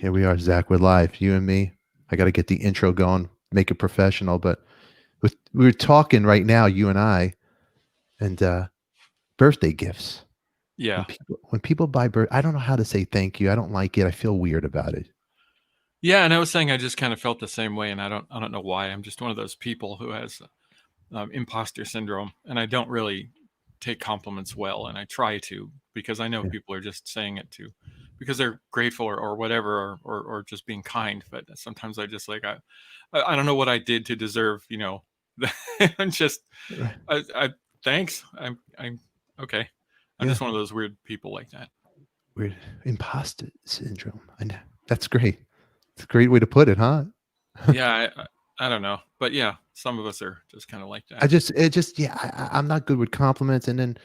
Here we are, Zach. We're live. You and me. I got to get the intro going, make it professional. But we were talking right now, you and I, and birthday gifts. Yeah. When people buy I don't know how to say thank you. I don't like it. I feel weird about it. Yeah, and I was saying I just kind of felt the same way, and I don't know why. I'm just one of those people who has imposter syndrome, and I don't really take compliments well, and I try to because I know people are just saying it because they're grateful or whatever, or just being kind. But sometimes I just like I don't know what I did to deserve, I'm just I thanks. I'm okay. I'm just one of those weird people like that. Weird imposter syndrome. I know. That's great. It's a great way to put it, huh? Yeah, I don't know, but yeah, some of us are just kind of like that. I'm not good with compliments, and then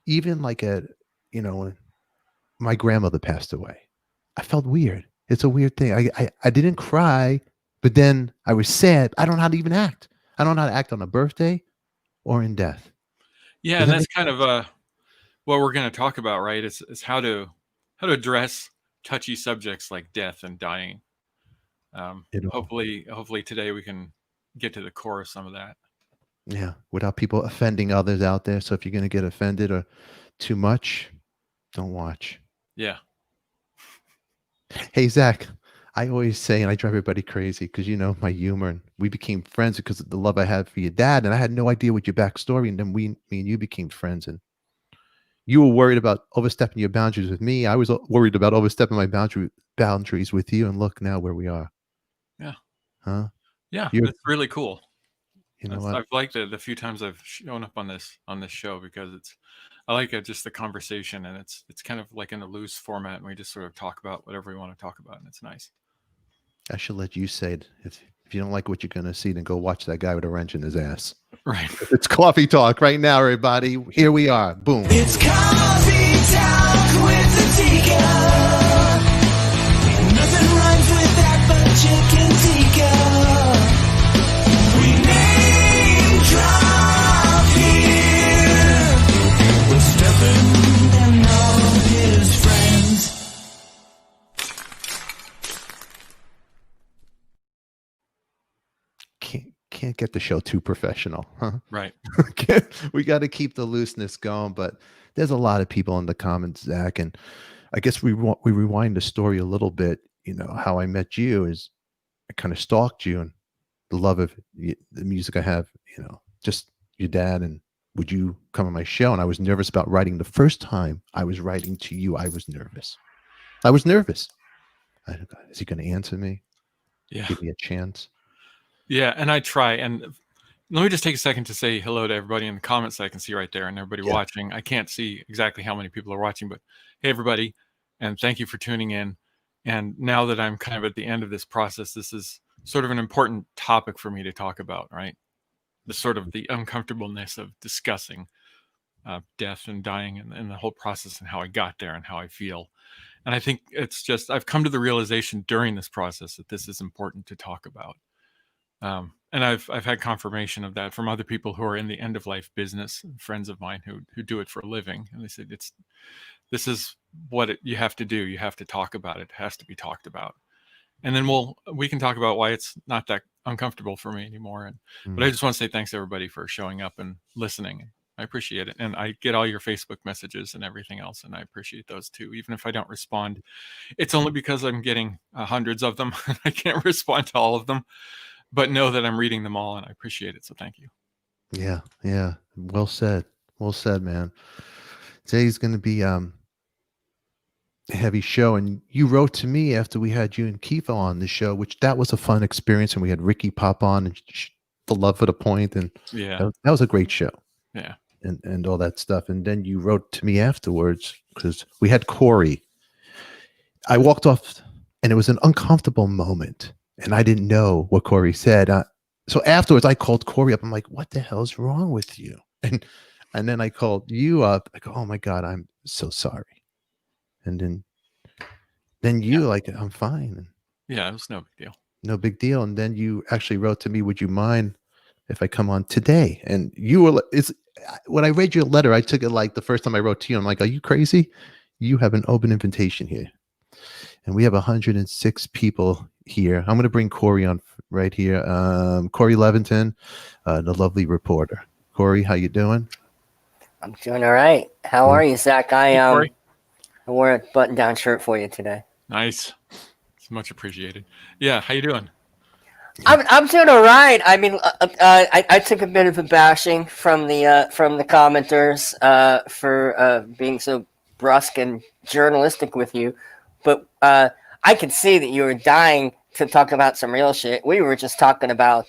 even like when my grandmother passed away, I felt weird. It's a weird thing. I didn't cry, but then I was sad. I don't know how to even act. I don't know how to act on a birthday or in death. Yeah, and that's kind of what we're going to talk about, right? Is how to address touchy subjects like death and dying. Hopefully today we can get to the core of some of that. Yeah, without people offending others out there. So if you're going to get offended or too much, don't watch. Yeah. Hey, Zach, I always say, and I drive everybody crazy because you know my humor, and we became friends because of the love I had for your dad, and I had no idea what your backstory, and then me and you became friends, and you were worried about overstepping your boundaries with me. I was worried about overstepping my boundaries with you, and look now where we are. Yeah. Huh? Yeah, it's really cool. You know what? I've liked it the few times I've shown up on this show because I like just the conversation, and it's kind of like in a loose format, and we just sort of talk about whatever we want to talk about, and it's nice. I should let you say it. If you don't like what you're going to see, then go watch that guy with a wrench in his ass. Right. It's coffee talk right now, everybody. Here we are. Boom. It's coffee talk with the Zika. Nothing rhymes with that but chicken tikka. We name drop here. We're Stephen and all his friends. Can't get the show too professional, huh? Right. We got to keep the looseness going, but there's a lot of people in the comments, Zach, and I guess we rewind the story a little bit. You know, how I met you is I kind of stalked you, and the love of the music I have, just your dad, and would you come on my show? And I was nervous about writing. The first time I was writing to you, I was nervous. Is he going to answer me? Yeah. Give me a chance. Yeah, and I try. And let me just take a second to say hello to everybody in the comments that I can see right there, and everybody watching. I can't see exactly how many people are watching, but hey, everybody, and thank you for tuning in. And now that I'm kind of at the end of this process, this is sort of an important topic for me to talk about, right? The sort of the uncomfortableness of discussing death and dying and the whole process and how I got there and how I feel. And I think it's just, I've come to the realization during this process that this is important to talk about. And I've had confirmation of that from other people who are in the end of life business, friends of mine who do it for a living. And they said, this is what you have to do. You have to talk about it. It has to be talked about. And then we can talk about why it's not that uncomfortable for me anymore. But I just want to say thanks to everybody for showing up and listening. I appreciate it. And I get all your Facebook messages and everything else, and I appreciate those too. Even if I don't respond, it's only because I'm getting hundreds of them. I can't respond to all of them. But know that I'm reading them all, and I appreciate it. So thank you. Yeah. Well said, man. Today's going to be a heavy show, and you wrote to me after we had you and Kifa on the show, which that was a fun experience, and we had Ricky pop on and the love for the point, and that was a great show. Yeah, and all that stuff. And then you wrote to me afterwards because we had Corey. I walked off, and it was an uncomfortable moment. And I didn't know what Corey said. So afterwards, I called Corey up. I'm like, what the hell's wrong with you? And then I called you up. I go, oh, my God, I'm so sorry. And then you like, I'm fine. Yeah, it was no big deal. No big deal. And then you actually wrote to me, would you mind if I come on today? And you were, when I read your letter, I took it like the first time I wrote to you. I'm like, are you crazy? You have an open invitation here. and we have 106 people here. I'm going to bring Corey on right here. Corey Leventon, the lovely reporter. Corey, how you doing? I'm doing all right. How are you, Zach? Hey, I Corey. wore a button-down shirt for you today. Nice. It's much appreciated. Yeah, how you doing? I'm doing all right. I mean, I took a bit of a bashing from the commenters for being so brusque and journalistic with you, but I could see that you were dying to talk about some real shit. We were just talking about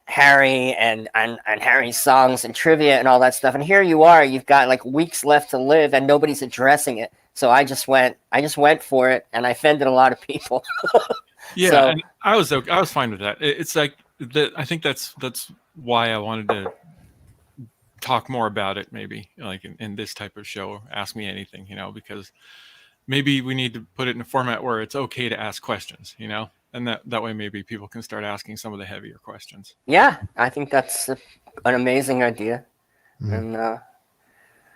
Harry and Harry's songs and trivia and all that stuff, and here you are. You've got like weeks left to live, and nobody's addressing it. So I just went for it, and I offended a lot of people. Yeah, So- and I was fine with that. It's like that. I think that's why I wanted to talk more about it. Maybe like in this type of show, Ask Me Anything, because maybe we need to put it in a format where it's okay to ask questions, and that way maybe people can start asking some of the heavier questions. Yeah, I think that's an amazing idea. Mhm. And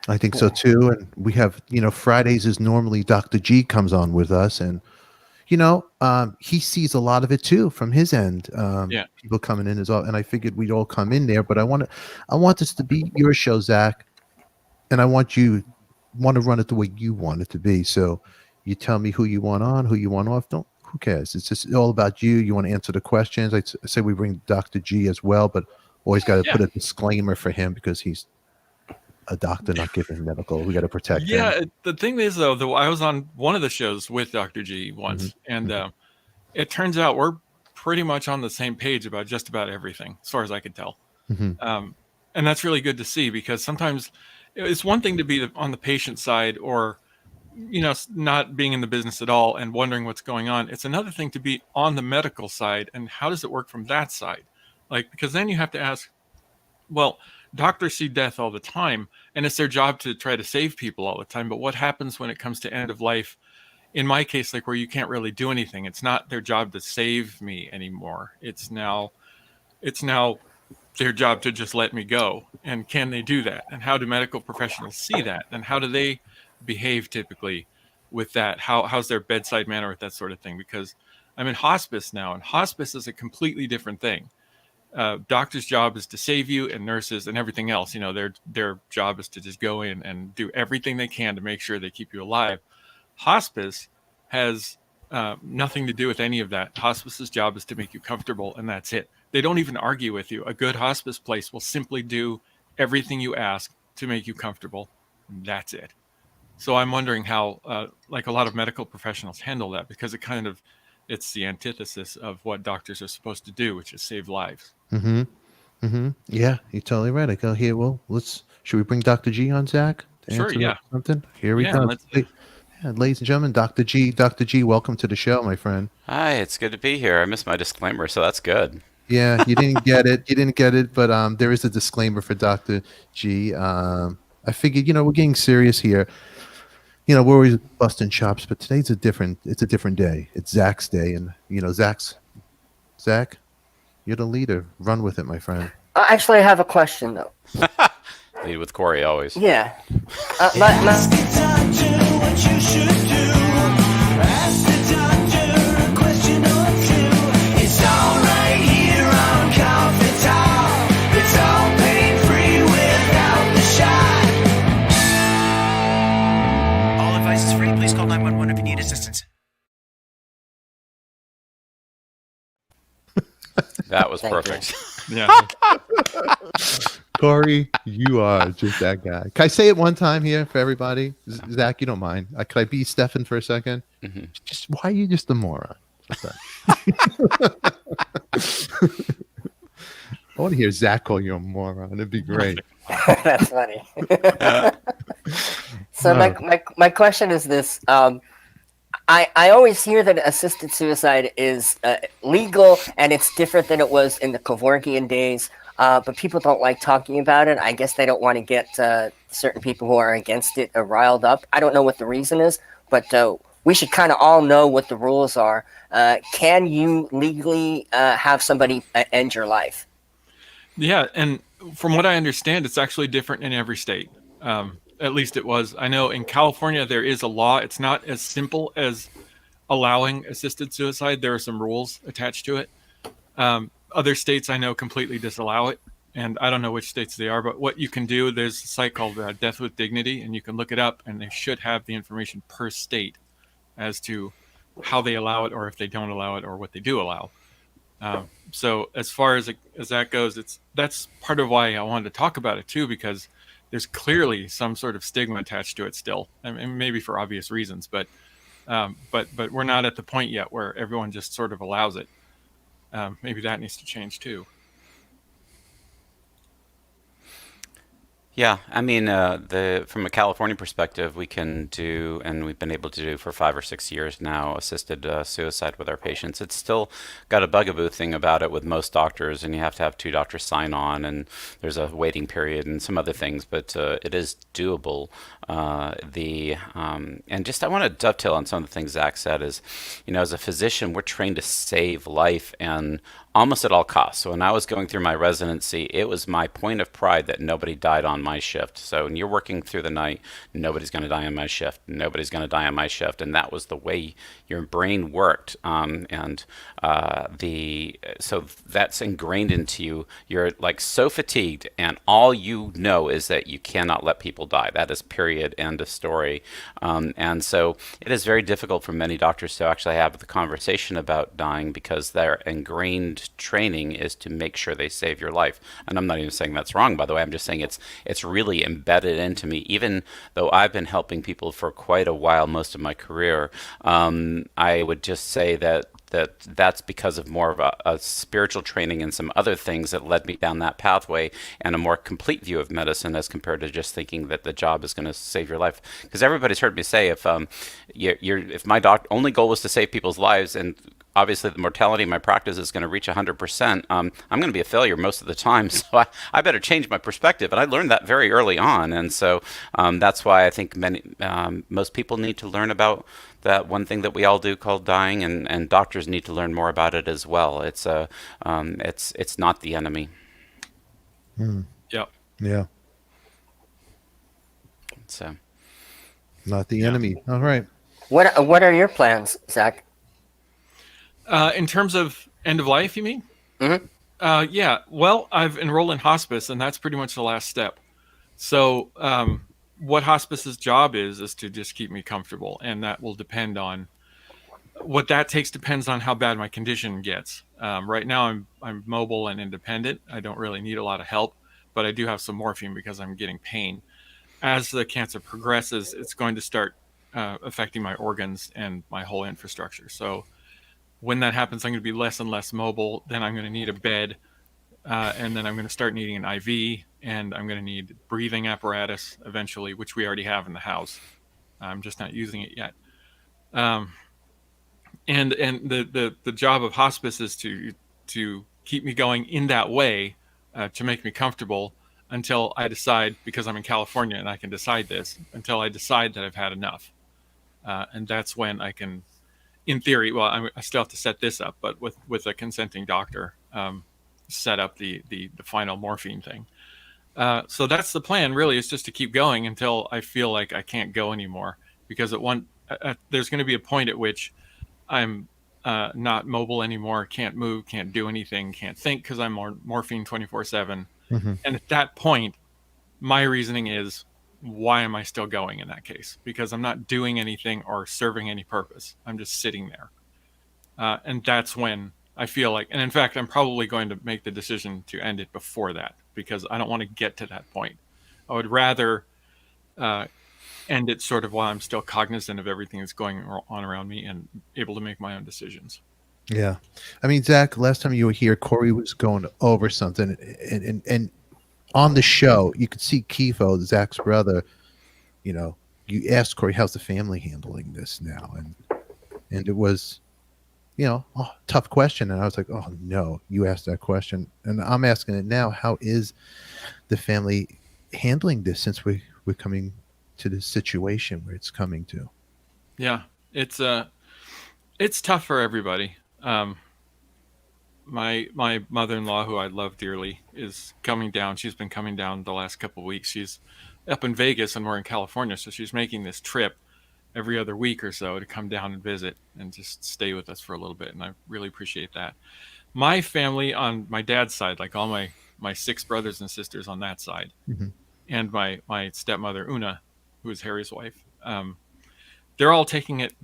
I think so too. And we have, Fridays is normally Dr. G comes on with us, and he sees a lot of it too from his end. Yeah. People coming in as well, and I figured we'd all come in there. But I want this to be your show, Zach, and I want to run it the way you want it to be. So you tell me who you want on, who you want off. Who cares? It's just all about you. You want to answer the questions. I say we bring Dr. G as well, but always got to put a disclaimer for him because he's a doctor, not giving medical. We got to protect him. Yeah, the thing is though, I was on one of the shows with Dr. G once, and it turns out we're pretty much on the same page about just about everything, as far as I could tell. Mhm. And that's really good to see, because sometimes it's one thing to be on the patient side, or not being in the business at all and wondering what's going on. It's another thing to be on the medical side, and how does it work from that side? Like, because then you have to ask, well, doctors see death all the time, and it's their job to try to save people all the time. But what happens when it comes to end of life? In my case, like where you can't really do anything, it's not their job to save me anymore. It's now their job to just let me go. And can they do that? And how do medical professionals see that? And how do they behave typically with that? How's their bedside manner with that sort of thing? Because I'm in hospice now, and hospice is a completely different thing. Doctor's job is to save you, and nurses and everything else, their job is to just go in and do everything they can to make sure they keep you alive. Hospice has nothing to do with any of that. Hospice's job is to make you comfortable, and that's it. They don't even argue with you. A good hospice place will simply do everything you ask to make you comfortable. And that's it. So I'm wondering how, like a lot of medical professionals handle that, because it's the antithesis of what doctors are supposed to do, which is save lives. Yeah, you're totally right. I go here. Well, should we bring Dr. G on, Zach? To Sure, answer yeah. something. Here we Yeah, go. Ladies and gentlemen, Dr. G. Dr. G, welcome to the show, my friend. Hi, it's good to be here. I missed my disclaimer, so that's good. Yeah, you didn't get it. You didn't get it, but there is a disclaimer for Dr. G. I figured, we're getting serious here. We're always busting chops, but today's a different day. It's Zach's day, and Zach, you're the leader. Run with it, my friend. actually, I have a question though. Lead with Corey always. Yeah. Ask the doctor what you should do. Ask the doctor a question or two. It's all right here on Coffee Talk. It's all pain-free without the shot. All advice is free. Please call 911 if you need assistance. That was Thank you. perfect. Yeah. Corey, you are just that guy. Can I say it one time here for everybody? Zach, you don't mind. Could I be Stefan for a second? Just why are you just a moron? I want to hear Zach call you a moron. It'd be great. That's funny. So my question is this: I always hear that assisted suicide is legal and it's different than it was in the Kevorkian days, but people don't like talking about it. I guess they don't want to get certain people who are against it riled up. I don't know what the reason is, but we should kind of all know what the rules are. Can you legally have somebody end your life? Yeah, and from what I understand, it's actually different in every state. At least it was. I know in California there is a law. It's not as simple as allowing assisted suicide. There are some rules attached to it. Other states I know completely disallow it, and I don't know which states they are, but what you can do, there's a site called Death with Dignity, and you can look it up, and they should have the information per state as to how they allow it, or if they don't allow it, or what they do allow. So as far as that goes, that's part of why I wanted to talk about it too, because there's clearly some sort of stigma attached to it still. I mean, maybe for obvious reasons, but we're not at the point yet where everyone just sort of allows it. Maybe that needs to change too. Yeah, I mean, from a California perspective, we can do, and we've been able to do for 5 or 6 years now, assisted suicide with our patients. It's still got a bugaboo thing about it with most doctors, and you have to have 2 doctors sign on, and there's a waiting period and some other things, but it is doable. And just I want to dovetail on some of the things Zach said is, as a physician, we're trained to save life and almost at all costs. So when I was going through my residency, it was my point of pride that nobody died on my shift. So when you're working through the night, nobody's going to die on my shift. Nobody's going to die on my shift. And that was the way your brain worked. So that's ingrained into you. You're like so fatigued, and all you know is that you cannot let people die. That is period, end of story. And so it is very difficult for many doctors to actually have the conversation about dying because their ingrained training is to make sure they save your life. And I'm not even saying that's wrong, by the way. I'm just saying it's really embedded into me. Even though I've been helping people for quite a while, most of my career, I would just say that's because of more of a spiritual training and some other things that led me down that pathway, and a more complete view of medicine as compared to just thinking that the job is going to save your life. Because everybody's heard me say, if my only goal was to save people's lives, and obviously the mortality in my practice is going to reach 100%, I'm going to be a failure most of the time. So I better change my perspective. And I learned that very early on. And so that's why I think most people need to learn about that one thing that we all do called dying, and doctors need to learn more about it as well. It's not the enemy. Yep. Yeah. So Not the enemy. All right. What are your plans, Zach? In terms of end of life, you mean? Mm-hmm. Yeah. Well, I've enrolled in hospice, and that's pretty much the last step. So what hospice's job is to just keep me comfortable, and that will depend on what that takes. Depends on how bad my condition gets. Right now, I'm mobile and independent. I don't really need a lot of help, but I do have some morphine because I'm getting pain. As the cancer progresses, it's going to start affecting my organs and my whole infrastructure. So when that happens, I'm going to be less and less mobile. Then I'm going to need a bed, and then I'm going to start needing an IV, and I'm going to need breathing apparatus eventually, which we already have in the house. I'm just not using it yet. And the job of hospice is to keep me going in that way, to make me comfortable until I decide, because I'm in California and I can decide this, until I decide that I've had enough. And that's when I can, in theory, well, I still have to set this up, but with a consenting doctor, set up the final morphine thing. So that's the plan, really, is just to keep going until I feel like I can't go anymore. Because there's going to be a point at which I'm not mobile anymore, can't move, can't do anything, can't think, because I'm on morphine 24/7. Mm-hmm. And at that point, my reasoning is, why am I still going in that case? Because I'm not doing anything or serving any purpose. I'm just sitting there. And that's when I feel like, and in fact, I'm probably going to make the decision to end it before that, because I don't want to get to that point. I would rather end it sort of while I'm still cognizant of everything that's going on around me and able to make my own decisions. Yeah. I mean, Zach, last time you were here, Corey was going over something, and on the show, you could see Kifo, Zach's brother, you asked Corey, how's the family handling this now? And it was, a tough question. And I was like, oh no, you asked that question. And I'm asking it now. How is the family handling this since we're coming to this situation where it's coming to? Yeah, it's tough for everybody. My mother-in-law, who I love dearly, is coming down. She's been coming down the last couple of weeks. She's up in Vegas and we're in California, so she's making this trip every other week or so to come down and visit and just stay with us for a little bit. And I really appreciate that. My family on my dad's side, like all my 6 brothers and sisters on that side, Mhm. and my stepmother Una, who is Harry's wife, they're all taking it.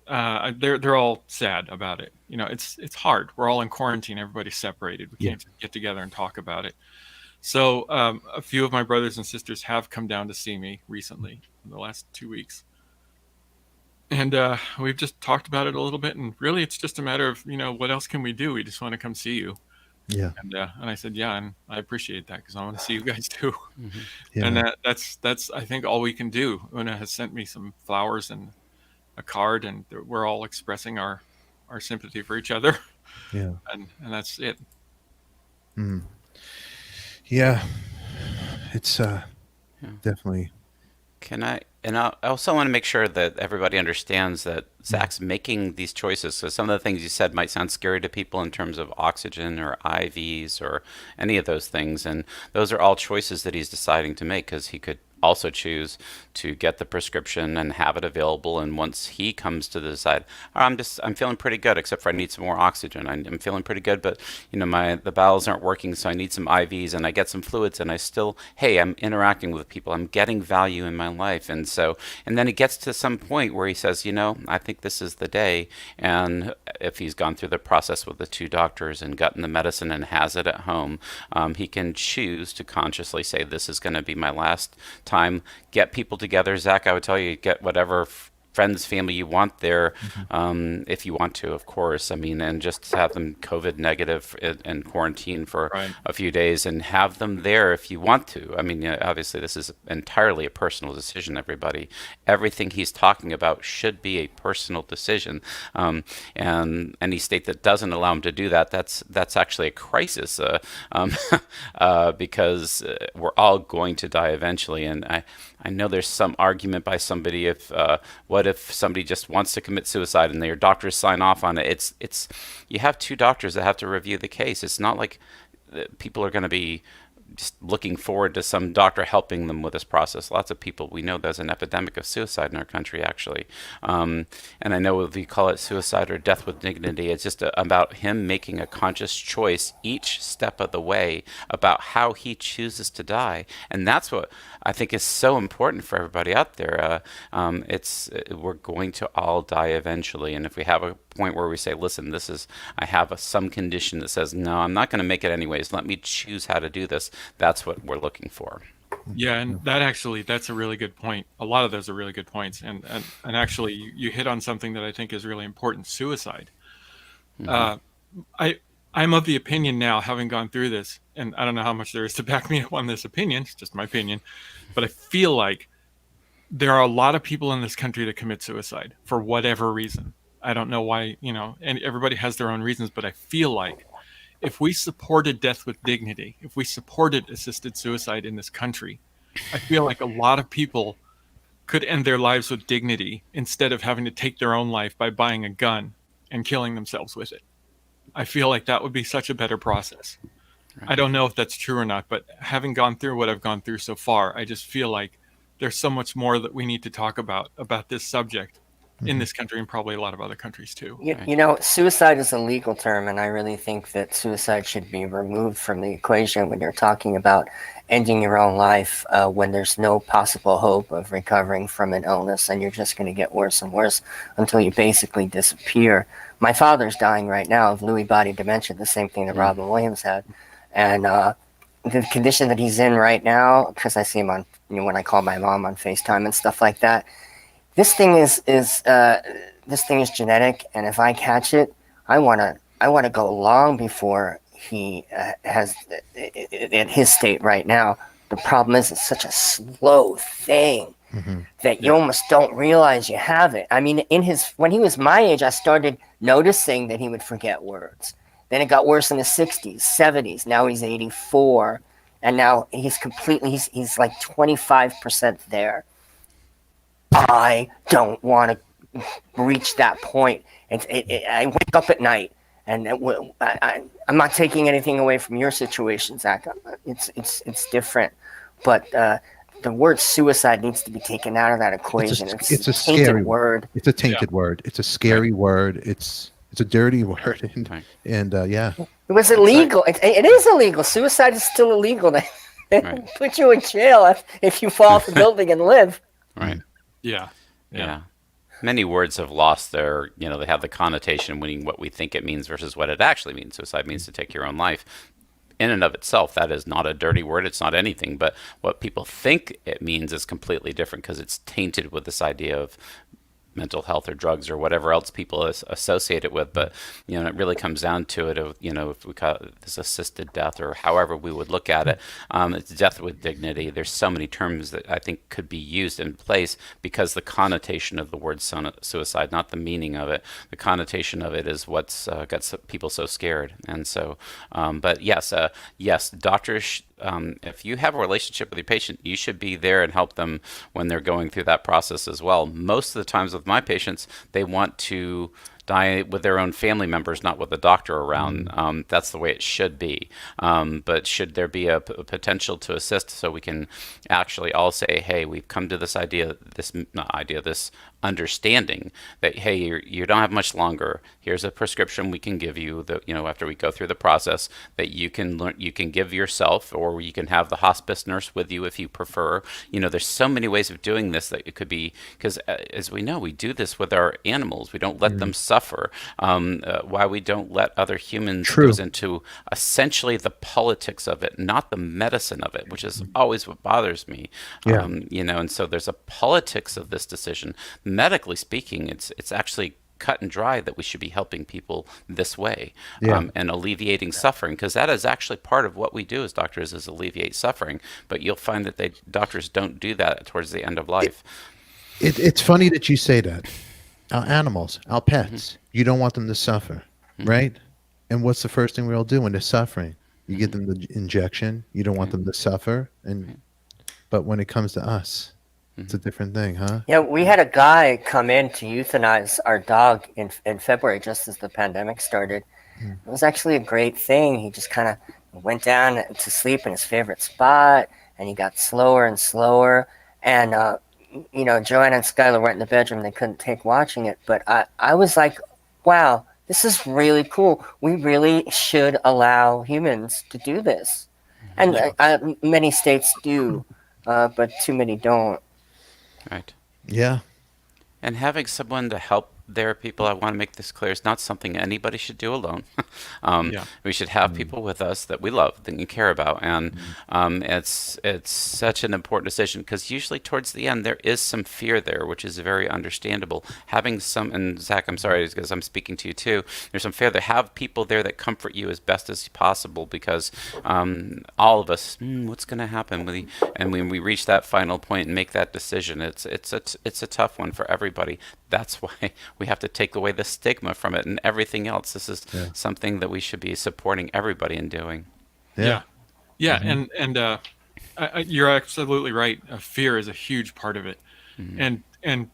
They're all sad about it. You know, it's hard. We're all in quarantine. Everybody's separated. We Yeah. can't get together and talk about it. So a few of my brothers and sisters have come down to see me recently in the last 2 weeks. And we've just talked about it a little bit, and really it's just a matter of, what else can we do? We just want to come see you. Yeah. And I said, yeah, and I appreciate that because I want to see you guys too. Yeah. And that's I think all we can do. Una has sent me some flowers and a card, and we're all expressing our sympathy for each other, Yeah. and that's it. Mm. Yeah. It's definitely. And I also want to make sure that everybody understands that Zak's making these choices. So some of the things you said might sound scary to people in terms of oxygen or IVs or any of those things. And those are all choices that he's deciding to make, because he could also choose to get the prescription and have it available. And once he comes to decide, I'm feeling pretty good, except for I need some more oxygen. I'm feeling pretty good, but the bowels aren't working, so I need some IVs, and I get some fluids, and I'm interacting with people. I'm getting value in my life. And then it gets to some point where he says, I think this is the day. And if he's gone through the process with the 2 doctors and gotten the medicine and has it at home, he can choose to consciously say, this is going to be my last time. Get people together. Zak, I would tell you, get whatever friends, family you want there, if you want to, of course. And just have them COVID negative and quarantine for a few days, and have them there if you want to. Obviously, this is entirely a personal decision, everybody. Everything he's talking about should be a personal decision. And any state that doesn't allow him to do that, that's actually a crisis, because we're all going to die eventually. And I know there's some argument by somebody what if somebody just wants to commit suicide and their doctors sign off on it? It's you have 2 doctors that have to review the case. It's not like people are going to be just looking forward to some doctor helping them with this process. Lots of people, we know there's an epidemic of suicide in our country, actually. And I know if you call it suicide or death with dignity, it's just about him making a conscious choice each step of the way about how he chooses to die. And that's what I think is so important for everybody out there. We're going to all die eventually. And if we have a point where we say, listen, I have some condition that says, no, I'm not going to make it anyways. Let me choose how to do this. That's what we're looking for. Yeah, and that's a really good point. A lot of those are really good points. And actually, you hit on something that I think is really important: suicide. I'm of the opinion now, having gone through this, and I don't know how much there is to back me up on this opinion, it's just my opinion, but I feel like there are a lot of people in this country that commit suicide for whatever reason. I don't know why, and everybody has their own reasons, but I feel like if we supported death with dignity, if we supported assisted suicide in this country, I feel like a lot of people could end their lives with dignity instead of having to take their own life by buying a gun and killing themselves with it. I feel like that would be such a better process. Right. I don't know if that's true or not, but having gone through what I've gone through so far, I just feel like there's so much more that we need to talk about this subject in this country, and probably a lot of other countries too. Suicide is a legal term, and I really think that suicide should be removed from the equation when you're talking about ending your own life, when there's no possible hope of recovering from an illness, and you're just going to get worse and worse until you basically disappear. My father's dying right now of Lewy body dementia, the same thing that Robin Williams had. And the condition that he's in right now, because I see him on, when I call my mom on FaceTime and stuff like that, this thing is genetic, and if I catch it, I want to go long before he has in his state right now. The problem is it's such a slow thing that you almost don't realize you have it. I mean, when he was my age, I started noticing that he would forget words. Then it got worse in the 60s, 70s. Now he's 84, and now he's like 25% there. I don't want to reach that point. I wake up at night, and I'm not taking anything away from your situation, Zak. It's different, but the word suicide needs to be taken out of that equation. It's a tainted scary word. It's a tainted word. It's a scary word. It's a dirty word. Right. And yeah, It was illegal. It is illegal. Suicide is still illegal. They Right. put you in jail if you fall off a building and live. Right. Yeah. Yeah. Many words have lost their, they have the connotation meaning what we think it means versus what it actually means. Suicide means to take your own life. In and of itself, that is not a dirty word. It's not anything. But what people think it means is completely different because it's tainted with this idea of mental health or drugs or whatever else people associate it with. But, it really comes down to it of, if we call it this assisted death or however we would look at it, it's death with dignity. There's so many terms that I think could be used in place because the connotation of the word suicide, not the meaning of it, the connotation of it is what's got people so scared. And so, but yes, doctors, if you have a relationship with your patient, you should be there and help them when they're going through that process as well. Most of the times with my patients, they want to die with their own family members, not with a doctor around. That's the way it should be. But should there be a potential to assist so we can actually all say, hey, we've come to this this understanding that, hey, you don't have much longer. Here's a prescription we can give you that, after we go through the process that you can learn, you can give yourself, or you can have the hospice nurse with you if you prefer. There's so many ways of doing this that it could be, because as we know, we do this with our animals. We don't let them suffer. Why we don't let other humans goes into essentially the politics of it, not the medicine of it, which is always what bothers me. And so there's a politics of this decision. Medically speaking, it's actually cut and dry that we should be helping people this way and alleviating suffering, because that is actually part of what we do as doctors is alleviate suffering. But you'll find that doctors don't do that towards the end of life. It's funny that you say that. Our animals, our pets, you don't want them to suffer, right? And what's the first thing we all do when they're suffering? You give them the injection. You don't want them to suffer. But when it comes to us, it's a different thing, huh? Yeah, we had a guy come in to euthanize our dog in February, just as the pandemic started. It was actually a great thing. He just kind of went down to sleep in his favorite spot, and he got slower and slower. And Joanna and Skylar went in the bedroom. They couldn't take watching it, but I was like, wow, this is really cool. We really should allow humans to do this. And many states do, but too many don't. Right. Yeah. And having someone to help there are people, I want to make this clear, it's not something anybody should do alone. We should have people with us that we love, that you care about. And it's such an important decision, because usually towards the end there is some fear there, which is very understandable. Having some, and Zach, I'm sorry because I'm speaking to you too, there's some fear there. Have people there that comfort you as best as possible, because all of us, what's going to happen? And when we reach that final point and make that decision, it's a tough one for everybody. That's why we have to take away the stigma from it and everything else. This is something that we should be supporting everybody in doing. Yeah. And you're absolutely right. Fear is a huge part of it. And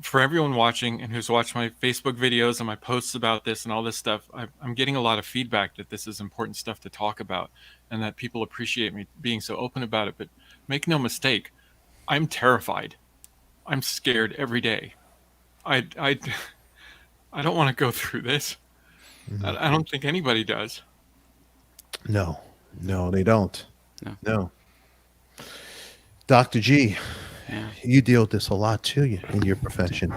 for everyone watching and who's watched my Facebook videos and my posts about this and all this stuff, I'm getting a lot of feedback that this is important stuff to talk about and that people appreciate me being so open about it. But make no mistake, I'm terrified. I'm scared every day. I don't want to go through this. I don't think anybody does. No, they don't. No. Dr. G, you deal with this a lot too in your profession.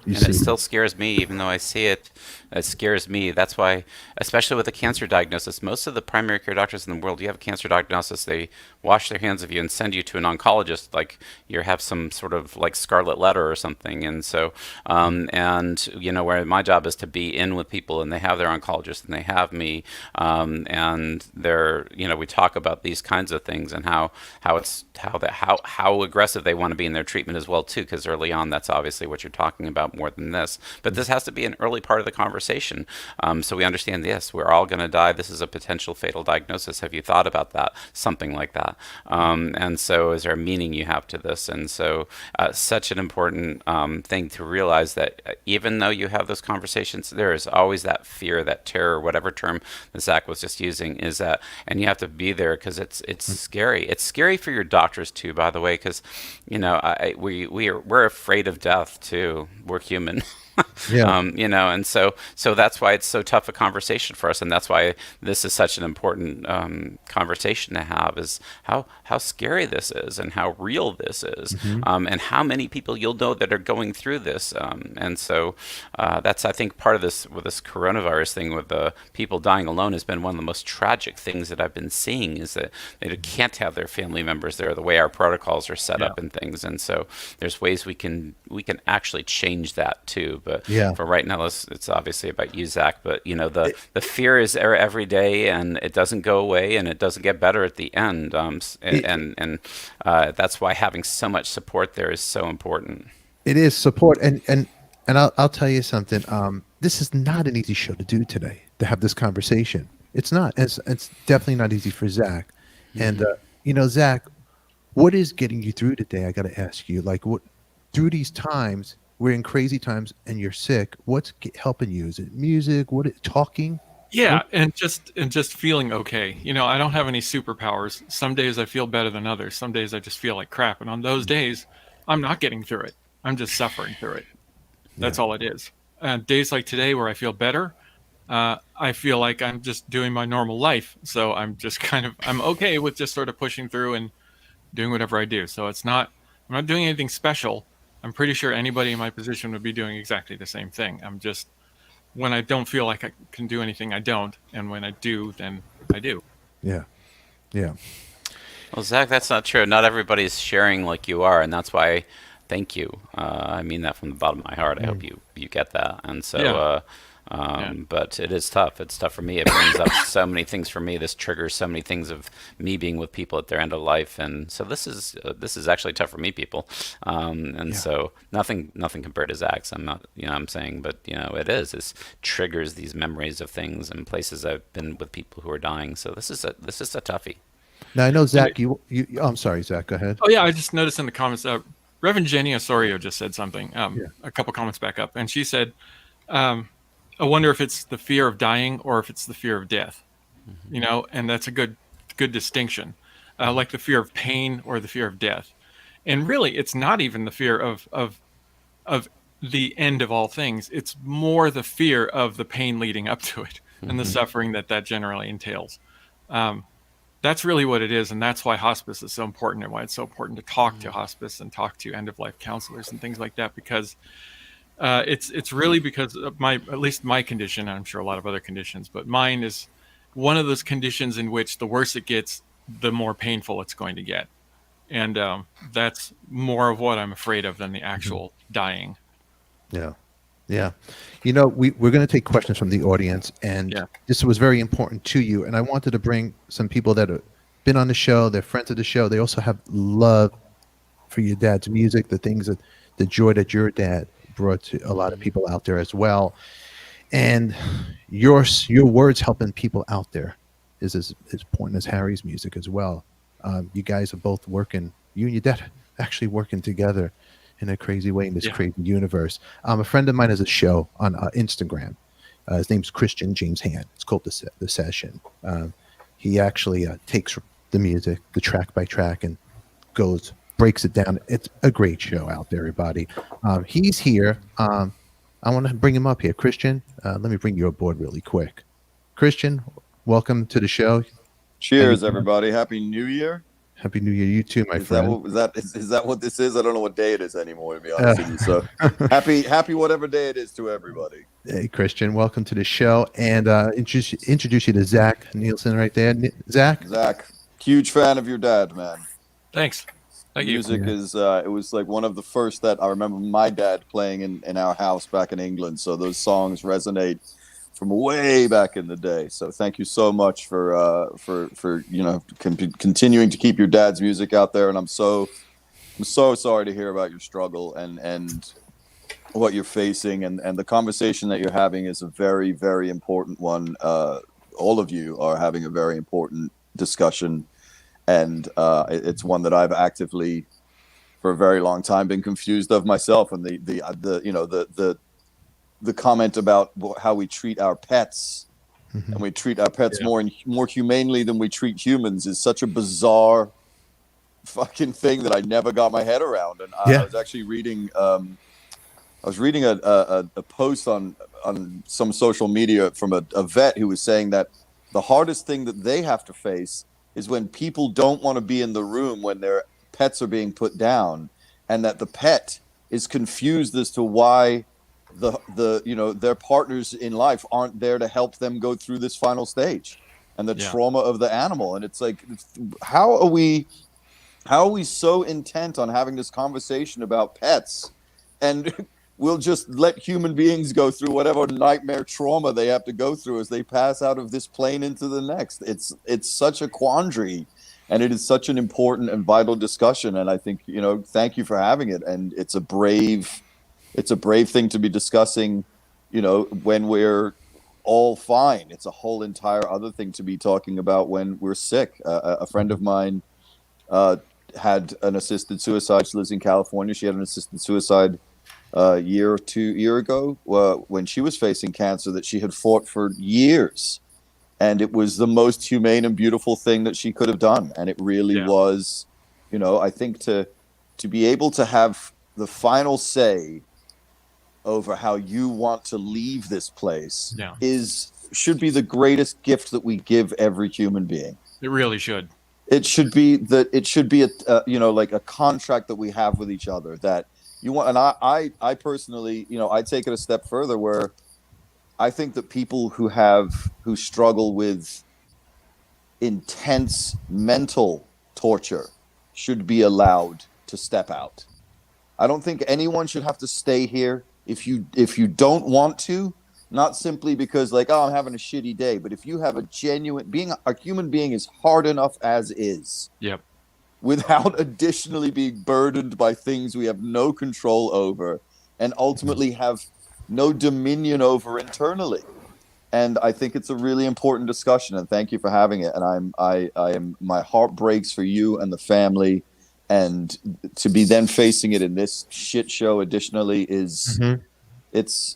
It still scares me, even though I see it. It scares me. That's why, especially with a cancer diagnosis, most of the primary care doctors in the world, you have a cancer diagnosis, they wash their hands of you and send you to an oncologist like you have some sort of like scarlet letter or something. And so, where my job is to be in with people, and they have their oncologist and they have me, and they're, we talk about these kinds of things and how aggressive they want to be in their treatment as well too, because early on, that's obviously what you're talking about more than this. But this has to be an early part of the conversation. conversation. So we understand, yes, we're all going to die. This is a potential fatal diagnosis. Have you thought about that? Something like that. And so is there a meaning you have to this? And so such an important thing to realize that even though you have those conversations, there is always that fear, that terror, whatever term that Zak was just using, is that, and you have to be there because it's scary. It's scary for your doctors too, by the way, because we're afraid of death too. We're human. Yeah. And so that's why it's so tough a conversation for us, and that's why this is such an important conversation to have, is how scary this is and how real this is, and how many people you'll know that are going through this, and so that's, I think, part of this with this coronavirus thing with the people dying alone has been one of the most tragic things that I've been seeing, is that they can't have their family members there, the way our protocols are set up and things, and so there's ways we can actually change that too. But for right now, it's obviously about you, Zak. But the fear is there every day, and it doesn't go away, and it doesn't get better at the end. And that's why having so much support there is so important. It is support, and I'll tell you something. This is not an easy show to do today, to have this conversation. It's not. It's definitely not easy for Zak. And Zak, what is getting you through today? I got to ask you, like, what through these times? We're in crazy times, and you're sick. What's helping you? Is it music? Talking? Yeah, and just feeling okay. I don't have any superpowers. Some days I feel better than others. Some days I just feel like crap. And on those days, I'm not getting through it. I'm just suffering through it. That's all it is. Days like today where I feel better, I feel like I'm just doing my normal life. So I'm just I'm okay with just sort of pushing through and doing whatever I do. So I'm not doing anything special. I'm pretty sure anybody in my position would be doing exactly the same thing. I'm just, when I don't feel like I can do anything, I don't. And when I do, then I do. Yeah. Yeah. Well, Zak, that's not true. Not everybody's sharing like you are. And that's why, thank you. I mean that from the bottom of my heart. I hope you get that. And so, but it is tough. It's tough for me. It brings up so many things for me. This triggers so many things of me being with people at their end of life, and so this is actually tough for me, people. So nothing compared to Zak's. I'm not, I'm saying, but it is. This triggers these memories of things and places I've been with people who are dying. So this is a toughie. Now I know Zak. I'm sorry, Zak. Go ahead. Oh yeah, I just noticed in the comments. Reverend Jenny Osorio just said something. A couple comments back up, and she said. I wonder if it's the fear of dying or if it's the fear of death, and that's a good distinction, like the fear of pain or the fear of death. And really, it's not even the fear of the end of all things. It's more the fear of the pain leading up to it and the suffering that generally entails. That's really what it is. And that's why hospice is so important, and why it's so important to talk to hospice and talk to end-of-life counselors and things like that, because it's really because of at least my condition. I'm sure a lot of other conditions, but mine is one of those conditions in which the worse it gets, the more painful it's going to get. And that's more of what I'm afraid of than the actual dying. Yeah. Yeah. We're going to take questions from the audience, and this was very important to you. And I wanted to bring some people that have been on the show. They're friends of the show. They also have love for your dad's music, the joy that your dad brought to a lot of people out there as well, and your words helping people out there is as important as Harry's music as well. You guys are both working. You and your dad actually working together in a crazy way in this crazy universe. A friend of mine has a show on Instagram. His name's Christian James Hand. It's called The Session. He actually takes the music, the track by track, and breaks it down. It's a great show out there, everybody. He's here. I want to bring him up here. Christian, let me bring you aboard really quick. Christian, welcome to the show. Cheers, everybody. Happy New Year. Happy New Year, you too, my friend. Is that what this is? I don't know what day it is anymore, to be honest with you. So happy whatever day it is to everybody. Hey, Christian, welcome to the show. And introduce you to Zak Nilsson right there. Zak, huge fan of your dad, man. Thanks. Thank you. Music is it was like one of the first that I remember my dad playing in our house back in England. So those songs resonate from way back in the day. So thank you so much for continuing to keep your dad's music out there. And I'm so sorry to hear about your struggle. And what you're facing, and the conversation that you're having is a very, very important one. All of you are having a very important discussion, and it's one that I've actively, for a very long time, been confused of myself. And the comment about how we treat our pets, and we treat our pets more humanely than we treat humans, is such a bizarre fucking thing that I never got my head around. And I was actually reading a post on some social media from a vet who was saying that the hardest thing that they have to face is when people don't want to be in the room when their pets are being put down, and that the pet is confused as to why their partners in life aren't there to help them go through this final stage, and the trauma of the animal. And it's like, how are we so intent on having this conversation about pets, and we'll just let human beings go through whatever nightmare trauma they have to go through as they pass out of this plane into the next? It's such a quandary, and it is such an important and vital discussion. And I think, thank you for having it. And it's a brave thing to be discussing, when we're all fine. It's a whole entire other thing to be talking about when we're sick. A friend of mine had an assisted suicide. She lives in California. She had an assisted suicide a year or 2 years ago when she was facing cancer that she had fought for years. And it was the most humane and beautiful thing that she could have done. And it really was, I think to be able to have the final say over how you want to leave this place should be the greatest gift that we give every human being. It really should. It should be like a contract that we have with each other that you want. And I personally, I take it a step further, where I think that people who struggle with intense mental torture should be allowed to step out. I don't think anyone should have to stay here if you don't want to, not simply because I'm having a shitty day, but if you have a human being is hard enough as is. Yep. Without additionally being burdened by things we have no control over, and ultimately have no dominion over internally. And I think it's a really important discussion, and thank you for having it. And my heart breaks for you and the family, and to be then facing it in this shit show additionally is it's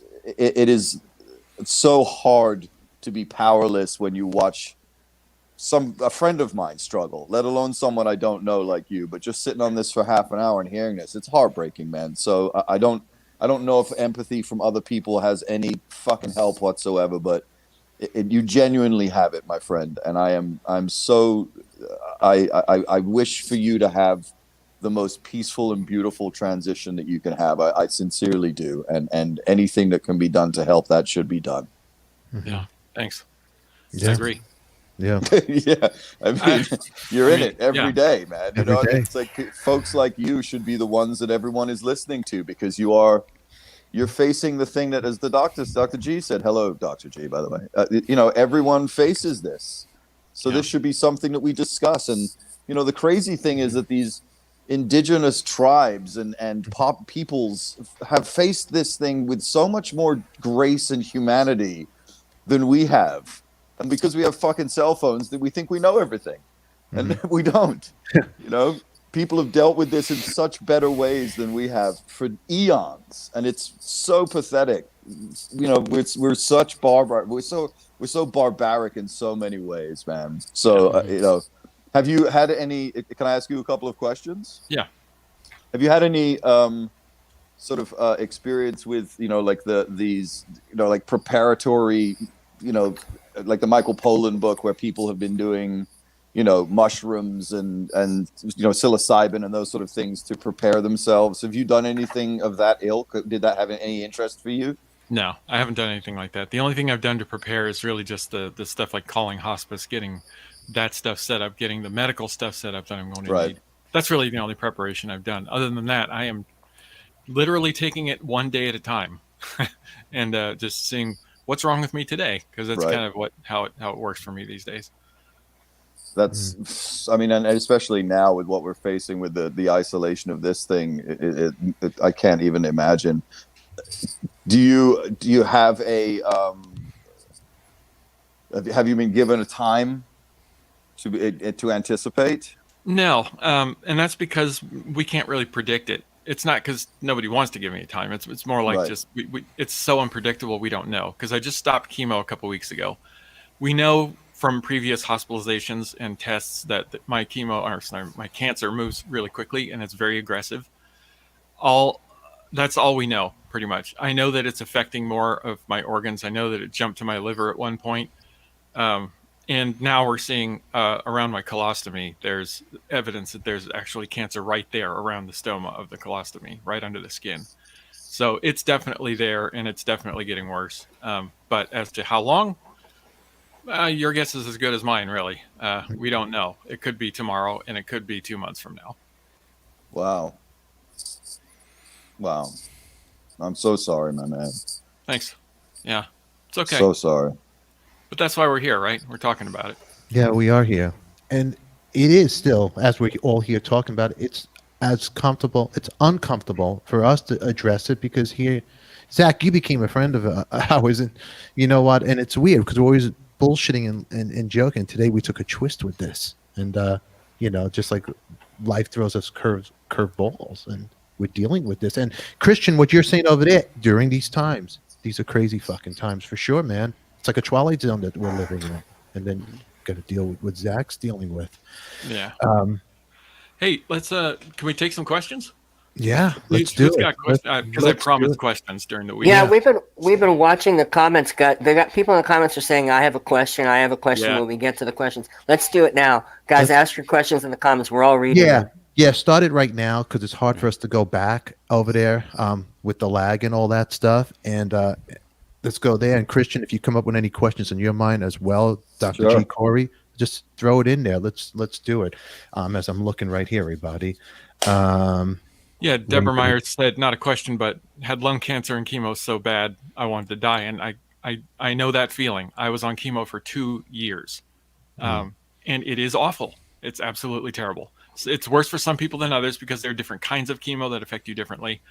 so hard to be powerless when you watch a friend of mine struggle, let alone someone I don't know like you. But just sitting on this for half an hour and hearing this, it's heartbreaking, man. So I don't know if empathy from other people has any fucking help whatsoever, but you genuinely have it, my friend. And I wish for you to have the most peaceful and beautiful transition that you can have. I sincerely do. And anything that can be done to help that should be done. Yeah. Thanks. Yeah. I agree. Yeah. Yeah. I mean, you're in it every day, man. Every day. It's like folks like you should be the ones that everyone is listening to, because you're facing the thing that, as Dr. G said, hello, Dr. G, by the way, everyone faces this. So this should be something that we discuss. And, the crazy thing is that these indigenous tribes and pop peoples have faced this thing with so much more grace and humanity than we have. And because we have fucking cell phones, that we think we know everything, and we don't. People have dealt with this in such better ways than we have for eons, and it's so pathetic. We're such we're so barbaric in so many ways, man. So have you had any? Can I ask you a couple of questions? Yeah. Have you had any sort of experience with these preparatory, like the Michael Pollan book, where people have been doing mushrooms and psilocybin and those sort of things to prepare themselves? Have you done anything of that ilk? Did that have any interest for you? No, I haven't done anything like that. The only thing I've done to prepare is really just the stuff like calling hospice, getting that stuff set up, getting the medical stuff set up that I'm going to need. That's really the only preparation I've done. Other than that, I am literally taking it one day at a time and just seeing what's wrong with me today, because that's kind of how it works for me these days. That's, I mean, and especially now with what we're facing with the isolation of this thing, I can't even imagine. Do you have a have you been given a time to anticipate? No, and that's because we can't really predict it. It's not because nobody wants to give me a time. It's more like Right. just it's so unpredictable. We don't know because I just stopped chemo a couple weeks ago. We know from previous hospitalizations and tests that my my cancer moves really quickly and it's very aggressive. All That's all we know pretty much. I know that it's affecting more of my organs. I know that it jumped to my liver at one point. And now we're seeing around my colostomy, there's evidence that there's actually cancer right there around the stoma of the colostomy, right under the skin. So it's definitely there, and it's definitely getting worse. But as to how long, your guess is as good as mine, really. We don't know. It could be tomorrow, and it could be 2 months from now. Wow. Wow. I'm so sorry, my man. Thanks. Yeah, it's okay. So sorry. But that's why we're here, right? We're talking about it. Yeah, we are here. And it is still, as we're all here talking about it, it's it's uncomfortable for us to address it because here, Zach, you became a friend of ours, and you know what? And it's weird because we're always bullshitting and joking. Today we took a twist with this. And, just like life throws us curve balls, and we're dealing with this. And Christian, what you're saying over there during these times, these are crazy fucking times for sure, man. It's like a twilight zone that we're living in, and then got to deal with what Zach's dealing with. Yeah. Hey, let's. Can we take some questions? Yeah, let's do it. Because I promised questions during the week. Yeah, we've been watching the comments. They got people in the comments are saying, "I have a question. I have a question." Yeah. When we get to the questions, let's do it now, guys. Ask your questions in the comments. We're all reading. Yeah, them. yeah. Start it right now because it's hard for us to go back over there with the lag and all that stuff. And let's go there. And Christian, if you come up with any questions in your mind as well, Dr. Sure. G. Corey, just throw it in there. Let's do it. As I'm looking right here, everybody. Yeah, Deborah Myers said, not a question, but had lung cancer and chemo so bad I wanted to die. And I know that feeling. I was on chemo for 2 years. And it is awful. It's absolutely terrible. It's worse for some people than others because there are different kinds of chemo that affect you differently.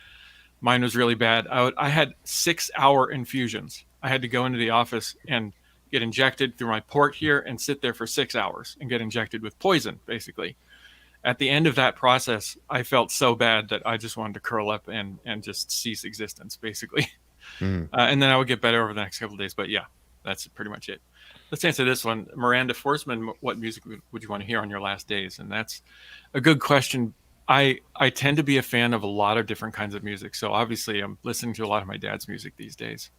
Mine was really bad. I had 6-hour infusions. I had to go into the office and get injected through my port here and sit there for 6 hours and get injected with poison, basically. At the end of that process, I felt so bad that I just wanted to curl up and just cease existence, basically. And then I would get better over the next couple of days. But yeah, that's pretty much it. Let's answer this one. Miranda Forsman, what music would you want to hear on your last days? And that's a good question. I tend to be a fan of a lot of different kinds of music. So obviously I'm listening to a lot of my dad's music these days.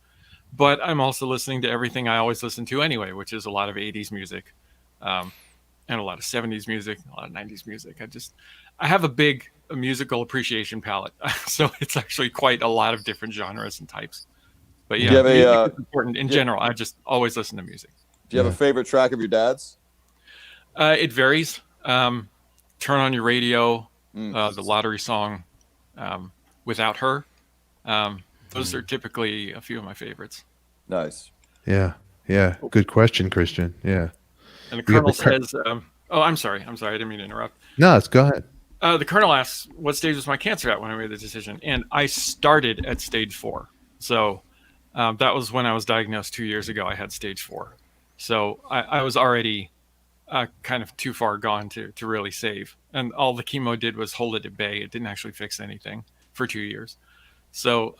But I'm also listening to everything I always listen to anyway, which is a lot of 80s music. And a lot of 70s music, a lot of 90s music. I have a big musical appreciation palette. So it's actually quite a lot of different genres and types. But yeah, music is important in general. I just always listen to music. Do you have a favorite track of your dad's? It varies. Turn on Your Radio, the Lottery song, Without Her. Those are typically a few of my favorites. Nice. Yeah. Good question, Christian. Yeah. And the Colonel says, I'm sorry. I didn't mean to interrupt. No, go ahead. The Colonel asks, what stage was my cancer at when I made the decision? And I started at stage 4. So that was when I was diagnosed 2 years ago. I had stage 4. So I was already kind of too far gone to really save. And all the chemo did was hold it at bay. It didn't actually fix anything for 2 years. So,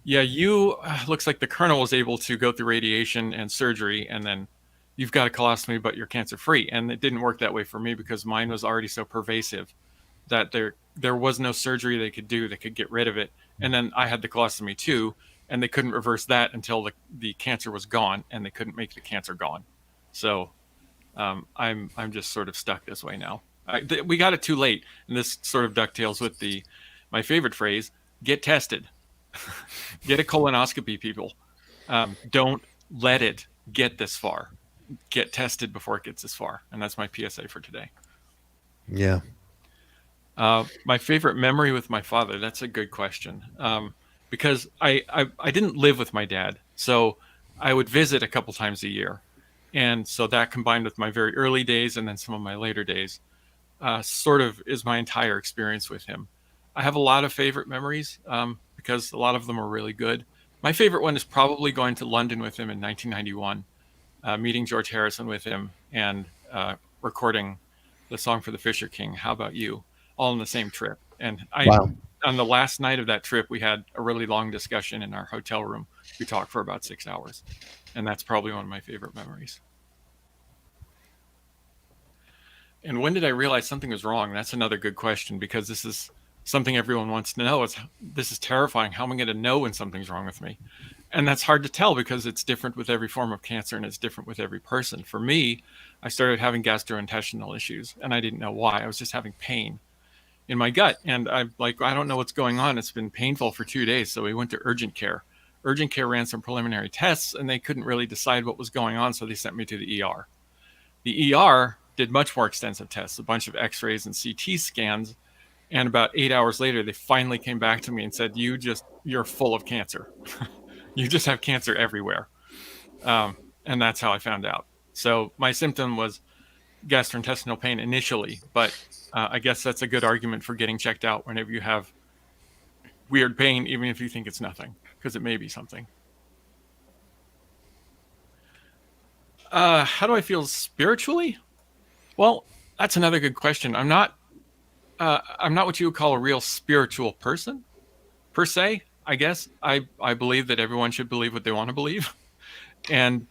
looks like the Colonel was able to go through radiation and surgery, and then you've got a colostomy, but you're cancer free. And it didn't work that way for me because mine was already so pervasive that there was no surgery they could do that could get rid of it. And then I had the colostomy too, and they couldn't reverse that until the cancer was gone, and they couldn't make the cancer gone. So I'm just sort of stuck this way now. We got it too late, and this sort of ducktails with my favorite phrase: get tested, get a colonoscopy, people. Don't let it get this far. Get tested before it gets this far. And that's my PSA for today. Yeah. My favorite memory with my father, that's a good question. Because I didn't live with my dad. So I would visit a couple times a year. And so that combined with my very early days and then some of my later days sort of is my entire experience with him. I have a lot of favorite memories because a lot of them are really good. My favorite one is probably going to London with him in 1991, meeting George Harrison with him, and recording the song for the Fisher King, How About You, all on the same trip. And Wow. on the last night of that trip, we had a really long discussion in our hotel room. We talked for about 6 hours, and that's probably one of my favorite memories. And when did I realize something was wrong? That's another good question, because this is something everyone wants to know. This is terrifying. How am I going to know when something's wrong with me? And that's hard to tell because it's different with every form of cancer and it's different with every person. For me, I started having gastrointestinal issues and I didn't know why. I was just having pain in my gut. And I'm like, I don't know what's going on. It's been painful for 2 days. So we went to urgent care. Urgent care ran some preliminary tests and they couldn't really decide what was going on. So they sent me to the ER. The ER did much more extensive tests, a bunch of x-rays and CT scans. And about 8 hours later, they finally came back to me and said, you're full of cancer. You just have cancer everywhere. And that's how I found out. So my symptom was gastrointestinal pain initially, but I guess that's a good argument for getting checked out whenever you have weird pain, even if you think it's nothing, because it may be something. How do I feel spiritually? Well, that's another good question. I'm not what you would call a real spiritual person, per se. I guess I believe that everyone should believe what they want to believe, and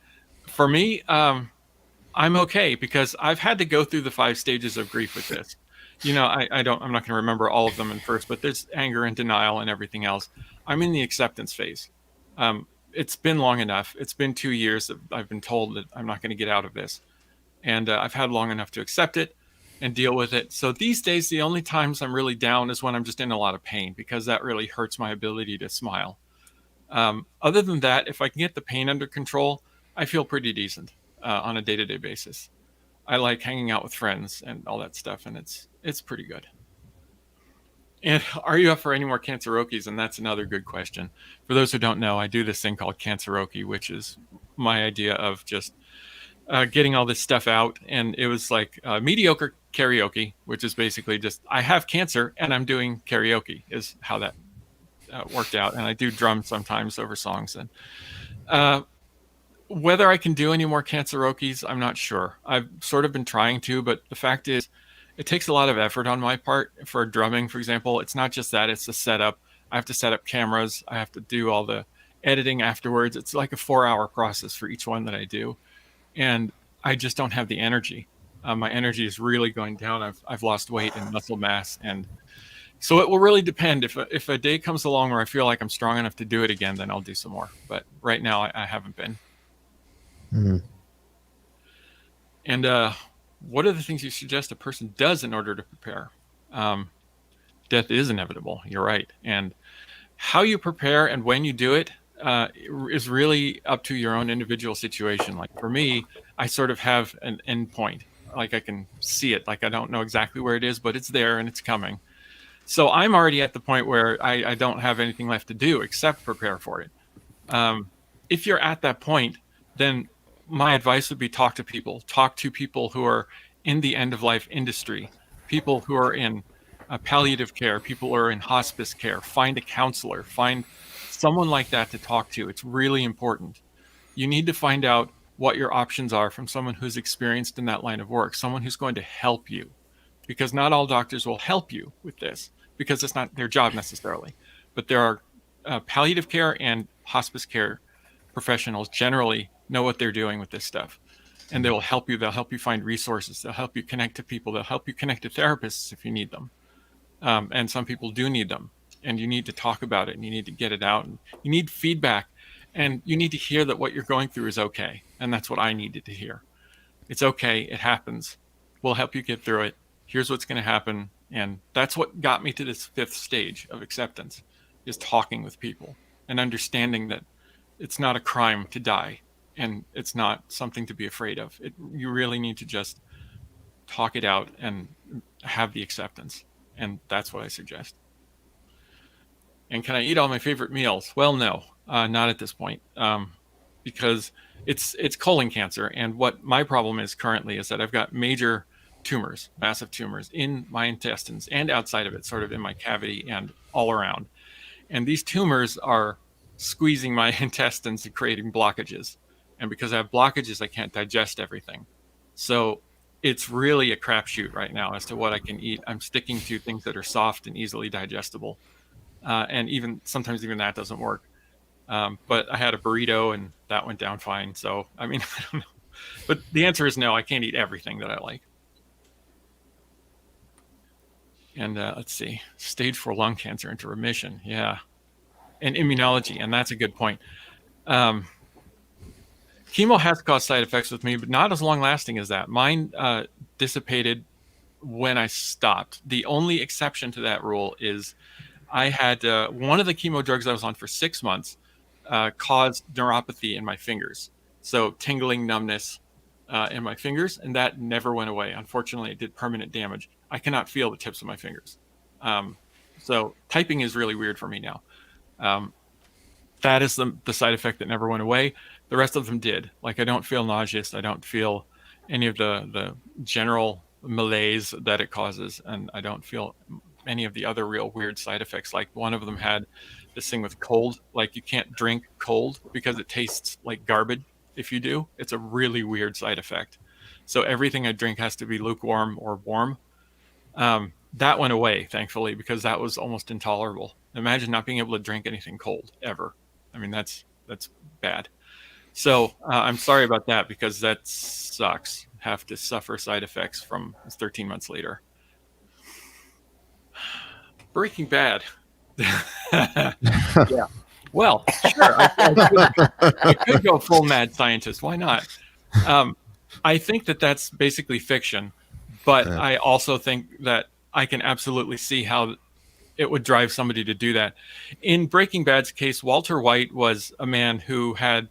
for me, I'm okay because I've had to go through the 5 stages of grief with this. I'm not going to remember all of them in first, but there's anger and denial and everything else. I'm in the acceptance phase. It's been long enough. It's been 2 years that I've been told that I'm not going to get out of this, and I've had long enough to accept it and deal with it. So these days, the only times I'm really down is when I'm just in a lot of pain, because that really hurts my ability to smile. Other than that, if I can get the pain under control, I feel pretty decent on a day-to-day basis. I like hanging out with friends and all that stuff, and it's pretty good. And are you up for any more Cancerokies? And that's another good question. For those who don't know, I do this thing called Canceroki, which is my idea of just getting all this stuff out. And it was like mediocre karaoke, which is basically just I have cancer and I'm doing karaoke is how that worked out. And I do drums sometimes over songs. And whether I can do any more Cancerokies, I'm not sure. I've sort of been trying to, but the fact is it takes a lot of effort on my part for drumming, for example. It's not just that, it's the setup. I have to set up cameras. I have to do all the editing afterwards. It's like a 4-hour process for each one that I do. And I just don't have the energy. My energy is really going down. I've lost weight and muscle mass. And so it will really depend. If a day comes along where I feel like I'm strong enough to do it again, then I'll do some more. But right now I haven't been. Mm. And what are the things you suggest a person does in order to prepare? Death is inevitable. You're right. And how you prepare and when you do it is really up to your own individual situation. Like for me, I sort of have an end point. Like I can see it. Like I don't know exactly where it is, but it's there and it's coming. So I'm already at the point where I don't have anything left to do except prepare for it. If you're at that point, then my advice would be talk to people who are in the end of life industry, people who are in palliative care, people who are in hospice care. Find a counselor, find someone like that to talk to. It's really important. You need to find out what your options are from someone who's experienced in that line of work, someone who's going to help you, because not all doctors will help you with this because it's not their job necessarily. But there are palliative care and hospice care professionals generally know what they're doing with this stuff, and they will help you. They'll help you find resources. They'll help you connect to people. They'll help you connect to therapists if you need them. And some people do need them, and you need to talk about it and you need to get it out, and you need feedback, and you need to hear that what you're going through is okay. And that's what I needed to hear. It's okay. It happens. We'll help you get through it. Here's what's going to happen. And that's what got me to this 5th stage of acceptance, is talking with people and understanding that it's not a crime to die. And it's not something to be afraid of. You really need to just talk it out and have the acceptance. And that's what I suggest. And can I eat all my favorite meals? Well, no, not at this point, because it's colon cancer. And what my problem is currently is that I've got major tumors, massive tumors in my intestines and outside of it, sort of in my cavity and all around. And these tumors are squeezing my intestines and creating blockages. And because I have blockages, I can't digest everything. So it's really a crapshoot right now as to what I can eat. I'm sticking to things that are soft and easily digestible. And even sometimes even that doesn't work. But I had a burrito and that went down fine. So, I mean, I don't know. But the answer is no, I can't eat everything that I like. And let's see, stage 4 lung cancer into remission. Yeah. And immunology. And that's a good point. Chemo has caused side effects with me, but not as long lasting as that. Mine dissipated when I stopped. The only exception to that rule is I had one of the chemo drugs I was on for 6 months caused neuropathy in my fingers. So tingling, numbness in my fingers, and that never went away. Unfortunately, it did permanent damage. I cannot feel the tips of my fingers. So typing is really weird for me now. That is the side effect that never went away. The rest of them did. Like, I don't feel nauseous. I don't feel any of the general malaise that it causes, and I don't feel any of the other real weird side effects. Like, one of them had this thing with cold. Like, you can't drink cold because it tastes like garbage if you do. It's a really weird side effect. So everything I drink has to be lukewarm or warm. That went away, thankfully, because that was almost intolerable. Imagine not being able to drink anything cold ever. I mean, that's bad. So I'm sorry about that, because that sucks. Have to suffer side effects from 13 months later. Breaking Bad. Yeah. Well, sure. I could go full mad scientist. Why not? I think that that's basically fiction, but I also think that I can absolutely see how it would drive somebody to do that. In Breaking Bad's case, Walter White was a man who had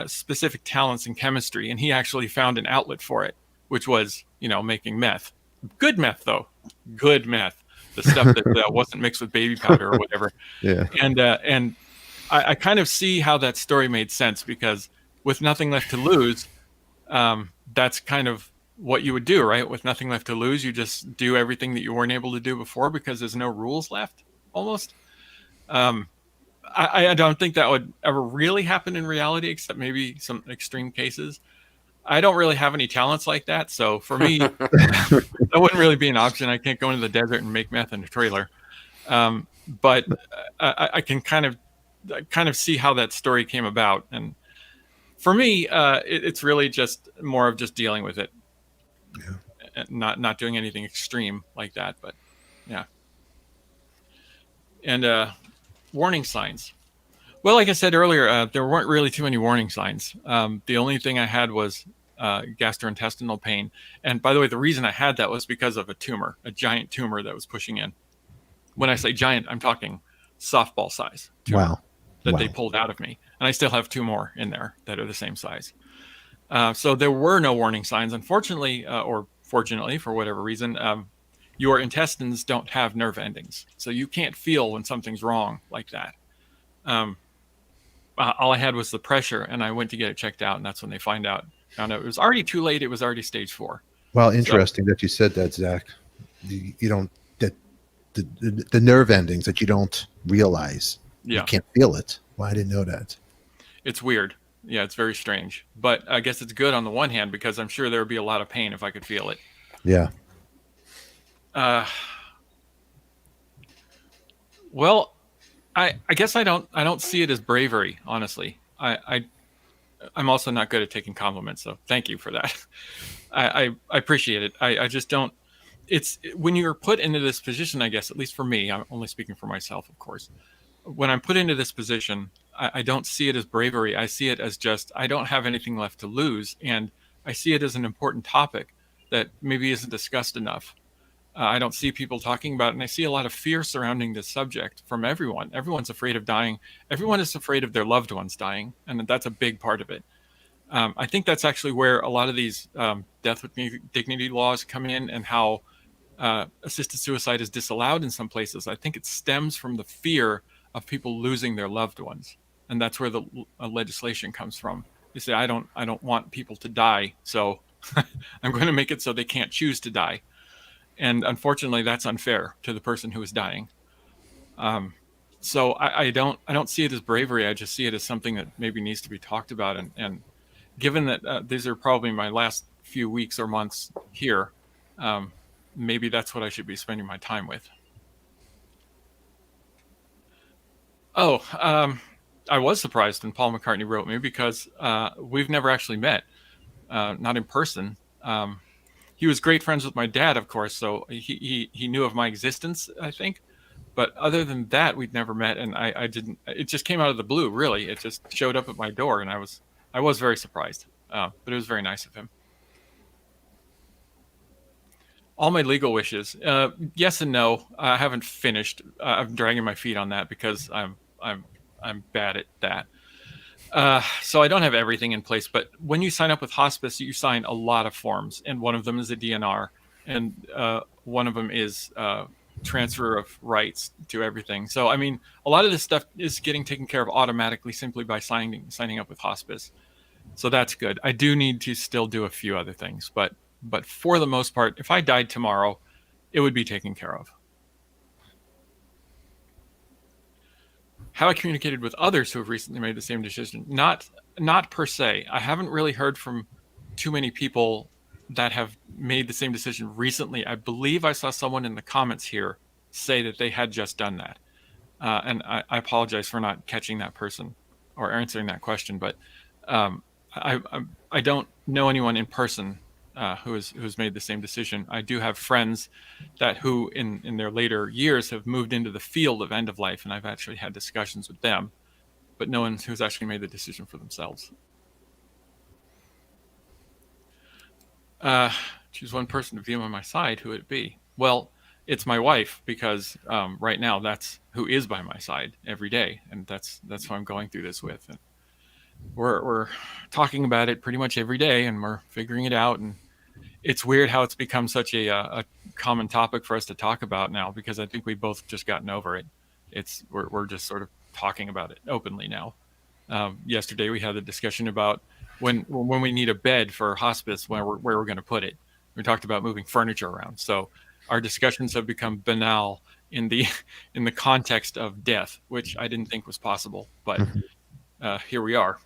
specific talents in chemistry, and he actually found an outlet for it, which was, making meth. Good meth, though. Good meth. The stuff that wasn't mixed with baby powder or whatever. Yeah. And I kind of see how that story made sense, because with nothing left to lose, that's kind of what you would do, right? With nothing left to lose, you just do everything that you weren't able to do before because there's no rules left, almost. I don't think that would ever really happen in reality, except maybe some extreme cases. I don't really have any talents like that, so for me, that wouldn't really be an option. I can't go into the desert and make meth in a trailer. But I can kind of see how that story came about, and for me, it's really just more of just dealing with it. Yeah. Not doing anything extreme like that, but yeah. And warning signs. Well, like I said earlier, there weren't really too many warning signs. The only thing I had was gastrointestinal pain. And by the way, the reason I had that was because of a tumor, a giant tumor that was pushing in. When I say giant, I'm talking softball size tumor that they pulled out of me. And I still have 2 more in there that are the same size. So there were no warning signs. Unfortunately, or fortunately, for whatever reason, your intestines don't have nerve endings. So you can't feel when something's wrong like that. All I had was the pressure, and I went to get it checked out, and that's when they found out it was already too late. It was already stage 4. Well, interesting that you said that, Zach. You don't, that the nerve endings that you don't realize. Yeah. You can't feel it. Well, I didn't know that. It's weird. Yeah, it's very strange. But I guess it's good on the one hand, because I'm sure there would be a lot of pain if I could feel it. Yeah. Well, I guess I don't see it as bravery, honestly. I'm also not good at taking compliments, so thank you for that. I appreciate it. I just don't. It's when you're put into this position, I guess, at least for me, I'm only speaking for myself, of course. When I'm put into this position, I don't see it as bravery. I see it as just, I don't have anything left to lose. And I see it as an important topic that maybe isn't discussed enough. I don't see people talking about it. And I see a lot of fear surrounding this subject from everyone. Everyone's afraid of dying. Everyone is afraid of their loved ones dying. And that's a big part of it. I think that's actually where a lot of these death with dignity laws come in, and how assisted suicide is disallowed in some places. I think it stems from the fear of people losing their loved ones. And that's where the legislation comes from. You say, I don't want people to die, so I'm going to make it so they can't choose to die. And unfortunately, that's unfair to the person who is dying. So I don't see it as bravery. I just see it as something that maybe needs to be talked about. And given that these are probably my last few weeks or months here, maybe that's what I should be spending my time with. Oh, I was surprised when Paul McCartney wrote me because we've never actually met, not in person. He was great friends with my dad, of course, so he knew of my existence, I think. But other than that, we'd never met, and I didn't. It just came out of the blue, really. It just showed up at my door, and I was very surprised. But it was very nice of him. All my legal wishes, yes and no. I haven't finished. I'm dragging my feet on that because I'm bad at that. So I don't have everything in place. But when you sign up with hospice, you sign a lot of forms, and one of them is a DNR, and one of them is transfer of rights to everything. So I mean, a lot of this stuff is getting taken care of automatically simply by signing up with hospice. So that's good. I do need to still do a few other things, but for the most part, if I died tomorrow, it would be taken care of. How I communicated with others who have recently made the same decision, not per se. I haven't really heard from too many people that have made the same decision recently. I believe I saw someone in the comments here say that they had just done that. And I apologize for not catching that person or answering that question, but I don't know anyone in person who's made the same decision. I do have friends who in their later years have moved into the field of end of life, and I've actually had discussions with them, but no one who's actually made the decision for themselves. Choose one person to be on my side. Who would it be? Well, it's my wife, because right now that's who is by my side every day, and that's who I'm going through this with. And we're talking about it pretty much every day, and we're figuring it out. And it's weird how it's become such a common topic for us to talk about now, because I think we've both just gotten over it. We're just sort of talking about it openly now. Yesterday we had a discussion about when we need a bed for hospice, where we're going to put it. We talked about moving furniture around. So our discussions have become banal in the context of death, which I didn't think was possible, but here we are.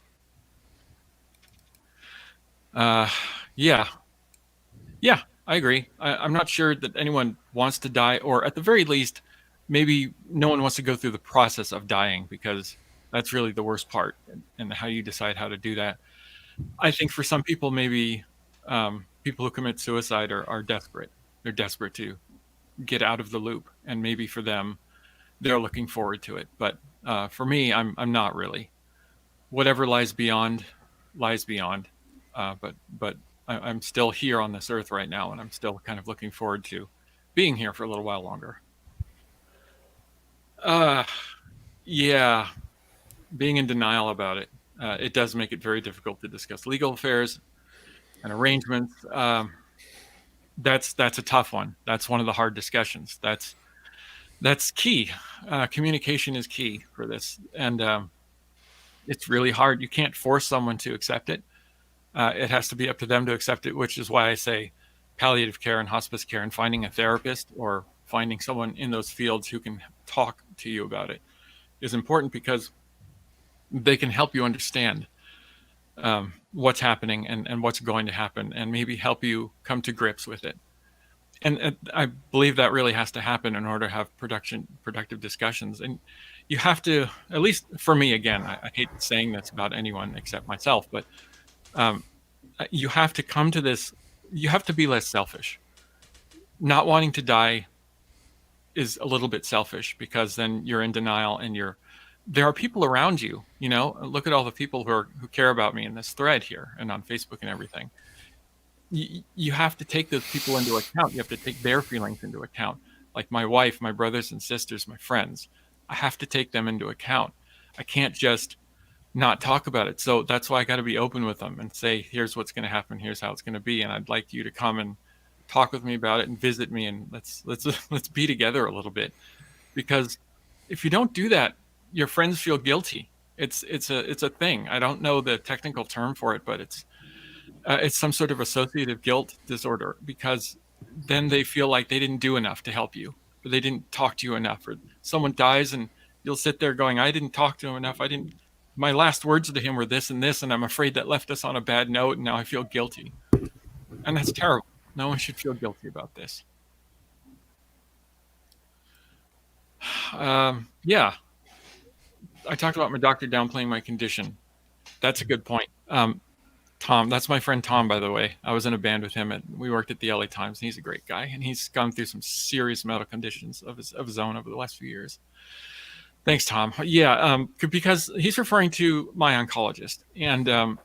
Yeah, I agree. I'm not sure that anyone wants to die, or at the very least, maybe no one wants to go through the process of dying, because that's really the worst part, and how you decide how to do that. I think for some people, maybe people who commit suicide are desperate. They're desperate to get out of the loop, and maybe for them, they're looking forward to it. But for me, I'm not really. Whatever lies beyond, lies beyond. But I'm still here on this earth right now, and I'm still kind of looking forward to being here for a little while longer. Yeah, being in denial about it. It does make it very difficult to discuss legal affairs and arrangements. That's a tough one. That's one of the hard discussions. That's key. Communication is key for this, and it's really hard. You can't force someone to accept it. It has to be up to them to accept it, which is why I say palliative care and hospice care, and finding a therapist or finding someone in those fields who can talk to you about it is important, because they can help you understand what's happening and what's going to happen, and maybe help you come to grips with it. And I believe that really has to happen in order to have productive discussions. And you have to, at least for me, again, I hate saying this about anyone except myself, but you have to come to this, you have to be less selfish. Not wanting to die is a little bit selfish, because then you're in denial, and there are people around you, look at all the people who care about me in this thread here and on Facebook and everything. You have to take those people into account. You have to take their feelings into account. Like my wife, my brothers and sisters, my friends, I have to take them into account. I can't just not talk about it. So that's why I got to be open with them and say, here's what's going to happen. Here's how it's going to be. And I'd like you to come and talk with me about it and visit me, and let's be together a little bit. Because if you don't do that, your friends feel guilty. It's a thing. I don't know the technical term for it, but it's some sort of associative guilt disorder, because then they feel like they didn't do enough to help you, or they didn't talk to you enough, or someone dies and you'll sit there going, I didn't talk to him enough. My last words to him were this and this, and I'm afraid that left us on a bad note, and now I feel guilty. And that's terrible. No one should feel guilty about this. Yeah. I talked about my doctor downplaying my condition. That's a good point. Tom, that's my friend Tom, by the way. I was in a band with him, and we worked at the LA Times, and he's a great guy, and he's gone through some serious medical conditions of his own over the last few years. Thanks, Tom. Yeah, because he's referring to my oncologist, and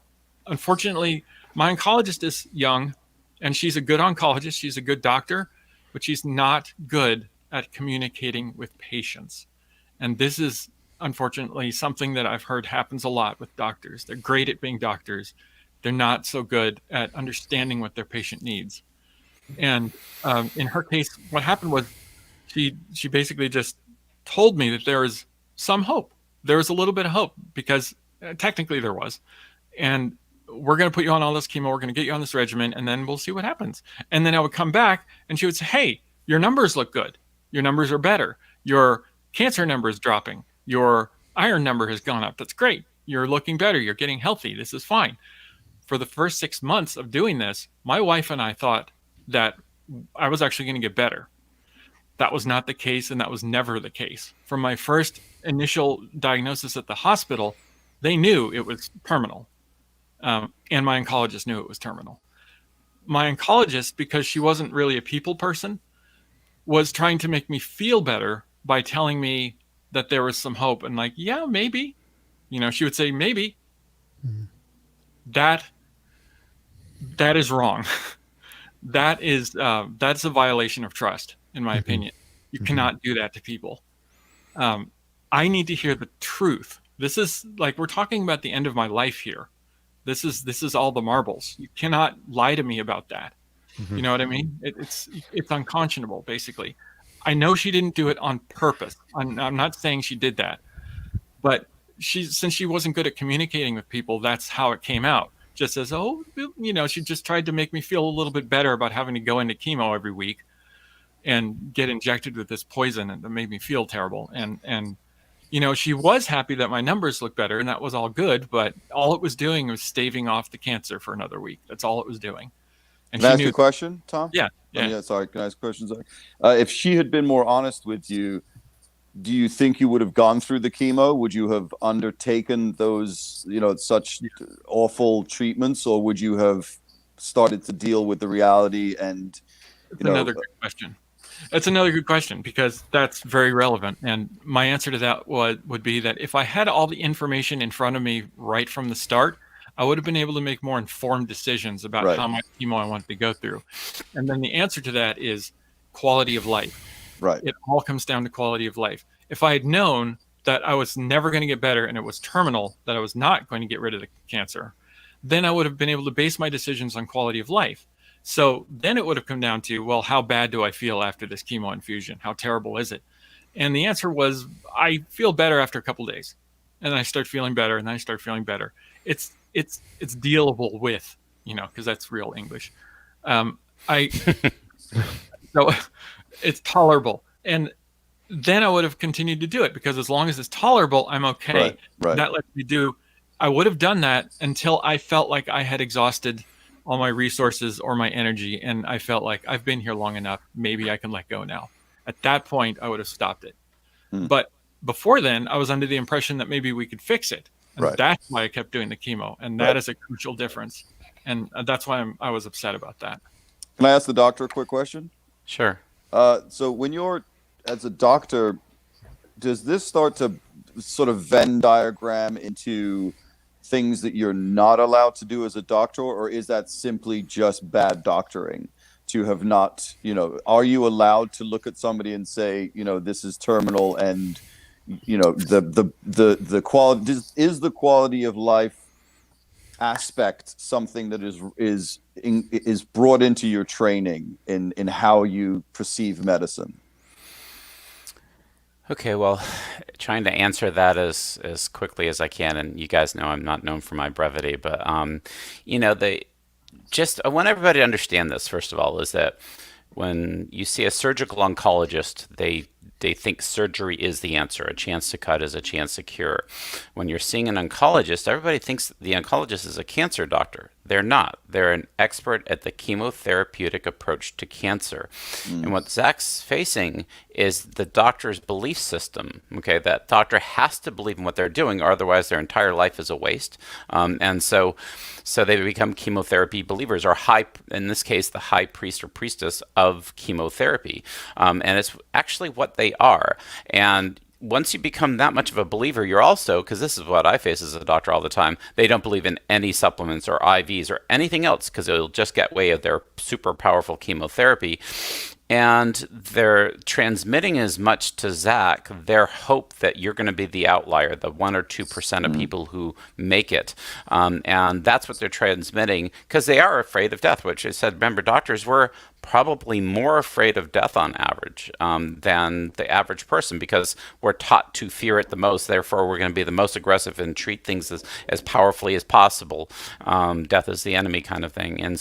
unfortunately, my oncologist is young, and she's a good oncologist. She's a good doctor, but she's not good at communicating with patients. And this is unfortunately something that I've heard happens a lot with doctors. They're great at being doctors. They're not so good at understanding what their patient needs. And in her case, what happened was she basically just told me that there is some hope. There was a little bit of hope because technically there was. And we're going to put you on all this chemo. We're going to get you on this regimen, and then we'll see what happens. And then I would come back, and she would say, hey, your numbers look good. Your numbers are better. Your cancer number is dropping. Your iron number has gone up. That's great. You're looking better. You're getting healthy. This is fine. For the first 6 months of doing this, my wife and I thought that I was actually going to get better. That was not the case, and that was never the case. From my first initial diagnosis at the hospital, they knew it was terminal. And my oncologist knew it was terminal. My oncologist, because she wasn't really a people person, was trying to make me feel better by telling me that there was some hope. And like, yeah, maybe. She would say, maybe. Mm-hmm. That is wrong. That's a violation of trust, in my opinion. You cannot do that to people. I need to hear the truth. This is like, we're talking about the end of my life here. This is all the marbles. You cannot lie to me about that. You know what I mean? It's unconscionable, basically. I know she didn't do it on purpose. I'm not saying she did that, but since she wasn't good at communicating with people, that's how it came out. Just as, she just tried to make me feel a little bit better about having to go into chemo every week and get injected with this poison, and that made me feel terrible. And she was happy that my numbers looked better, and that was all good, but all it was doing was staving off the cancer for another week. That's all it was doing. And can I ask you a question, Tom? Yeah. Sorry, can I ask a question, Zach? If she had been more honest with you, do you think you would have gone through the chemo? Would you have undertaken those, such awful treatments, or would you have started to deal with the reality? And another good question. That's another good question, because that's very relevant. And my answer to that would be that if I had all the information in front of me right from the start, I would have been able to make more informed decisions about how much chemo I wanted to go through. And then the answer to that is quality of life. Right. It all comes down to quality of life. If I had known that I was never going to get better and it was terminal, that I was not going to get rid of the cancer, then I would have been able to base my decisions on quality of life. So then it would have come down to, well, how bad do I feel after this chemo infusion? How terrible is it? And the answer was, I feel better after a couple of days. And then I start feeling better, and then I start feeling better. It's dealable with, because that's real English. So it's tolerable. And then I would have continued to do it, because as long as it's tolerable, I'm okay. Right. That lets me I would have done that until I felt like I had exhausted all my resources or my energy, and I felt like I've been here long enough. Maybe I can let go now. At that point, I would have stopped it. But before then, I was under the impression that maybe we could fix it. And that's why I kept doing the chemo. And that is a crucial difference. And that's why I was upset about that. Can I ask the doctor a quick question? Sure. So when you're, as a doctor, does this start to sort of Venn diagram into things that you're not allowed to do as a doctor, or is that simply just bad doctoring to have not, are you allowed to look at somebody and say, this is terminal, and, the quality, is the quality of life aspect something that is brought into your training in how you perceive medicine? Okay, well, trying to answer that as quickly as I can, and you guys know I'm not known for my brevity, but I want everybody to understand this, first of all, is that when you see a surgical oncologist, they they think surgery is the answer. A chance to cut is a chance to cure. When you're seeing an oncologist, everybody thinks the oncologist is a cancer doctor. They're not. They're an expert at the chemotherapeutic approach to cancer. And what Zak's facing is the doctor's belief system. Okay, that doctor has to believe in what they're doing, or otherwise their entire life is a waste. And so they become chemotherapy believers, or in this case, the high priest or priestess of chemotherapy. And it's actually what they are. And once you become that much of a believer, you're also, because this is what I face as a doctor all the time, they don't believe in any supplements or IVs or anything else because it'll just get way of their super powerful chemotherapy. And they're transmitting as much to Zak their hope that you're going to be the outlier, the 1 or 2% of people who make it. And that's what they're transmitting because they are afraid of death, which I said, remember, doctors were probably more afraid of death on average than the average person because we're taught to fear it the most. Therefore, we're going to be the most aggressive and treat things as powerfully as possible. Death is the enemy kind of thing. And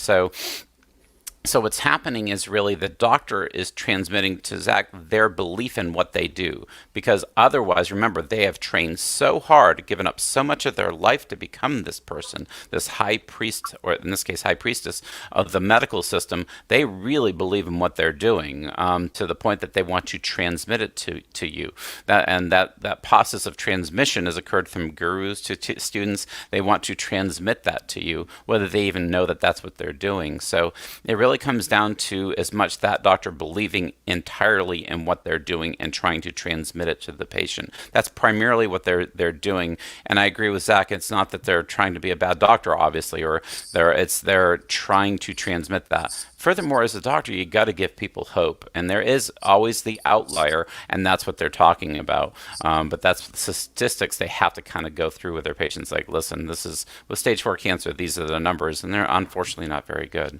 so what's happening is really the doctor is transmitting to Zak their belief in what they do. Because otherwise, remember, they have trained so hard, given up so much of their life to become this person, this high priest, or in this case, high priestess of the medical system. They really believe in what they're doing to the point that they want to transmit it to you. That process of transmission has occurred from gurus to students. They want to transmit that to you, whether they even know that that's what they're doing. So it really comes down to as much that doctor believing entirely in what they're doing and trying to transmit it to the patient. That's primarily what they're doing. And I agree with Zak. It's not that they're trying to be a bad doctor, obviously, or they're trying to transmit that. Furthermore, as a doctor, you got to give people hope, and there is always the outlier, and that's what they're talking about. But that's the statistics they have to kind of go through with their patients. Like, listen, this is with stage 4 cancer. These are the numbers, and they're unfortunately not very good.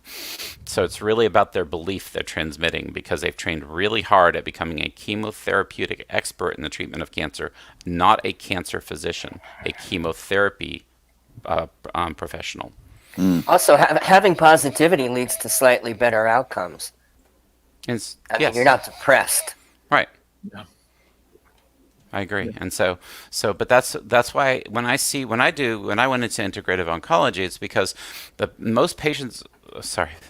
So it's really about their belief they're transmitting because they've trained really hard at becoming a chemotherapeutic expert in the treatment of cancer, not a cancer physician, a chemotherapy professional. Also, having positivity leads to slightly better outcomes. I mean, you're not depressed. Right. Yeah. I agree. And but that's why when I went into integrative oncology, it's because most patients,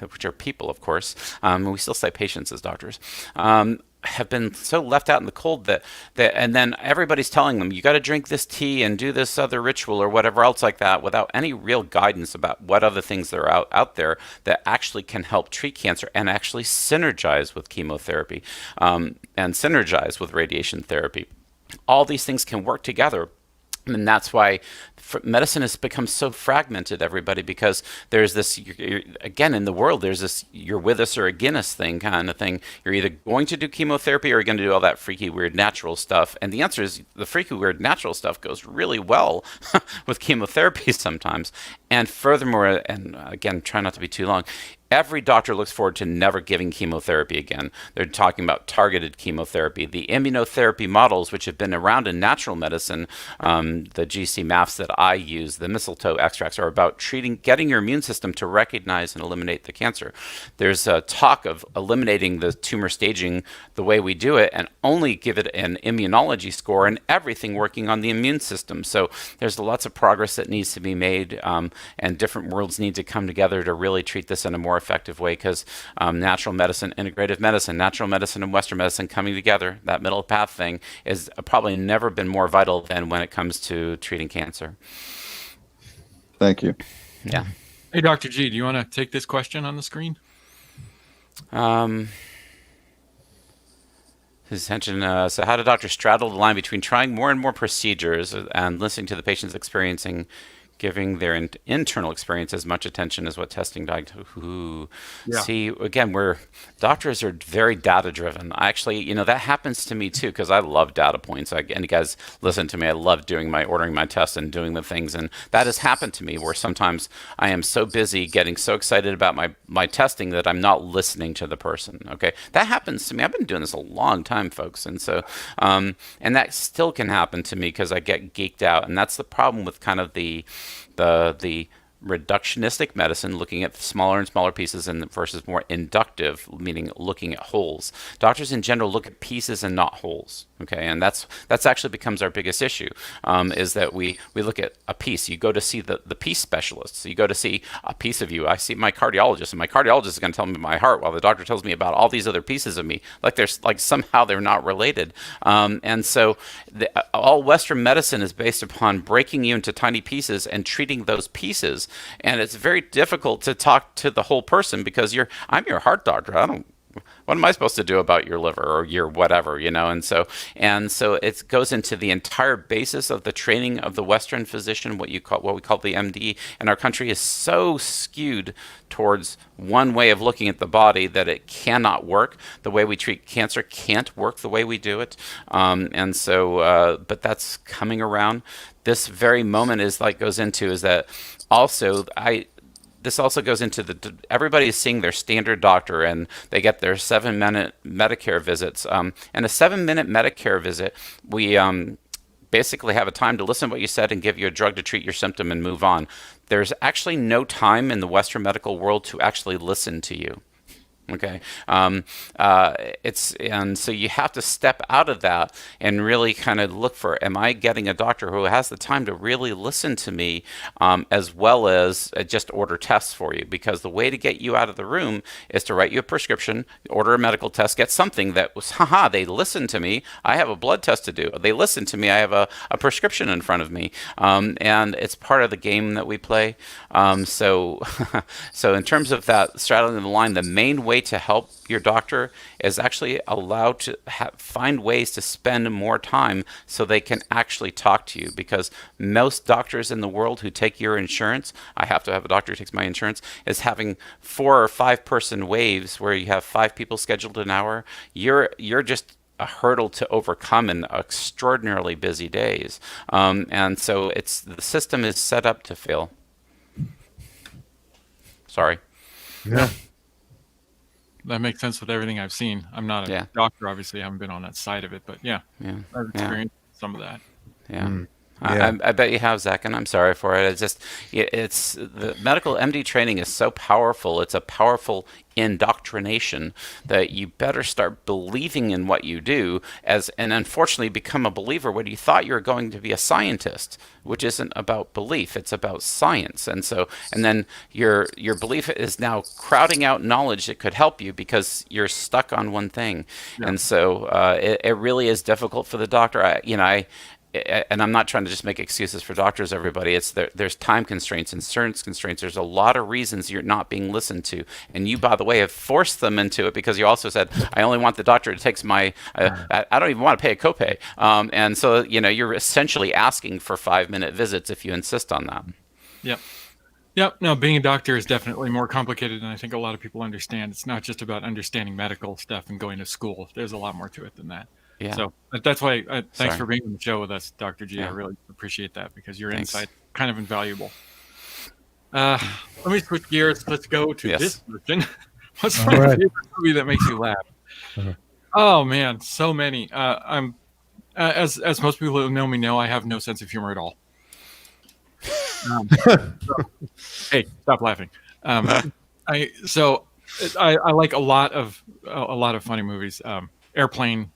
which are people, of course, we still say patients as doctors, have been so left out in the cold that and then everybody's telling them you got to drink this tea and do this other ritual or whatever else like that without any real guidance about what other things there are out there that actually can help treat cancer and actually synergize with chemotherapy and synergize with radiation therapy. All these things can work together. And that's why medicine has become so fragmented, everybody, because there's this, again, in the world, there's this you're with us or against us thing kind of thing. You're either going to do chemotherapy or you're going to do all that freaky, weird, natural stuff. And the answer is the freaky, weird, natural stuff goes really well with chemotherapy sometimes. And furthermore, and again, try not to be too long, every doctor looks forward to never giving chemotherapy again. They're talking about targeted chemotherapy. The immunotherapy models, which have been around in natural medicine, the GC MAFs that I use, the mistletoe extracts, are about getting your immune system to recognize and eliminate the cancer. There's a talk of eliminating the tumor staging the way we do it and only give it an immunology score and everything working on the immune system. So there's lots of progress that needs to be made, and different worlds need to come together to really treat this in a more effective way because natural medicine, integrative medicine, natural medicine, and Western medicine coming together, that middle path thing, is probably never been more vital than when it comes to treating cancer. Thank you. Yeah. Hey, Dr. G, do you want to take this question on the screen? His attention. So how do doctors straddle the line between trying more and more procedures and listening to the patient's experiencing, giving their internal experience as much attention as what testing Yeah. See, again, doctors are very data driven. Actually, that happens to me too because I love data points. And you guys listen to me. I love ordering my tests and doing the things, and that has happened to me where sometimes I am so busy getting so excited about my testing that I'm not listening to the person. Okay, that happens to me. I've been doing this a long time, folks, and so and that still can happen to me because I get geeked out, and that's the problem with kind of the reductionistic medicine, looking at smaller and smaller pieces, and versus more inductive, meaning looking at wholes. Doctors in general look at pieces and not wholes. Okay, and that's actually becomes our biggest issue, is that we look at a piece. You go to see the piece specialists. You go to see a piece of you. I see my cardiologist, and my cardiologist is going to tell me my heart, while the doctor tells me about all these other pieces of me. Like somehow they're not related. And so all Western medicine is based upon breaking you into tiny pieces and treating those pieces. And it's very difficult to talk to the whole person, because I'm your heart doctor. What am I supposed to do about your liver or your whatever, And so it goes into the entire basis of the training of the Western physician, what we call the MD. And our country is so skewed towards one way of looking at the body that it cannot work. The way we treat cancer can't work the way we do it. But that's coming around. This very moment is that also this also goes into everybody is seeing their standard doctor, and they get their 7-minute Medicare visits. And a 7-minute Medicare visit, we basically have a time to listen to what you said and give you a drug to treat your symptom and move on. There's actually no time in the Western medical world to actually listen to you. Okay, and so you have to step out of that and really kind of look for, am I getting a doctor who has the time to really listen to me, as well as just order tests for you? Because the way to get you out of the room is to write you a prescription, order a medical test, get something that was, they listened to me, I have a blood test to do. They listened to me, I have a prescription in front of me. And it's part of the game that we play. So in terms of that straddling the line, the main way to help your doctor is actually allowed to find ways to spend more time so they can actually talk to you. Because most doctors in the world who take your insurance, I have to have a doctor who takes my insurance, is having 4 or 5 person waves where you have 5 people scheduled an hour. You're just a hurdle to overcome in extraordinarily busy days. And so the system is set up to fail. Sorry. Yeah. That makes sense with everything I've seen. I'm not a doctor, obviously. I haven't been on that side of it, but I've experienced some of that. Yeah. Yeah. I bet you have, Zach, and I'm sorry for it. It's the medical MD training is so powerful. It's a powerful indoctrination that you better start believing in what you do, and unfortunately become a believer when you thought you were going to be a scientist, which isn't about belief, it's about science. And then your belief is now crowding out knowledge that could help you because you're stuck on one thing. Yeah. And so it really is difficult for the doctor. And I'm not trying to just make excuses for doctors, everybody. There's time constraints, insurance constraints. There's a lot of reasons you're not being listened to. And you, by the way, have forced them into it because you also said, I only want the doctor who takes I don't even want to pay a copay. And so, you're essentially asking for 5-minute visits if you insist on that. Yep. No, being a doctor is definitely more complicated than I think a lot of people understand. It's not just about understanding medical stuff and going to school. There's a lot more to it than that. Yeah. So that's why thanks for being on the show with us, Dr. G. Yeah. I really appreciate that because your insight kind of invaluable. Let me switch gears. Let's go to this version. What's my favorite movie that makes you laugh? Oh man, so many. I'm as most people who know me know, I have no sense of humor at all. Hey, stop laughing. I like a lot of funny movies. Airplane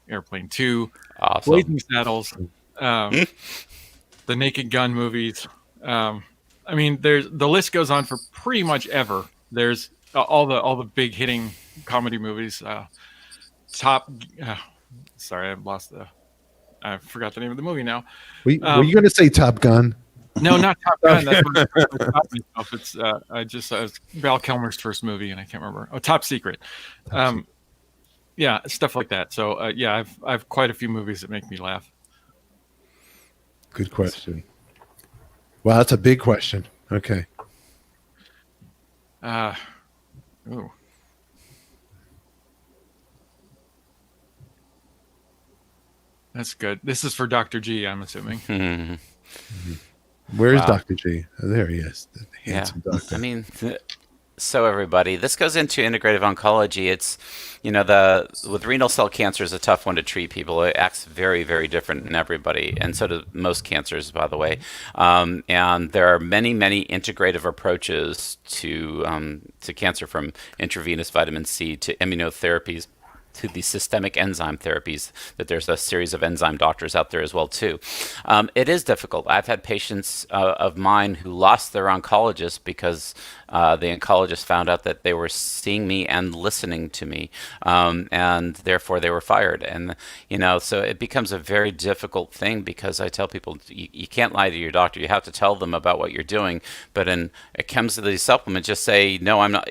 2, awesome. Blazing Saddles, the Naked Gun movies. The list goes on for pretty much ever. There's all the big hitting comedy movies. Sorry, I forgot the name of the movie now. Were you going to say Top Gun? No, not Top Gun. That's what it's it's Val Kilmer's first movie, and I can't remember. Oh, Top Secret. Yeah, stuff like that. So I've quite a few movies that make me laugh. Good question. Wow, that's a big question. Okay. Ooh. That's good. This is for Dr. G, I'm assuming. Where is Dr. G? Oh, there he is. The handsome doctor. So everybody, this goes into integrative oncology. It's, with renal cell cancer is a tough one to treat people. It acts very, very different in everybody, and so do most cancers, by the way. And there are many, many integrative approaches to cancer, from intravenous vitamin C to immunotherapies to the systemic enzyme therapies, that there's a series of enzyme doctors out there as well too. It is difficult. I've had patients of mine who lost their oncologist because the oncologist found out that they were seeing me and listening to me, and therefore they were fired. And so it becomes a very difficult thing, because I tell people, you can't lie to your doctor. You have to tell them about what you're doing. But when it comes to these supplements, just say, no, I'm not.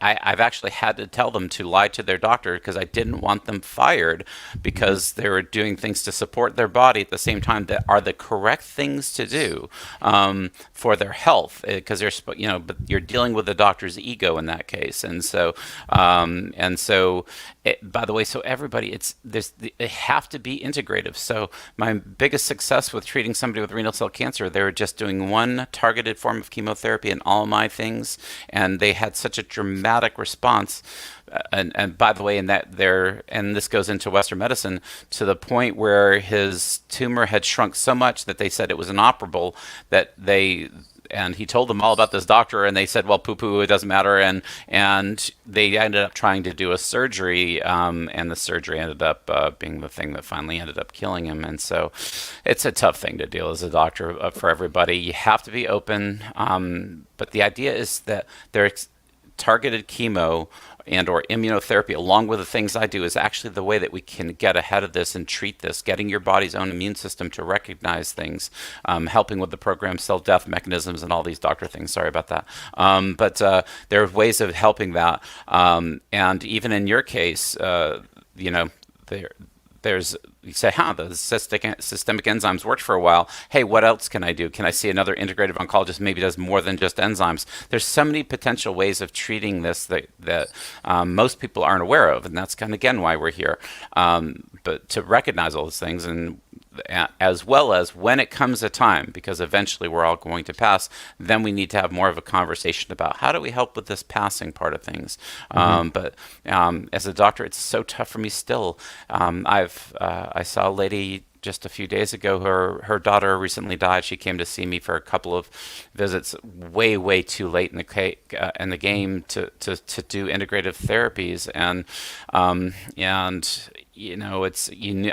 I've actually had to tell them to lie to their doctor, because I didn't want them fired, because they were doing things to support their body at the same time that are the correct things to do for their health, because but you're dealing with the doctor's ego in that case. And so by the way, so everybody, they have to be integrative. So my biggest success with treating somebody with renal cell cancer, they were just doing one targeted form of chemotherapy and all my things, and they had such a dramatic response. And by the way, and this goes into Western medicine, to the point where his tumor had shrunk so much that they said it was inoperable, and he told them all about this doctor, and they said, well, poo-poo, it doesn't matter. And they ended up trying to do a surgery, and the surgery ended up being the thing that finally ended up killing him. And so it's a tough thing to deal as a doctor for everybody. You have to be open. But the idea is that there's targeted chemo and or immunotherapy, along with the things I do, is actually the way that we can get ahead of this and treat this, getting your body's own immune system to recognize things, helping with the programmed cell death mechanisms and all these doctor things. Sorry about that. But there are ways of helping that. And even in your case, there's, you say, the systemic enzymes worked for a while. Hey, what else can I do? Can I see another integrative oncologist maybe does more than just enzymes? There's so many potential ways of treating this that most people aren't aware of, and that's kind of, again, why we're here. But to recognize all those things, and as well as when it comes a time, because eventually we're all going to pass, then we need to have more of a conversation about how do we help with this passing part of things. But as a doctor, it's so tough for me still. I saw a lady just a few days ago. Her daughter recently died. She came to see me for a couple of visits, way too late in the game to do integrative therapies, and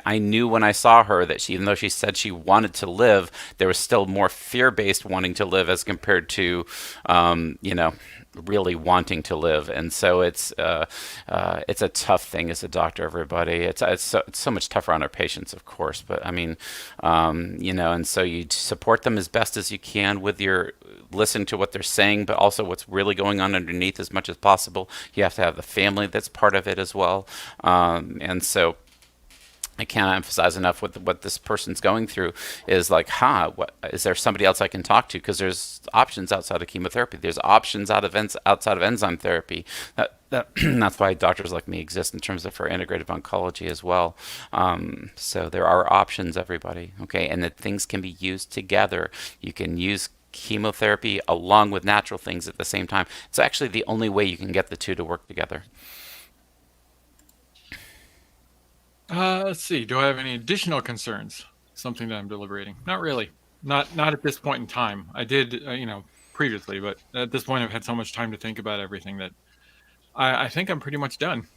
I knew when I saw her that even though she said she wanted to live, there was still more fear-based wanting to live as compared to really wanting to live. And so it's a tough thing as a doctor, everybody. It's so much tougher on our patients, of course, but I mean, and so you support them as best as you can with your listening to what they're saying, but also what's really going on underneath as much as possible. You have to have the family that's part of it as well. And so I can't emphasize enough what this person's going through is like, what is there somebody else I can talk to? Because there's options outside of chemotherapy. There's options outside of enzyme therapy. That's why doctors like me exist in terms of for integrative oncology as well. So there are options, everybody. Okay, and that things can be used together. You can use chemotherapy along with natural things at the same time. It's actually the only way you can get the two to work together. Let's see. Do I have any additional concerns? Something that I'm deliberating. Not really. Not at this point in time. I did, previously, but at this point, I've had so much time to think about everything that I think I'm pretty much done.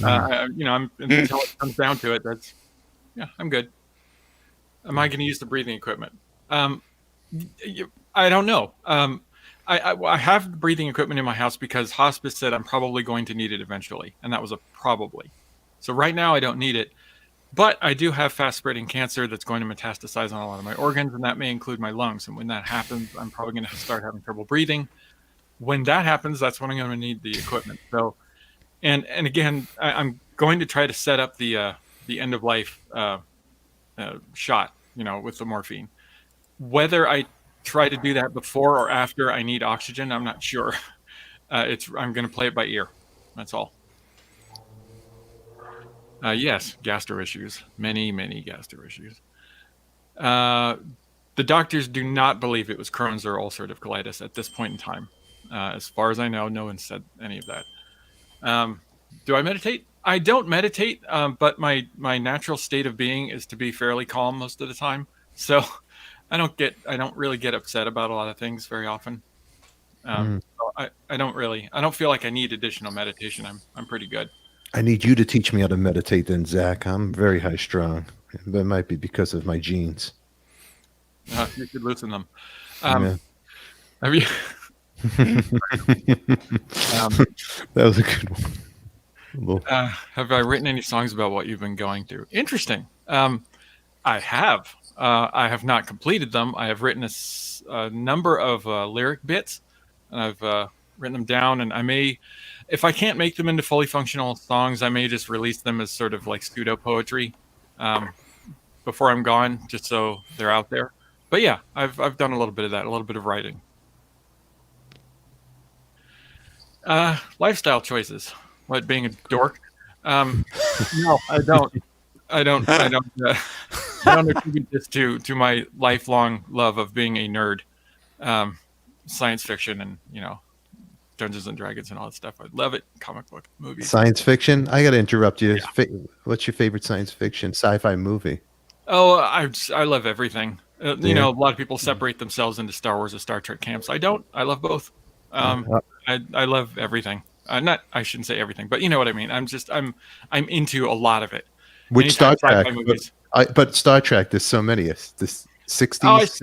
Until it comes down to it, I'm good. Am I going to use the breathing equipment? I don't know. I have the breathing equipment in my house because hospice said I'm probably going to need it eventually, and that was a probably. So right now I don't need it, but I do have fast-spreading cancer that's going to metastasize on a lot of my organs, and that may include my lungs. And when that happens, I'm probably going to start having trouble breathing. When that happens, that's when I'm going to need the equipment. So, and again, I'm going to try to set up the end-of-life shot, with the morphine. Whether I try to do that before or after I need oxygen, I'm not sure. I'm going to play it by ear. That's all. Yes, gastro issues. Many gastro issues. The doctors do not believe it was Crohn's or ulcerative colitis at this point in time. As far as I know, no one said any of that. Do I meditate? I don't meditate, but my natural state of being is to be fairly calm most of the time. So I don't really get upset about a lot of things very often. So I don't feel like I need additional meditation. I'm pretty good. I need you to teach me how to meditate then, Zach. I'm very high strung. That might be because of my genes. You should loosen them. Yeah. Have you? That was a good one. Well, Have I written any songs about what you've been going through? Interesting. I have. I have not completed them. I have written a number of lyric bits, and I've written them down. And I may, if I can't make them into fully functional songs, I may just release them as sort of like pseudo poetry before I'm gone, just so they're out there. But yeah, I've done a little bit of that, a little bit of writing. Lifestyle choices. What, being a dork? No, I don't. I don't attribute this to my lifelong love of being a nerd. Science fiction and, Dungeons and Dragons and all that stuff. I love it. Comic book, movies. science fiction. I got to interrupt you. Yeah. What's your favorite science fiction sci-fi movie? Oh, I love everything. Yeah. A lot of people separate themselves into Star Wars or Star Trek camps. I don't. I love both. I love everything. I shouldn't say everything, but you know what I mean. I'm into a lot of it. Which Anytime Star Trek? sci-fi movies. But Star Trek, there's so many. This 60s.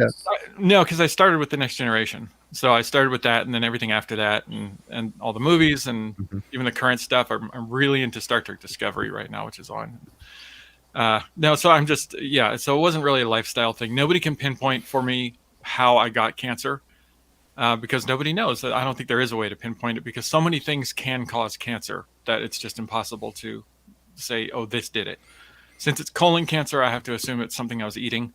No, because I started with The Next Generation. So I started with that, and then everything after that, and all the movies, and even the current stuff. I'm really into Star Trek Discovery right now, which is on. No, so I'm just, so it wasn't really a lifestyle thing. Nobody can pinpoint for me how I got cancer, because nobody knows. I don't think there is a way to pinpoint it, because so many things can cause cancer that it's just impossible to say, oh, this did it. Since it's colon cancer, I have to assume it's something I was eating.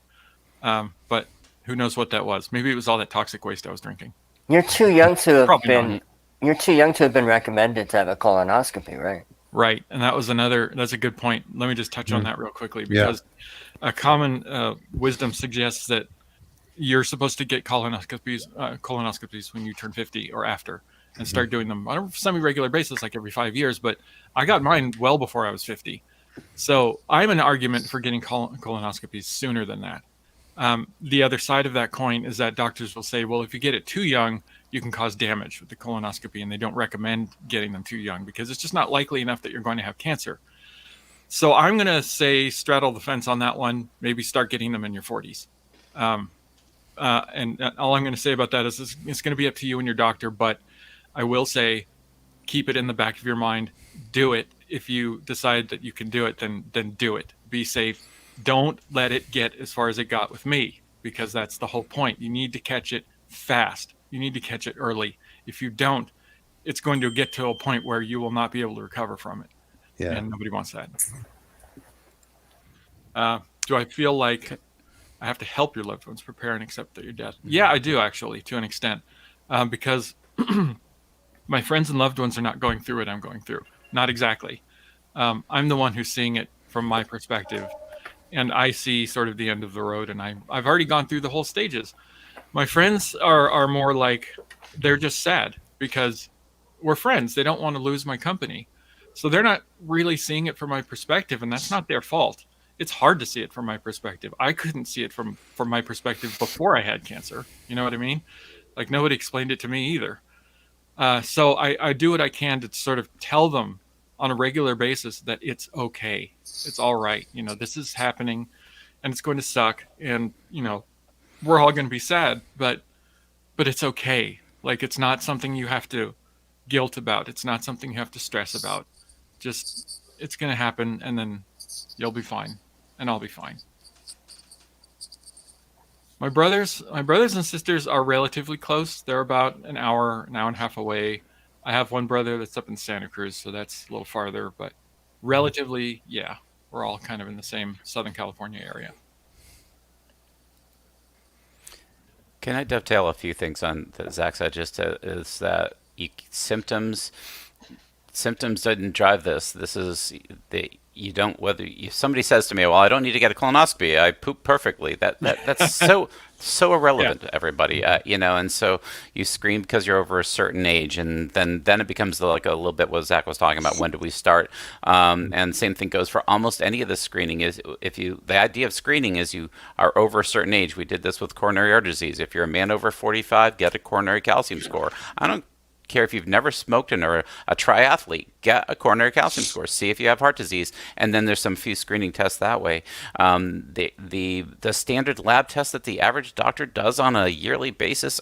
But who knows what that was? Maybe it was all that toxic waste I was drinking. You're too young to have Probably been. not. You're too young to have been recommended to have a colonoscopy, right? Right. And that's a good point. Let me just touch on that real quickly, because a common wisdom suggests that you're supposed to get colonoscopies when you turn 50 or after, and start doing them on a semi-regular basis, like every 5 years. But I got mine well before I was 50. So I'm an argument for getting colonoscopies sooner than that. The other side of that coin is that doctors will say, well, if you get it too young, you can cause damage with the colonoscopy, and they don't recommend getting them too young because it's just not likely enough that you're going to have cancer. So I'm going to say straddle the fence on that one, maybe start getting them in your 40s. And all I'm going to say about that is it's going to be up to you and your doctor, but I will say keep it in the back of your mind. Do it. If you decide that you can do it, then do it. Be safe. Don't let it get as far as it got with me, because that's the whole point. You need to catch it fast. You need to catch it early. If you don't, it's going to get to a point where you will not be able to recover from it. Yeah. And nobody wants that. Do I feel like I have to help your loved ones prepare and accept their death? Yeah, I do, actually, to an extent. Because my friends and loved ones are not going through what I'm going through. Not exactly. I'm the one who's seeing it from my perspective. And I see sort of the end of the road, and I've already gone through the whole stages. My friends are more like, they're just sad because we're friends. They don't want to lose my company. So they're not really seeing it from my perspective, and that's not their fault. It's hard to see it from my perspective. I couldn't see it from my perspective before I had cancer. You know what I mean? Like, nobody explained it to me either. So I do what I can to sort of tell them on a regular basis that it's okay. It's all right. This is happening, and it's going to suck, and, we're all going to be sad, but it's okay. Like, it's not something you have to guilt about. It's not something you have to stress about. Just, it's going to happen, and then you'll be fine, and I'll be fine. My brothers and sisters are relatively close. They're about an hour and a half away. I have one brother that's up in Santa Cruz, so that's a little farther, but relatively, yeah, we're all kind of in the same Southern California area. Can I dovetail a few things on that Zach said? Just is that symptoms symptoms didn't drive this. This is the you don't whether you, somebody says to me, "Well, I don't need to get a colonoscopy. I poop perfectly." That's so irrelevant to everybody, and so you screen because you're over a certain age, and then it becomes like a little bit what Zach was talking about. When do we start? And same thing goes for almost any of the screening. Is the idea of screening is you are over a certain age. We did this with coronary artery disease. If you're a man over 45, get a coronary calcium score. I don't care if you've never smoked and are a triathlete, get a coronary calcium score, see if you have heart disease, and then there's some few screening tests that way. The standard lab tests that the average doctor does on a yearly basis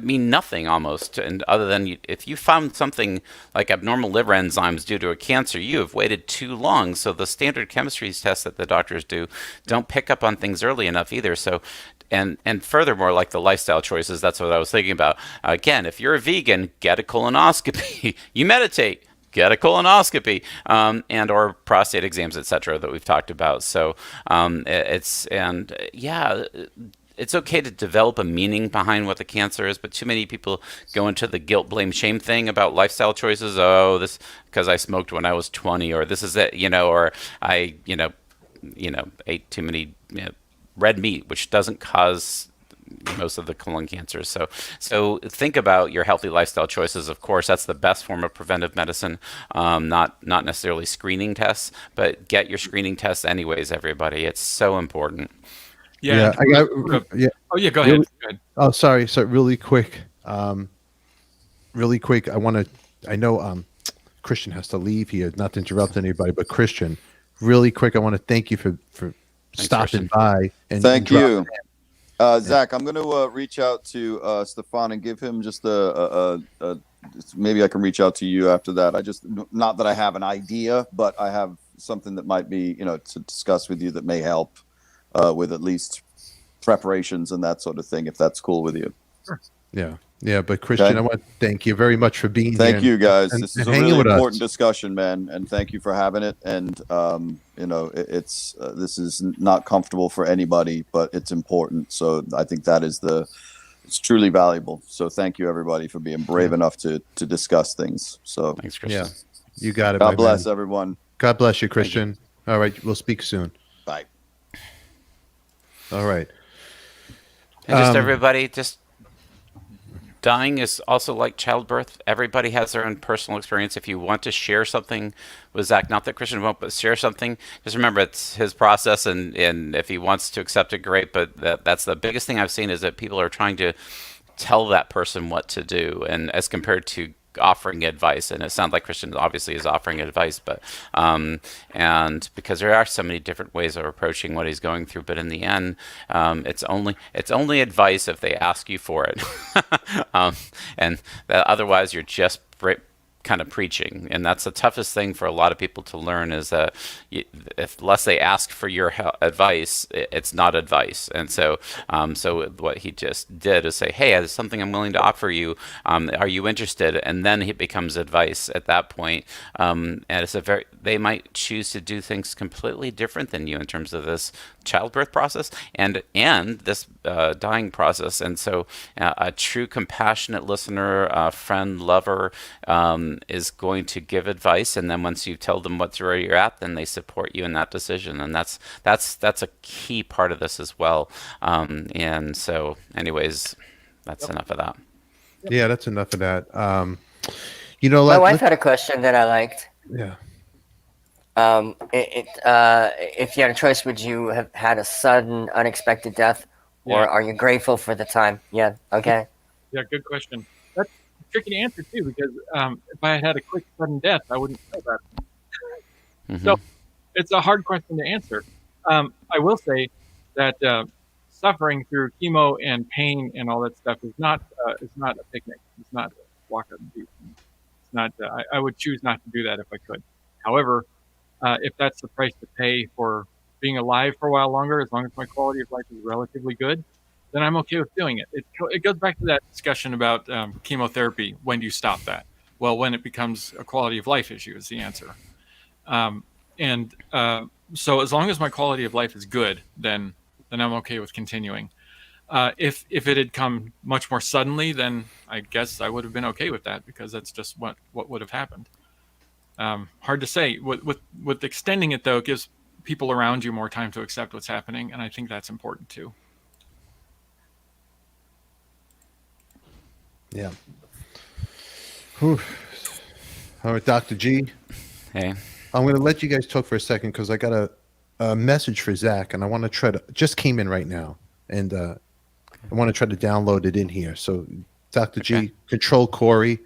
mean nothing almost, and other than if you found something like abnormal liver enzymes due to a cancer, you have waited too long. So the standard chemistry tests that the doctors do don't pick up on things early enough either. So and furthermore, like the lifestyle choices, that's what I was thinking about. Again, if you're a vegan, get a colonoscopy. You meditate, get a colonoscopy, and or prostate exams, etc. that we've talked about. So it's okay to develop a meaning behind what the cancer is, but too many people go into the guilt, blame, shame thing about lifestyle choices. Oh, this because I smoked when I was 20, or this is it, or I, ate too many red meat, which doesn't cause most of the colon cancers. So think about your healthy lifestyle choices. Of course, that's the best form of preventive medicine. Not necessarily screening tests, but get your screening tests anyways. Everybody, it's so important. Yeah. Oh yeah. Go ahead. Oh, sorry. So really quick. I know Christian has to leave here, not to interrupt anybody, but Christian, really quick, I want to thank you for stopping by. And Thank you. dropping in. Zach, I'm going to reach out to Stefan and give him just maybe I can reach out to you after that. Not that I have an idea, but I have something that might be, to discuss with you that may help with at least preparations and that sort of thing, if that's cool with you. Sure. Yeah. But Christian, Okay. I want to thank you very much for being here. Thank you, guys. and This is a hanging really with us. important discussion, man, and thank you for having it. And it's this is not comfortable for anybody, but it's important. So I think it's truly valuable. So thank you, everybody, for being brave enough to discuss things. So Thanks, Christian. Yeah, you got it. my God bless man. everyone. God bless you, Christian. All right, we'll speak soon. Bye. All right. And everybody, dying is also like childbirth. Everybody has their own personal experience. If you want to share something with Zach, not that Christian won't, but share something, just remember it's his process, and if he wants to accept it, great. But that's the biggest thing I've seen is that people are trying to tell that person what to do, and as compared to offering advice. And it sounds like Christian obviously is offering advice, but and because there are so many different ways of approaching what he's going through, but in the end, it's only advice if they ask you for it. And that otherwise you're just kind of preaching, and that's the toughest thing for a lot of people to learn, is that unless they ask for your advice, it's not advice. And so what he just did is say, hey, there's something I'm willing to offer you, are you interested? And then it becomes advice at that point. And they might choose to do things completely different than you in terms of this childbirth process and this dying process. And so a true compassionate listener, friend, lover, is going to give advice, and then once you tell them where you're at, then they support you in that decision. And that's a key part of this as well. And so anyways, that's enough of that. Yeah, that's enough of that. My wife had a question that I liked. Yeah. If you had a choice, would you have had a sudden, unexpected death, or Yeah. are you grateful for the time? Yeah. Okay. Yeah, good question. That's tricky to answer too, because if I had a quick sudden death, I wouldn't know that. Mm-hmm. So it's a hard question to answer. I will say that suffering through chemo and pain and all that stuff is not a picnic. It's not a walk on the beach. It's not. I would choose not to do that if I could. However, if that's the price to pay for being alive for a while longer, as long as my quality of life is relatively good, then I'm okay with doing it. It goes back to that discussion about chemotherapy. When do you stop that? Well, when it becomes a quality of life issue is the answer. So as long as my quality of life is good, then I'm okay with continuing. If it had come much more suddenly, then I guess I would have been okay with that, because that's just what would have happened. Hard to say. With extending it though, it gives people around you more time to accept what's happening, and I think that's important too. Yeah. Whew. All right, Dr. G. Hey. I'm going to let you guys talk for a second because I got a message for Zach, and I want to try to just came in right now, and I want to try to download it in here. So, Dr. Okay. G, control Corey.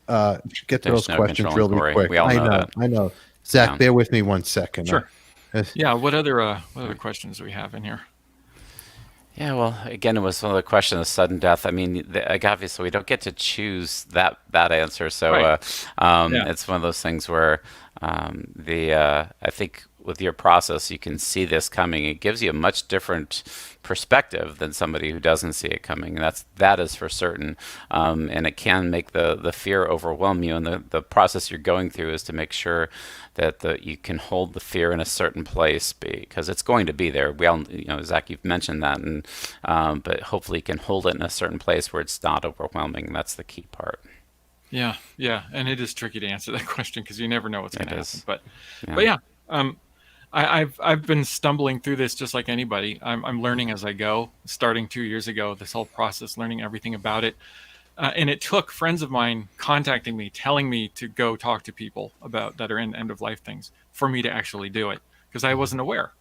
Get to There's those no questions controlling really Corey. quick. We all know that. I know. Zach, Yeah. bear with me 1 second. Sure. Yeah. What other questions do we have in here? Yeah, well, again, it was one of the questions of sudden death. I mean, obviously, we don't get to choose that answer. So Right. Yeah. it's one of those things where I think with your process, you can see this coming. It gives you a much different perspective than somebody who doesn't see it coming. And that is for certain. And it can make the fear overwhelm you. And the process you're going through is to make sure that you can hold the fear in a certain place because it's going to be there. We all, Zach, you've mentioned that, and but hopefully you can hold it in a certain place where it's not overwhelming. That's the key part. Yeah, and it is tricky to answer that question because you never know what's going to happen. But Yeah. I've been stumbling through this just like anybody. I'm learning as I go. Starting 2 years ago, this whole process, learning everything about it, and it took friends of mine contacting me, telling me to go talk to people about that are in end of life things for me to actually do it because I wasn't aware.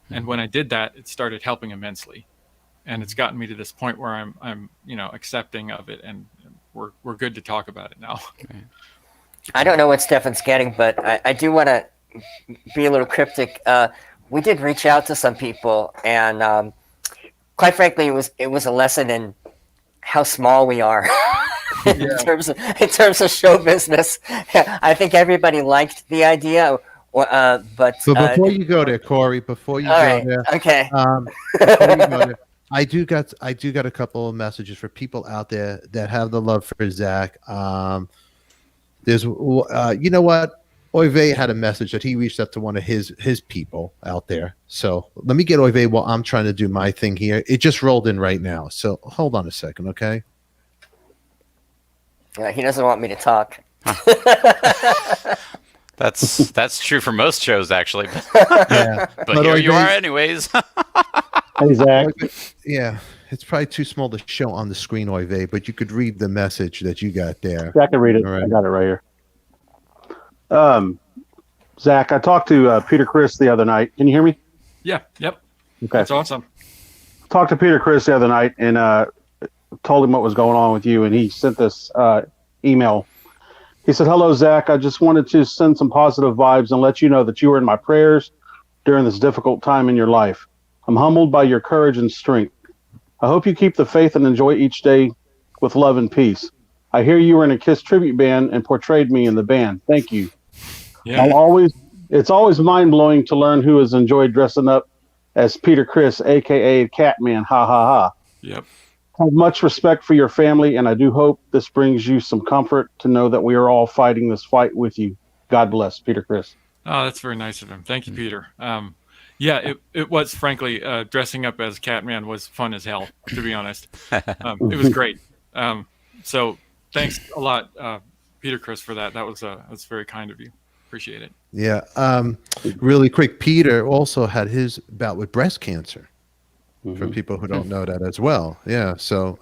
And when I did that, it started helping immensely, and it's gotten me to this point where I'm accepting of it, and we're good to talk about it now. I don't know what Stefan's getting, but I do want to be a little cryptic. We did reach out to some people, and quite frankly, it was a lesson in how small we are in terms of show business. I think everybody liked the idea, but So before you go there, Corey, before you all go right, there, okay. before you go there, I do got a couple of messages for people out there that have the love for Zach. There's, you know what? Oive had a message that he reached out to one of his people out there. So let me get Oive while I'm trying to do my thing here. It just rolled in right now. So hold on a second, okay? Yeah, he doesn't want me to talk. That's true for most shows, actually. Yeah. But here you Oive- are, anyways. Hey, Zach. Yeah. It's probably too small to show on the screen, Oive, but you could read the message that you got there. Yeah, I can read it. All right. I got it right here. Zach, I talked to Peter Criss the other night. Can you hear me? Yeah. Yep. Okay. That's awesome. Talked to Peter Criss the other night and told him what was going on with you, and he sent this email. He said, "Hello, Zach. I just wanted to send some positive vibes and let you know that you were in my prayers during this difficult time in your life. I'm humbled by your courage and strength. I hope you keep the faith and enjoy each day with love and peace. I hear you were in a KISS tribute band and portrayed me in the band. Thank you. Yeah. It's always mind-blowing to learn who has enjoyed dressing up as Peter Criss, a.k.a. Catman. Ha, ha, ha. Yep. I have much respect for your family, and I do hope this brings you some comfort to know that we are all fighting this fight with you. God bless, Peter Criss." Oh, that's very nice of him. Thank you, Peter. Yeah, it was frankly dressing up as Catman was fun as hell, to be honest. It was great. So thanks a lot, Peter Criss, for that. That's very kind of you. Appreciate it. Yeah. Really quick, Peter also had his bout with breast cancer. For people who don't know that as well. Yeah. So,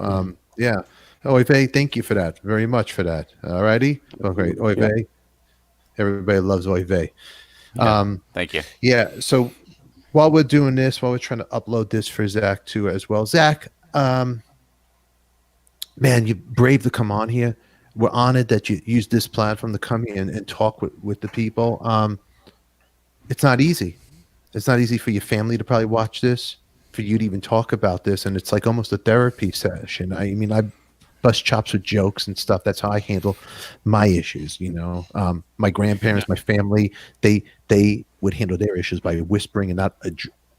yeah. Oive, thank you for that. Very much for that. All righty. Oh, great. Oive. Everybody loves Oive. Thank you. Yeah. So while we're doing this, while we're trying to upload this for Zach too as well. Zach, man, you're brave to come on here. We're honored that you used this platform to come here and talk with the people. It's not easy. It's not easy for your family to probably watch this, for you to even talk about this, and it's like almost a therapy session. I mean, I bust chops with jokes and stuff. That's how I handle my issues. My grandparents, my family, they would handle their issues by whispering and not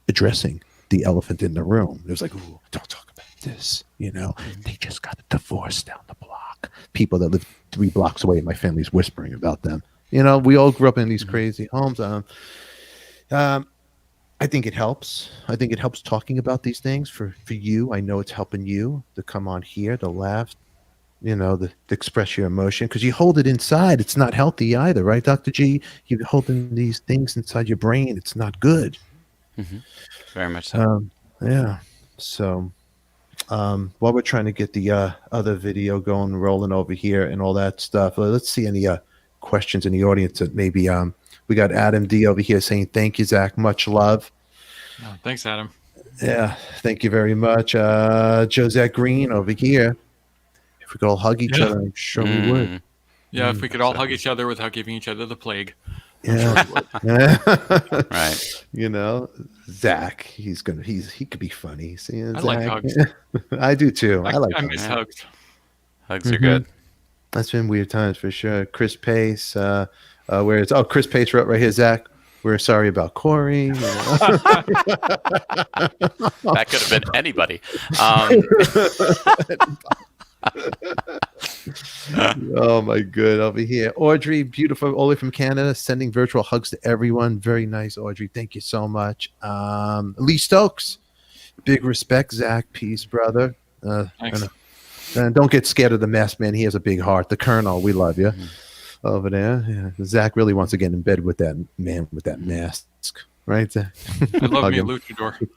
addressing the elephant in the room. It was like, ooh, don't talk about this. They just got a divorce down the block. People that live 3 blocks away, my family's whispering about them. We all grew up in these crazy homes. I think it helps. I think it helps talking about these things for you. I know it's helping you to come on here, to laugh, to express your emotion, because you hold it inside. It's not healthy either, right, Dr. G? You're holding these things inside your brain. It's not good. Very much so. Yeah. So while we're trying to get the other video going, rolling over here and all that stuff, let's see any questions in the audience that maybe we got Adam D over here saying, thank you, Zach. Much love. Oh, thanks, Adam. Yeah. Thank you very much. Josette Green over here. If we could all hug each other, I'm sure we would. Yeah, if we could all hug each other without giving each other the plague. Yeah. Right. Zach, he could be funny. See, I Zach. like hugs. I do too. I I miss hugs. Hugs are good. That's been weird times for sure. Chris Pace, Chris Pace wrote right here, Zach, we're sorry about Corey. That could have been anybody. Oh my good, over here. Audrey, beautiful, all the way from Canada, sending virtual hugs to everyone. Very nice, Audrey. Thank you so much. Lee Stokes, big respect, Zach. Peace, brother. Thanks. And don't get scared of the mask, man. He has a big heart. The Colonel, we love you. Over there. Yeah. Zach really wants to get in bed with that man with that mask. Right, Zach? I love Hug me a him. luchador.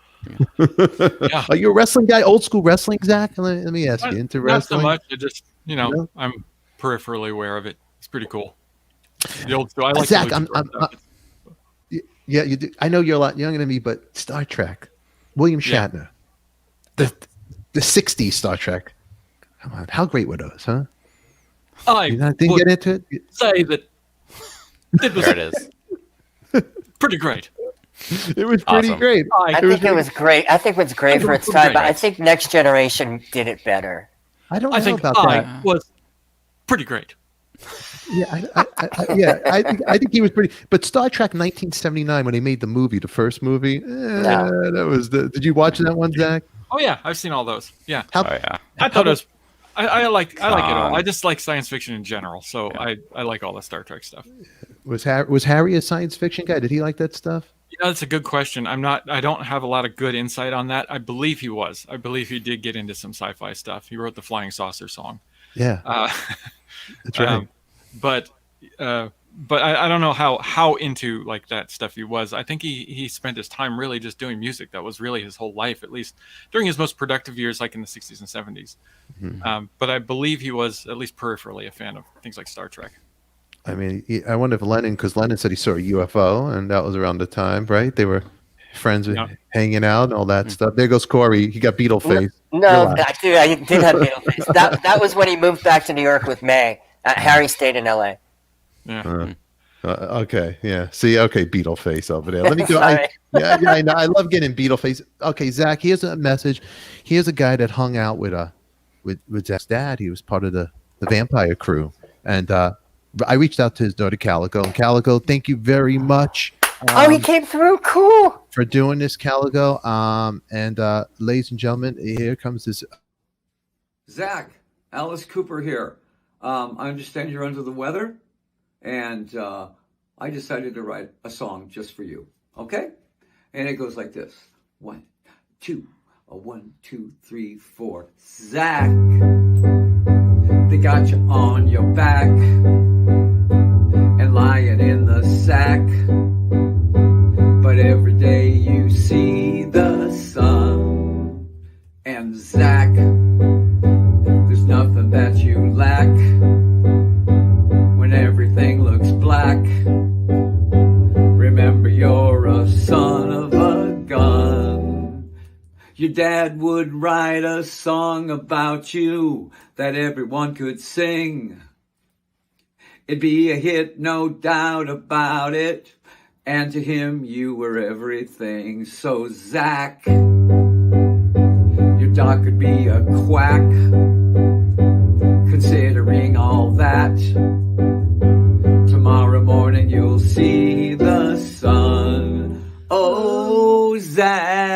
Yeah. Are you a wrestling guy? Old school wrestling, Zach? Let me ask you. Into Not wrestling? so much. I just, Yeah. I'm peripherally aware of it. It's pretty cool. The old school. I like Zach, the luchador stuff. Yeah, you do. I know you're a lot younger than me, but Star Trek, William Yeah. Shatner, the 60s Star Trek. Come on, how great were those, huh? I You didn't would get into it? say that it was There it is. pretty great. It was pretty Awesome. great. I think it was great. I think it was great for its time, but I think Next Generation did it better. I don't I know think about I that. was pretty great. Yeah, I think he was pretty. But Star Trek 1979, when they made the movie, the first movie, that was the. Did you watch that one, Zach? Oh yeah, I've seen all those. Yeah, How, Oh yeah. I thought it was. I like it all. Fun. I just like science fiction in general, so I like all the Star Trek stuff. was Harry a science fiction guy? Did he like that stuff? That's a good question. I don't have a lot of good insight on that. I believe he was. I believe he did get into some sci-fi stuff. He wrote the Flying Saucer song. Yeah, that's right. But I don't know how into like that stuff he was. I think he spent his time really just doing music. That was really his whole life, at least during his most productive years, like in the 60s and 70s. But I believe he was at least peripherally a fan of things like Star Trek. I mean, I wonder if because Lennon said he saw a UFO, and that was around the time, right? They were friends with hanging out and all that stuff. There goes Corey. He got beetle face. No, Relax. I did have Beetle face. That was when he moved back to New York with May. Harry stayed in L.A. Yeah. Okay, yeah. See, okay, beetle face over there. Let me go. Sorry. I know. I love getting beetle face. Okay, Zach. Here's a message. Here's a guy that hung out with Zach's dad. He was part of the vampire crew, and I reached out to his daughter Calico. And Calico, thank you very much. He came through. Cool. For doing this, Calico. And ladies and gentlemen, here comes this. Zach, Alice Cooper here. I understand you're under the weather, and I decided to write a song just for you. Okay? And it goes like this: 1, 2, 1, 2, 3, 4. Zach, they got you on your back and lying in the sack. But every day you see the sun. And Zach, there's nothing that you lack when everything looks black. Remember, you're a son of a gun. Your dad would write a song about you that everyone could sing. It'd be a hit, no doubt about it. And to him, you were everything. So, Zach, your doc could be a quack. Considering all that, tomorrow morning you'll see the sun. Oh, Zach.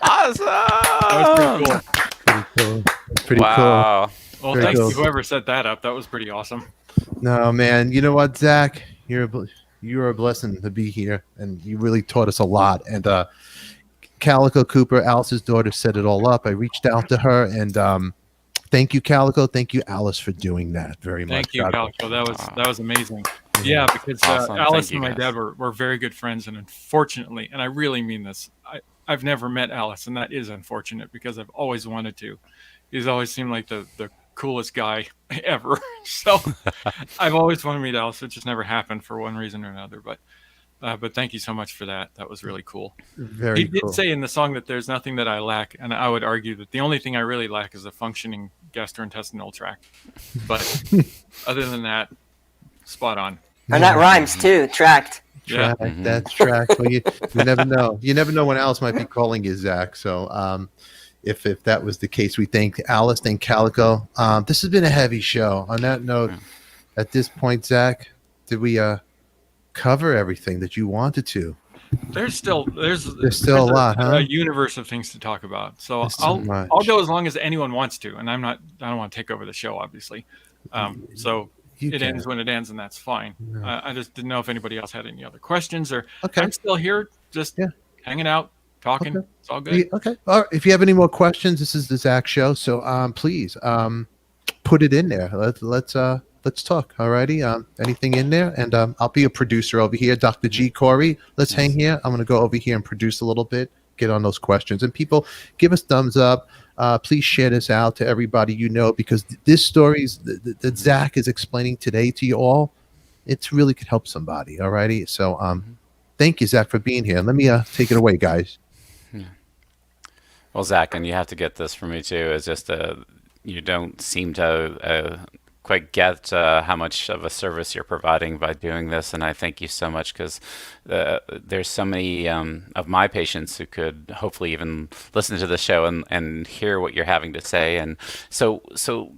Awesome. That was pretty cool. Pretty Wow. Well, Very thanks cool. to whoever set that up. That was pretty awesome. cool. No, man. You know what, Zach? You're a blessing to be here, and you really taught us a lot. And Calico Cooper, Alice's daughter, set it all up. I reached out to her, and thank you, Calico. Thank you, Alice, for doing that very much. Thank you, God bless. Calico. That was amazing. Yeah, because Awesome. Alice Thank and you, my guys. dad were very good friends, and unfortunately, and I really mean this, I've never met Alice, and that is unfortunate because I've always wanted to. He's always seemed like the coolest guy ever. So I've always wanted to meet Alice. It just never happened for one reason or another. But thank you so much for that. That was really cool. Very He did cool. say in the song that there's nothing that I lack, and I would argue that the only thing I really lack is a functioning gastrointestinal tract. But other than that, spot on. And that rhymes too, tracked. Yeah. Track, that's track. Well, you never know. You never know when Alice might be calling you, Zach. So if that was the case, we thank Alice, thank Calico. This has been a heavy show. On that note, at this point, Zach, did we cover everything that you wanted to? There's still a lot, huh? A universe of things to talk about. So There's too I'll much. go as long as anyone wants to, and I don't want to take over the show, obviously. So You it can. ends when it ends, and that's fine. No. I just didn't know if anybody else had any other questions, or Okay. I'm still here, just hanging out, talking. Okay. It's all good. Okay. All right. If you have any more questions, this is the Zach Show. So please put it in there. Let's talk. Alrighty. Anything in there? And I'll be a producer over here. Dr. G. Corey, let's hang here. I'm gonna go over here and produce a little bit. Get on those questions. And people, give us thumbs up. Please share this out to everybody you know, because this story that Zach is explaining today to you all, it's really could help somebody. Alrighty. So thank you, Zach, for being here. Let me take it away, guys. Well, Zach, and you have to get this from me too. It's just you don't seem to quite get how much of a service you're providing by doing this, and I thank you so much, because there's so many of my patients who could hopefully even listen to the show and hear what you're having to say. And so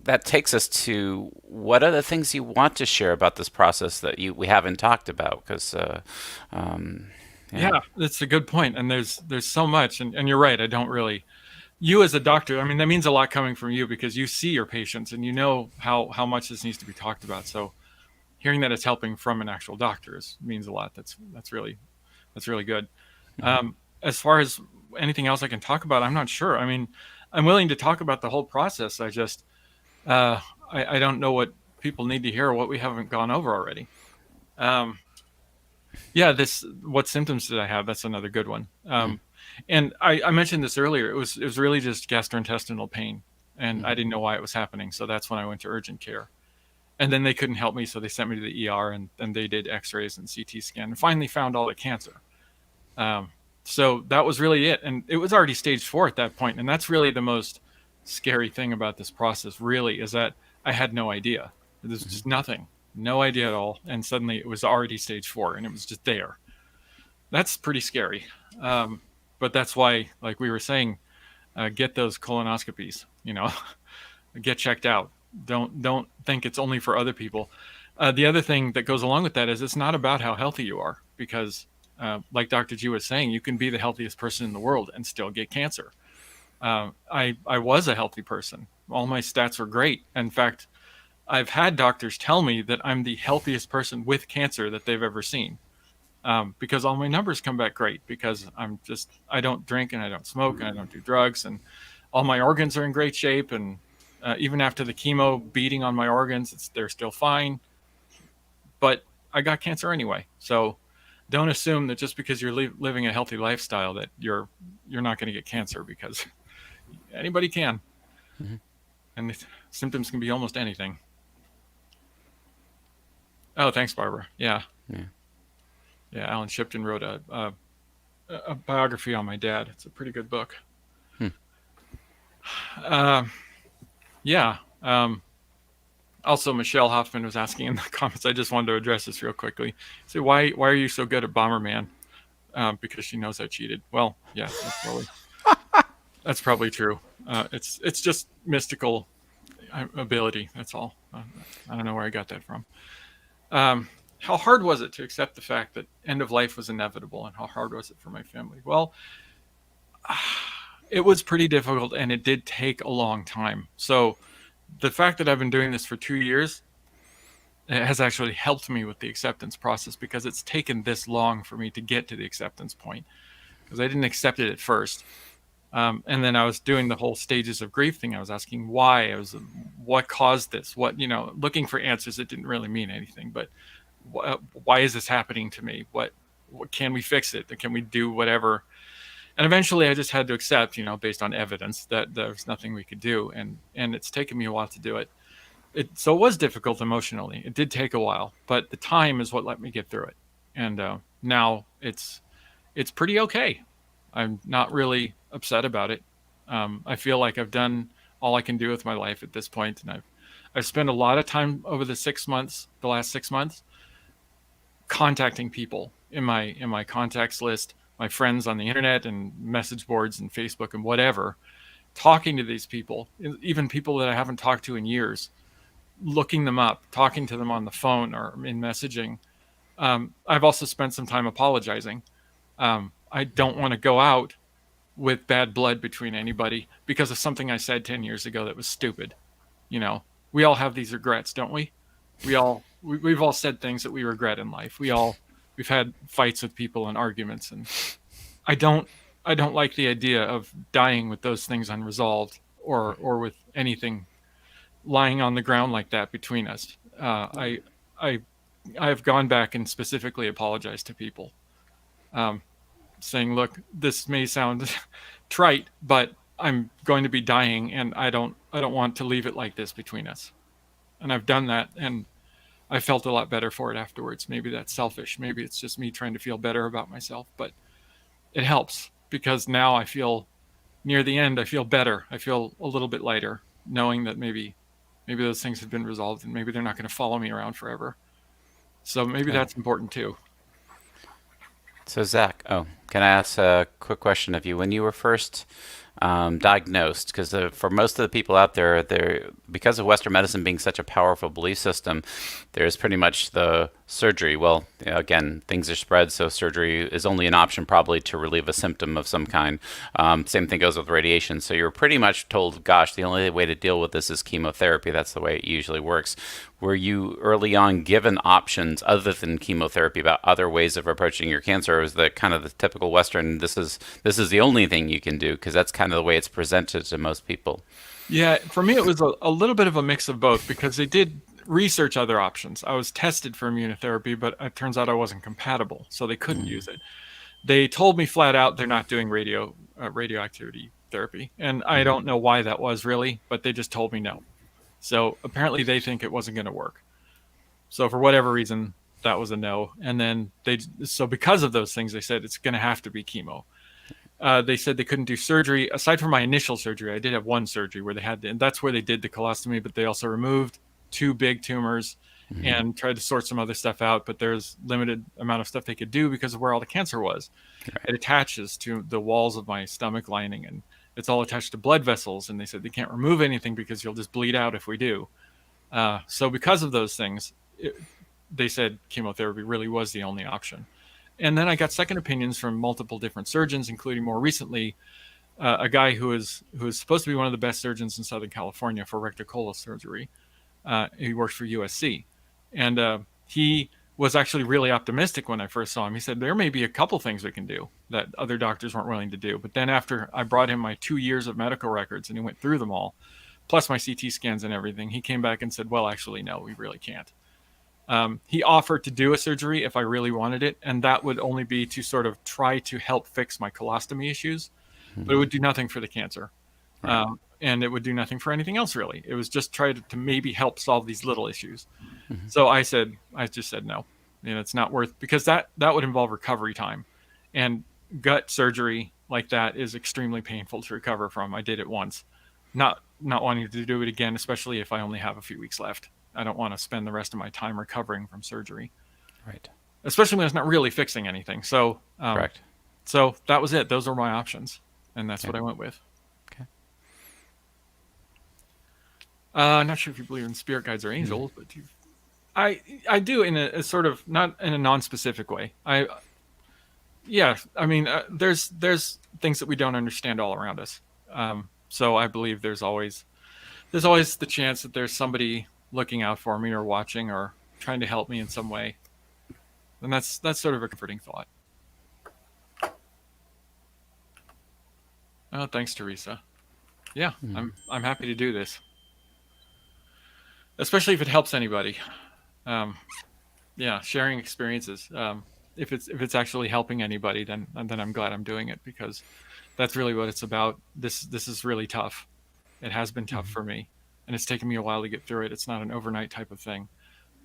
that takes us to what are the things you want to share about this process that we haven't talked about, because Yeah, that's a good point. And there's so much, and you're right. I don't really. You as a doctor, I mean, that means a lot coming from you, because you see your patients and you know how much this needs to be talked about. So hearing that it's helping from an actual doctor means a lot. That's really good. As far as anything else I can talk about, I'm not sure. I mean, I'm willing to talk about the whole process. I just I don't know what people need to hear or what we haven't gone over already. What symptoms did I have? That's another good one. And I mentioned this earlier. It was really just gastrointestinal pain, and I didn't know why it was happening. So that's when I went to urgent care, and then they couldn't help me, so they sent me to the ER, and they did X-rays and CT scan, and finally found all the cancer. So that was really it, and it was already stage 4 at that point, and that's really the most scary thing about this process. Really, is that I had no idea. There's just nothing, no idea at all, and suddenly it was already stage 4, and it was just there. That's pretty scary. But that's why, like we were saying, get those colonoscopies, get checked out. Don't think it's only for other people. The other thing that goes along with that is it's not about how healthy you are, because like Dr. G was saying, you can be the healthiest person in the world and still get cancer. I was a healthy person. All my stats were great. In fact, I've had doctors tell me that I'm the healthiest person with cancer that they've ever seen. Because all my numbers come back great, because I don't drink and I don't smoke and I don't do drugs, and all my organs are in great shape. And even after the chemo beating on my organs, they're still fine. But I got cancer anyway. So don't assume that just because you're living a healthy lifestyle that you're not going to get cancer, because anybody can. And the symptoms can be almost anything. Oh, thanks, Barbara. Yeah. Alan Shipton wrote a biography on my dad. It's a pretty good book. Also, Michelle Hoffman was asking in the comments. I just wanted to address this real quickly. Say, why are you so good at Bomberman? Because she knows I cheated. Well, yeah, that's probably true. It's just mystical ability. That's all. I don't know where I got that from. How hard was it to accept the fact that end of life was inevitable, and how hard was it for my family? Well, it was pretty difficult, and it did take a long time. So the fact that I've been doing this for 2 years, it has actually helped me with the acceptance process, because it's taken this long for me to get to the acceptance point. because I didn't accept it at first. And then I was doing the whole stages of grief thing. I was asking why. What caused this? What, looking for answers that didn't really mean anything. But why is this happening to me? What can we fix it? Can we do whatever? And eventually, I just had to accept, based on evidence, that there was nothing we could do. And it's taken me a while to do it. So it was difficult emotionally. It did take a while, but the time is what let me get through it. And now it's pretty okay. I'm not really upset about it. I feel like I've done all I can do with my life at this point, and I've spent a lot of time over the last 6 months, contacting people in my contacts list, my friends on the internet and message boards and Facebook and whatever, talking to these people, even people that I haven't talked to in years, looking them up, talking to them on the phone or in messaging. I've also spent some time apologizing. I don't want to go out with bad blood between anybody because of something I said 10 years ago that was stupid. We all have these regrets, don't we? We've all said things that we regret in life. We've had fights with people and arguments, and I don't like the idea of dying with those things unresolved or with anything lying on the ground like that between us. I've gone back and specifically apologized to people, saying, look, this may sound trite, but I'm going to be dying, and I don't want to leave it like this between us. And I've done that, and I felt a lot better for it afterwards. Maybe that's selfish. Maybe it's just me trying to feel better about myself, but it helps because now I feel near the end, I feel better. I feel a little bit lighter knowing that maybe those things have been resolved and maybe they're not going to follow me around forever. So maybe that's important too. So Zak, can I ask a quick question of you? When you were first diagnosed, because for most of the people out there, because of Western medicine being such a powerful belief system, there's pretty much the surgery. Well, again, things are spread, so surgery is only an option probably to relieve a symptom of some kind. Same thing goes with radiation. So you're pretty much told, gosh, the only way to deal with this is chemotherapy. That's the way it usually works. Were you early on given options other than chemotherapy about other ways of approaching your cancer, or was the kind of the typical Western, this is the only thing you can do, because that's kind of the way it's presented to most people? Yeah, for me, it was a little bit of a mix of both because they did research other options. I was tested for immunotherapy, but it turns out I wasn't compatible, so they couldn't use it. They told me flat out they're not doing radioactivity therapy, and I don't know why that was really, but they just told me no. So apparently they think it wasn't going to work. So for whatever reason, that was a no. And then so because of those things, they said it's going to have to be chemo. They said they couldn't do surgery. Aside from my initial surgery, I did have one surgery where and that's where they did the colostomy, but they also removed 2 big tumors and tried to sort some other stuff out. But there's limited amount of stuff they could do because of where all the cancer was. Right. It attaches to the walls of my stomach lining, and it's all attached to blood vessels. And they said they can't remove anything because you'll just bleed out if we do. So because of those things, they said chemotherapy really was the only option. And then I got second opinions from multiple different surgeons, including more recently a guy who is supposed to be one of the best surgeons in Southern California for rectocolon surgery. He works for USC, and he was actually really optimistic when I first saw him. He said there may be a couple things we can do that other doctors weren't willing to do. But then after I brought him my 2 years of medical records and he went through them all, plus my CT scans and everything, he came back and said, well, actually, no, we really can't. He offered to do a surgery if I really wanted it, and that would only be to sort of try to help fix my colostomy issues, but it would do nothing for the cancer. And it would do nothing for anything else, really. It was just try to maybe help solve these little issues. So I just said no. It's not worth, because that would involve recovery time. And gut surgery like that is extremely painful to recover from. I did it once. Not wanting to do it again, especially if I only have a few weeks left. I don't want to spend the rest of my time recovering from surgery. Right. Especially when it's not really fixing anything. So, correct. So that was it. Those are my options. And that's what I went with. Okay. I'm not sure if you believe in spirit guides or angels, but I do in a sort of, not in a non-specific way. I mean, there's things that we don't understand all around us. So I believe there's always the chance that there's somebody looking out for me or watching or trying to help me in some way. And that's sort of a comforting thought. Oh, thanks, Teresa. Yeah, I'm happy to do this, especially if it helps anybody. Yeah, sharing experiences. If it's actually helping anybody, then I'm glad I'm doing it, because that's really what it's about. This is really tough. It has been tough for me, and it's taken me a while to get through it. It's not an overnight type of thing,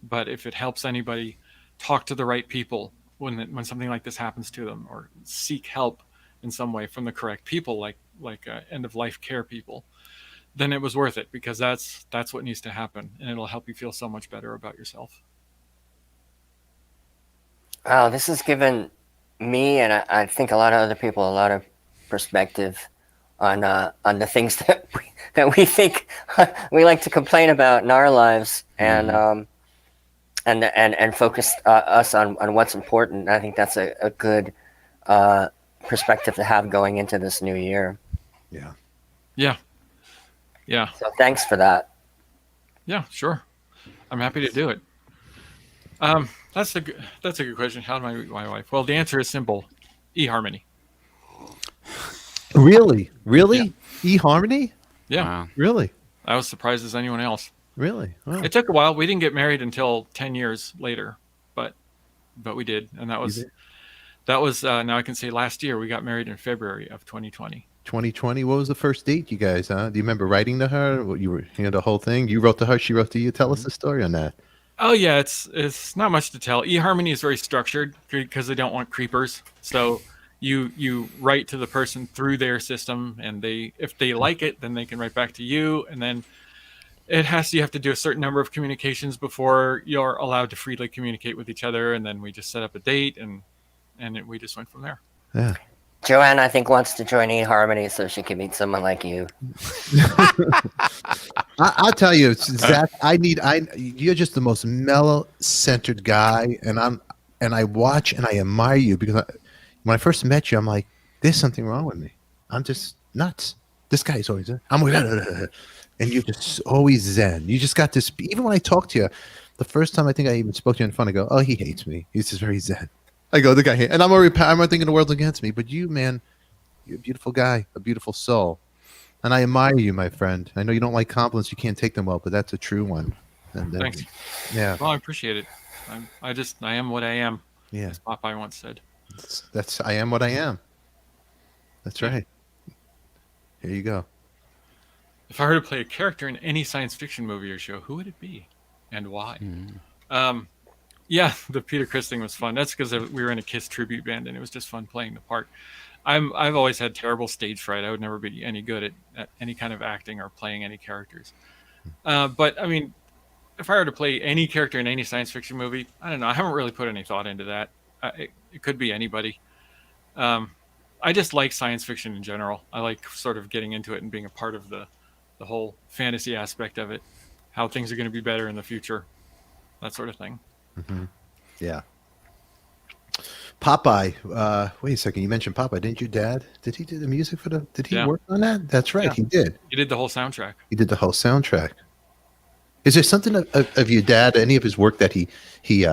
but if it helps anybody talk to the right people when something like this happens to them, or seek help in some way from the correct people, like end of life care people, then it was worth it, because that's what needs to happen, and it'll help you feel so much better about yourself. Wow, this has given me, and I think a lot of other people, a lot of perspective on the things that we think we like to complain about in our lives, and focus us on what's important. I think that's a good perspective to have going into this new year. Yeah. Yeah. Yeah. So thanks for that. Yeah, sure. I'm happy to do it. That's a good question. How do I meet my wife? Well, the answer is simple: eHarmony. Really? Yeah. eHarmony? Yeah. Wow. Really? I was surprised as anyone else. Really? Wow. It took a while. We didn't get married until 10 years later, but we did, and that was now I can say last year. We got married in February of 2020. 2020. What was the first date, you guys? Do you remember writing to her? What you were, the whole thing. You wrote to her. She wrote to you. Tell us the story on that. Oh yeah, it's not much to tell. eHarmony is very structured because they don't want creepers. So you write to the person through their system, and if they like it, then they can write back to you, and then you have to do a certain number of communications before you're allowed to freely communicate with each other, and then we just set up a date, and we just went from there. Yeah. Joanne, I think, wants to join eHarmony so she can meet someone like you. I'll tell you, Zach. You're just the most mellow-centered guy, and I watch and I admire you, because when I first met you, I'm like, there's something wrong with me. I'm just nuts. This guy is always, I'm like, and you're just always zen. You just got this. Even when I talk to you, the first time I think I even spoke to you in front, I go, oh, he hates me. He's just very zen. I go, the guy, and I'm thinking the world's against me. But you, man, you're a beautiful guy, a beautiful soul. And I admire you, my friend. I know you don't like compliments. You can't take them well, but that's a true one. And, Thanks. Yeah. Well, I appreciate it. I am what I am. Yeah. As Popeye once said. That's I am what I am. That's right. Here you go. If I were to play a character in any science fiction movie or show, who would it be, and why? Yeah, the Peter Criss thing was fun. That's because we were in a Kiss tribute band, and it was just fun playing the part. I've always had terrible stage fright. I would never be any good at any kind of acting or playing any characters. But I mean, if I were to play any character in any science fiction movie, I don't know. I haven't really put any thought into that. It could be anybody. I just like science fiction in general. I like sort of getting into it and being a part of the whole fantasy aspect of it, how things are going to be better in the future, that sort of thing. Mm-hmm. Yeah. Popeye. Wait a second. You mentioned Popeye. Didn't your dad? Did he do the music for the? Did he work on that? That's right. Yeah. He did. He did the whole soundtrack. He did the whole soundtrack. Is there something of your dad, any of his work that he's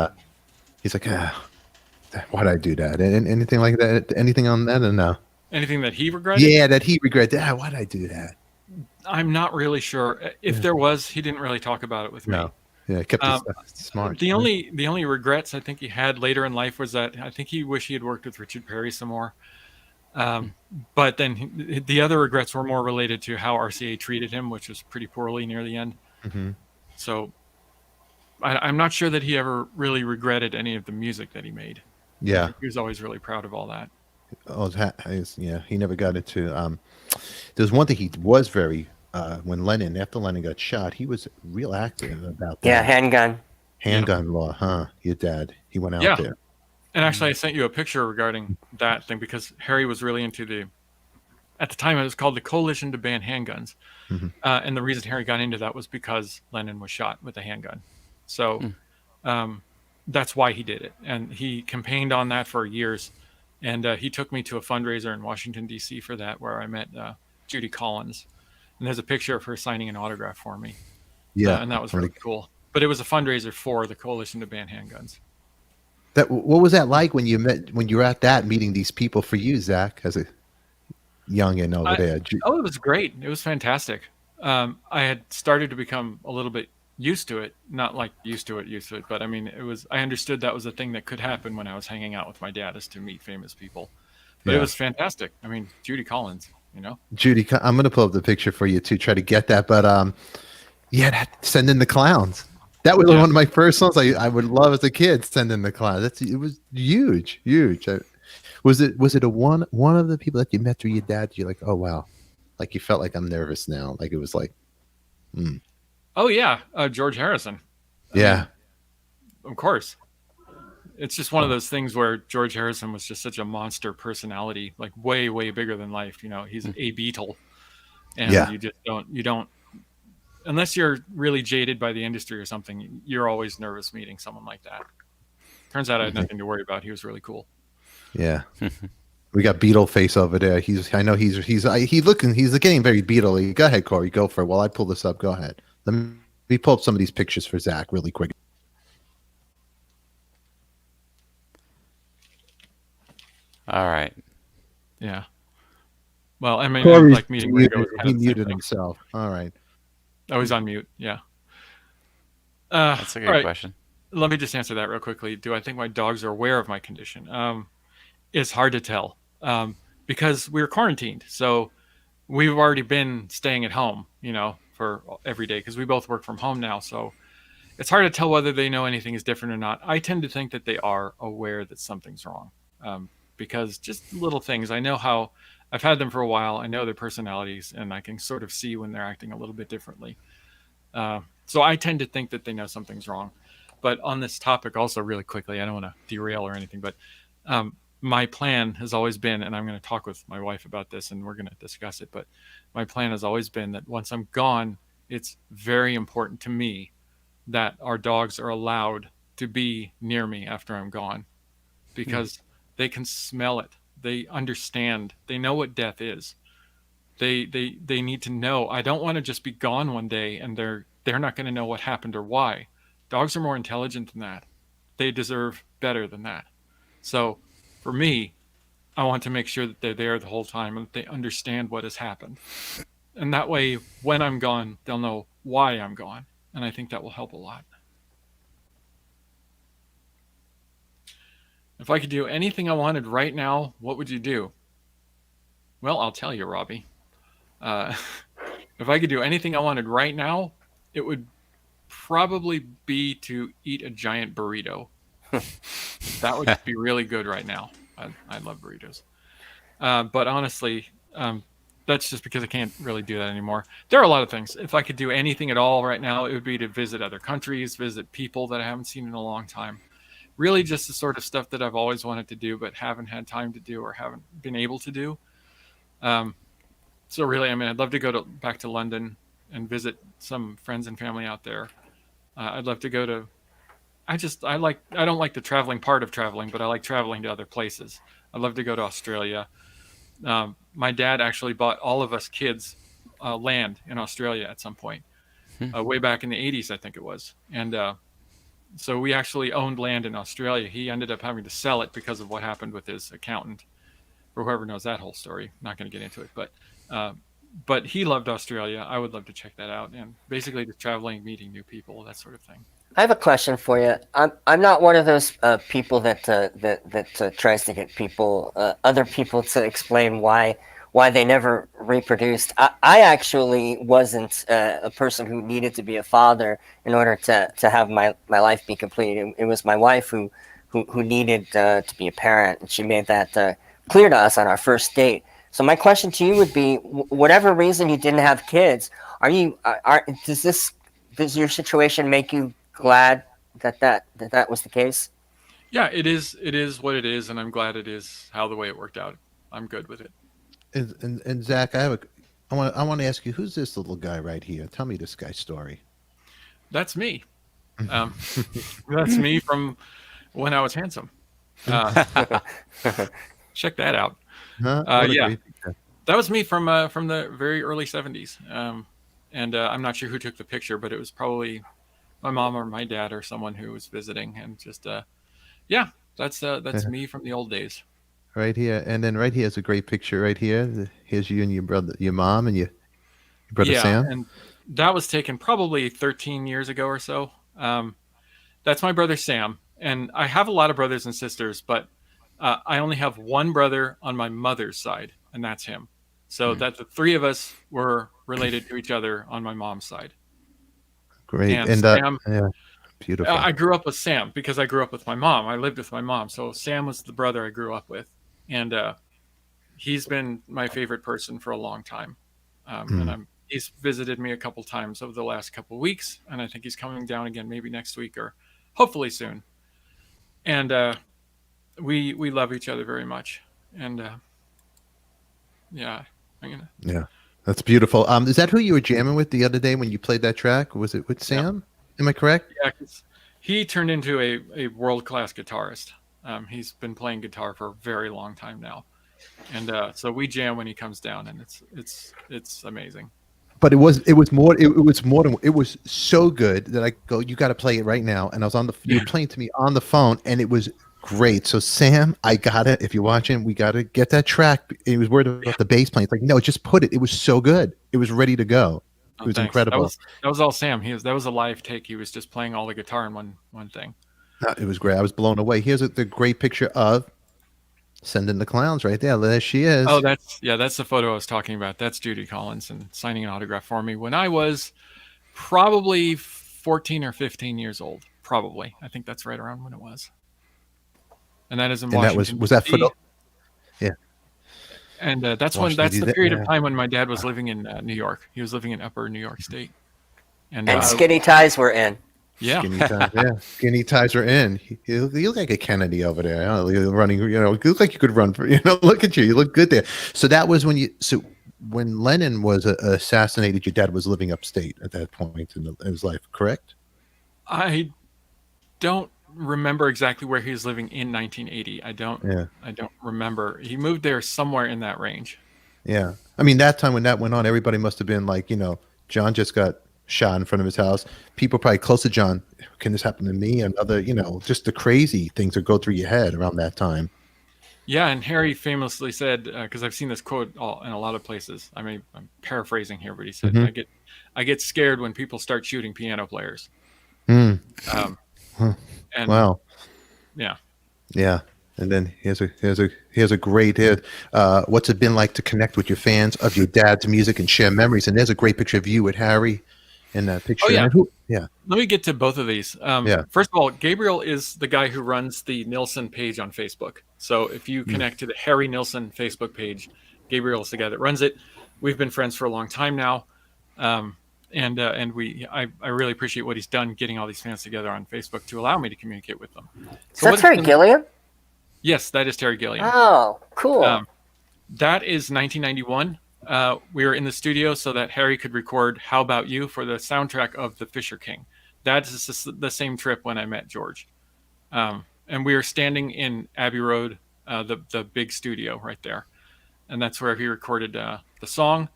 like, why'd I do that? And anything like that? Anything on that? Or no? Anything that he regretted? Yeah, that he regretted. Why'd I do that? I'm not really sure. If there was, he didn't really talk about it with me. Yeah, kept it smart. The only regrets I think he had later in life was that I think he wished he had worked with Richard Perry some more. But then the other regrets were more related to how RCA treated him, which was pretty poorly near the end. Mm-hmm. So I'm not sure that he ever really regretted any of the music that he made. Yeah, he was always really proud of all that. Oh, yeah, he never got into. There's one thing he was very. After Lennon got shot, he was real active about that. Yeah, handgun law, huh? Your dad, he went out there. And actually, I sent you a picture regarding that thing because Harry was really into at the time it was called the Coalition to Ban Handguns. Mm-hmm. And the reason Harry got into that was because Lennon was shot with a handgun. So that's why he did it. And he campaigned on that for years. And he took me to a fundraiser in Washington, D.C. for that, where I met Judy Collins. And there's a picture of her signing an autograph for me. Yeah. And that was really cool. But it was a fundraiser for the Coalition to Ban Handguns. What was that like when you were at that meeting these people for you, Zach? youngin over there? Oh, it was great. It was fantastic. I had started to become a little bit used to it, not like used to it, but I mean, I understood that was a thing that could happen when I was hanging out with my dad, is to meet famous people. But it Yeah. was fantastic. I mean, Judy Collins, Judy, I'm gonna pull up the picture for you to try to get that. But yeah, Send in the Clowns. That was Yeah. one of my first songs I would love as a kid. Send in the Clowns. It was huge. Was it a one of the people that you met through your dad? You're like, oh wow, like you felt like I'm nervous now. Like it was like, Oh yeah, George Harrison. yeah, Of course. It's just one of those things where George Harrison was just such a monster personality, like way, way bigger than life. He's a Beatle, and Yeah. you don't, unless you're really jaded by the industry or something, you're always nervous meeting someone like that. Turns out I had nothing to worry about. He was really cool. yeah. We got Beetle face over there. He's getting very Beatle-y. Go ahead, Corey. Go for it. While I pull this up, go ahead. Let me pull up some of these pictures for Zach really quick. All right. Yeah. Well, I mean, Corey's like meeting Ringo was kind He of the same muted thing. himself. All right. Oh, he's on mute. Yeah. That's a good all right. question. Let me just answer that real quickly. Do I think my dogs are aware of my condition? It's hard to tell because we're quarantined. So we've already been staying at home, for every day because we both work from home now. So it's hard to tell whether they know anything is different or not. I tend to think that they are aware that something's wrong because just little things. I know how I've had them for a while. I know their personalities and I can sort of see when they're acting a little bit differently. So I tend to think that they know something's wrong. But on this topic also really quickly, I don't want to derail or anything, but my plan has always been, and I'm going to talk with my wife about this and we're going to discuss it, but my plan has always been that once I'm gone, it's very important to me that our dogs are allowed to be near me after I'm gone because they can smell it. They understand. They know what death is. They need to know. I don't want to just be gone one day and they're not going to know what happened or why. Dogs are more intelligent than that. They deserve better than that. So for me, I want to make sure that they're there the whole time and that they understand what has happened. And that way, when I'm gone, they'll know why I'm gone. And I think that will help a lot. If I could do anything I wanted right now, what would you do? Well, I'll tell you, Robbie. If I could do anything I wanted right now, it would probably be to eat a giant burrito. That would be really good right now. I love burritos. But honestly, that's just because I can't really do that anymore. There are a lot of things. If I could do anything at all right now, it would be to visit other countries, visit people that I haven't seen in a long time. Really just the sort of stuff that I've always wanted to do but haven't had time to do or haven't been able to do. So really, I mean, I'd love to go back to London and visit some friends and family out there. I'd love to go to. I don't like the traveling part of traveling, but I like traveling to other places. I'd love to go to Australia. My dad actually bought all of us kids land in Australia at some point, way back in the 80s, I think it was. And so we actually owned land in Australia. He ended up having to sell it because of what happened with his accountant, or whoever knows that whole story. Not going to get into it, but he loved Australia. I would love to check that out, and basically just traveling, meeting new people, that sort of thing. I have a question for you. I'm not one of those people that tries to get other people to explain why they never reproduced. I actually wasn't a person who needed to be a father in order to have my life be complete. It was my wife who needed to be a parent, and she made that clear to us on our first date. So my question to you would be: whatever reason you didn't have kids, does your situation make you glad that was the case? Yeah, it is what it is, and I'm glad it is how the way it worked out. I'm good with it. And Zach, I want to ask you, who's this little guy right here? Tell me this guy's story. That's me. That's me from when I was handsome. Check that out. Huh? What a Yeah, great picture. that was me from the very early 70s. And I'm not sure who took the picture, but it was probably my mom or my dad or someone who was visiting. And just yeah, that's me from the old days. right here, and then right here is a great picture right here. Here's you and your brother, your mom, and your brother Yeah, Sam. and that was taken probably 13 years ago or so. That's my brother Sam, and I have a lot of brothers and sisters, but I only have one brother on my mother's side, and that's him. So that the three of us were related to each other on my mom's side. Great, And and Sam, yeah, beautiful. I grew up with Sam because I grew up with my mom. I lived with my mom, so Sam was the brother I grew up with, and he's been my favorite person for a long time. And he's visited me a couple times over the last couple weeks, and I think he's coming down again maybe next week or hopefully soon. And we love each other very much, and yeah, I'm gonna. Yeah, that's beautiful. Is that who you were jamming with the other day when you played that track? Was it with Sam? Am I correct? Yeah, 'cause he turned into a world-class guitarist. He's been playing guitar for a very long time now, and so we jam when he comes down, and it's amazing. But it was more than it was so good that I go, you got to play it right now. And I was on the you were playing to me on the phone, and it was great. So Sam, I got it. If you're watching, we got to get that track. He was worried about the bass playing. It's like, no, just put it. It was so good. It was ready to go. It was Thanks. incredible. That was all Sam. That was a live take. He was just playing all the guitar in one thing. It was great. I was blown away. Here's the great picture of Sending the Clowns right there. There she is. Oh, that's the photo I was talking about. That's Judy Collins and signing an autograph for me when I was probably 14 or 15 years old. Probably. I think that's right around when it was. And that is in Washington. That was that for the, yeah. And that's the period of time when my dad was living in New York. He was living in upper New York State. And skinny ties were in. Yeah. Skinny ties were in. You look like a Kennedy over there. You're running, you look like you could run for, look at you. You look good there. So that was when Lennon was assassinated, your dad was living upstate at that point in his life, correct? I don't remember exactly where he was living in 1980. I don't remember. He moved there somewhere in that range. Yeah. I mean, that time when that went on, everybody must have been like, John just got shot in front of his house. People probably close to John, can this happen to me? And other, just the crazy things that go through your head around that time. Yeah, and Harry famously said, because I've seen this quote in a lot of places. I mean, I'm paraphrasing here, but he said, "I get scared when people start shooting piano players." And wow, yeah. And then here's a great what's it been like to connect with your fans of your dad's music and share memories? And there's a great picture of you with Harry in that picture. Oh, yeah. Let me get to both of these. First of all, Gabriel is the guy who runs the Nilsson page on Facebook. So if you connect to the Harry Nilsson Facebook page, Gabriel is the guy that runs it. We've been friends for a long time now. I really appreciate what he's done getting all these fans together on Facebook to allow me to communicate with them. So that's Terry Gilliam? Yes, that is Terry Gilliam. Oh, cool. That is 1991. We were in the studio so that Harry could record How About You for the soundtrack of The Fisher King. That is the same trip when I met George. And we were standing in Abbey Road, the big studio right there. And that's where he recorded the song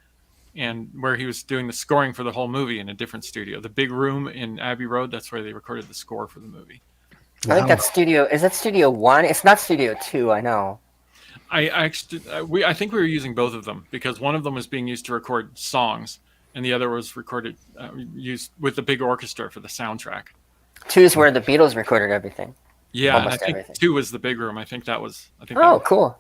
and where he was doing the scoring for the whole movie in a different studio. The big room in Abbey Road, that's where they recorded the score for the movie. I think that's is that Studio 1? It's not Studio 2, I know. I think we were using both of them because one of them was being used to record songs and the other was used with the big orchestra for the soundtrack. 2 is where the Beatles recorded everything. Yeah, I think everything. 2 was the big room. I think that was. Cool.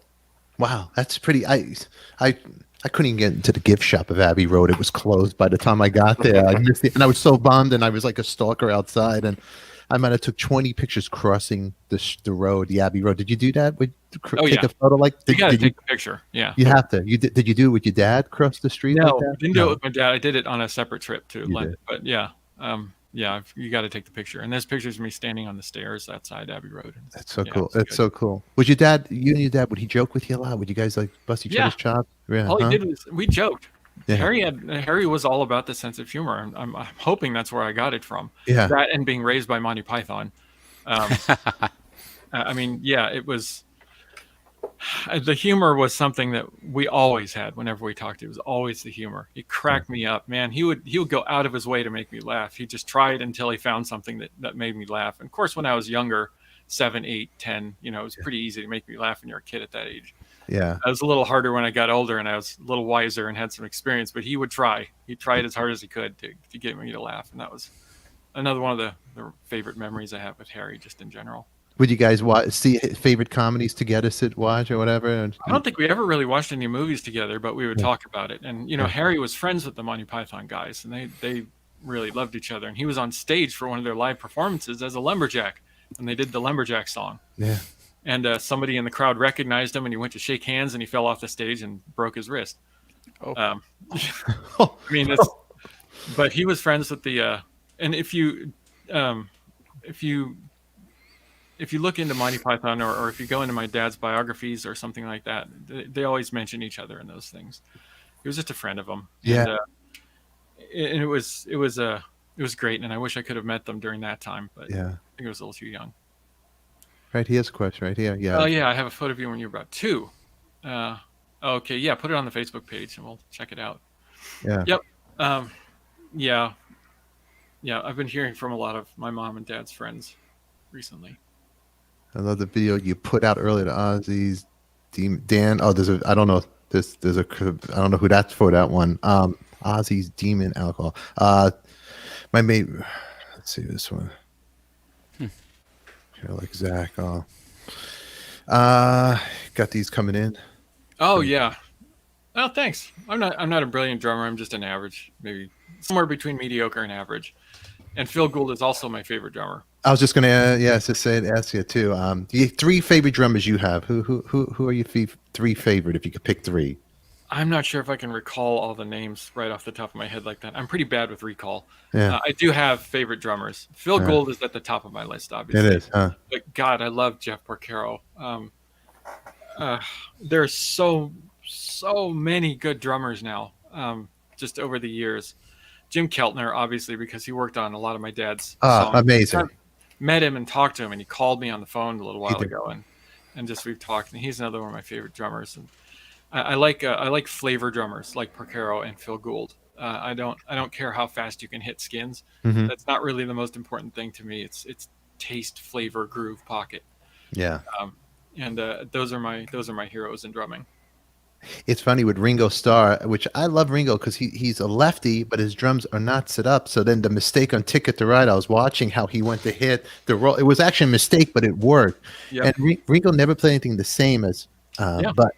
Wow, that's pretty. I couldn't even get into the gift shop of Abbey Road. It was closed by the time I got there. I missed it, and I was so bummed. And I was like a stalker outside, and I might have took 20 pictures crossing the road, the Abbey Road. Did you do that? Take a photo like? You got to take a picture. Yeah, you have to. Did you do it with your dad? Cross the street? No, like that? I didn't do it with my dad. I did it on a separate trip to London. But yeah. You got to take the picture. And there's pictures of me standing on the stairs outside Abbey Road. That's so cool. That's so cool. Was your dad, you and your dad, would he joke with you a lot? Would you guys like bust each other's chops? Yeah, all he did was, we joked. Yeah. Harry was all about the sense of humor. I'm hoping that's where I got it from. Yeah. That and being raised by Monty Python. I mean, it was, the humor was something that we always had whenever we talked. It was always the humor. It cracked me up, man. He would go out of his way to make me laugh. He just tried until he found something that made me laugh. And of course, when I was younger, 7, 8, 10. You know, it was pretty easy to make me laugh when you're a kid at that age. Yeah. I was a little harder when I got older and I was a little wiser and had some experience, but he would try. He tried as hard as he could to get me to laugh. And that was another one of the favorite memories I have with Harry, just in general. Would you guys see favorite comedies together, sit watch or whatever? I don't think we ever really watched any movies together, but we would talk about it. And, you know, Harry was friends with the Monty Python guys, and they really loved each other. And he was on stage for one of their live performances as a lumberjack, and they did the lumberjack song. Yeah. And somebody in the crowd recognized him, and he went to shake hands, and he fell off the stage and broke his wrist. Oh. I mean, but he was friends with the and if you look into Monty Python or if you go into my dad's biographies or something like that, they always mention each other in those things. He was just a friend of them. Yeah. And it was great, and I wish I could have met them during that time, but Yeah. I think I was a little too young. Right here's a question right here. Yeah. Oh yeah, I have a photo of you when you were about 2. Okay, yeah, put it on the Facebook page and we'll check it out. Yeah. Yep. Yeah. I've been hearing from a lot of my mom and dad's friends recently. I love the video you put out earlier to Ozzy's Dan. Oh, I don't know. I don't know who that's for, that one. Ozzy's Demon Alcohol. My mate, let's see this one. Here, like Zach. Oh. Got these coming in. Oh yeah. Oh, thanks. I'm not a brilliant drummer. I'm just an average, maybe somewhere between mediocre and average. And Phil Gould is also my favorite drummer. I was just gonna, ask you too. The 3 favorite drummers you have. Who are your 3 favorite? If you could pick 3. I'm not sure if I can recall all the names right off the top of my head like that. I'm pretty bad with recall. Yeah. I do have favorite drummers. Phil Gould is at the top of my list, obviously. It is, huh? But God, I love Jeff Porcaro. There's so many good drummers now, just over the years. Jim Keltner, obviously, because he worked on a lot of my dad's songs. Amazing. I met him and talked to him, and he called me on the phone a little while ago, and just we've talked. And he's another one of my favorite drummers. And I like flavor drummers like Porcaro and Phil Gould. I don't care how fast you can hit skins. Mm-hmm. That's not really the most important thing to me. It's taste, flavor, groove, pocket. Yeah. And those are my heroes in drumming. It's funny with Ringo Starr, which I love Ringo because he's a lefty, but his drums are not set up. So then the mistake on Ticket to Ride, I was watching how he went to hit the roll. It was actually a mistake, but it worked. Yep. And Ringo never played anything the same as, but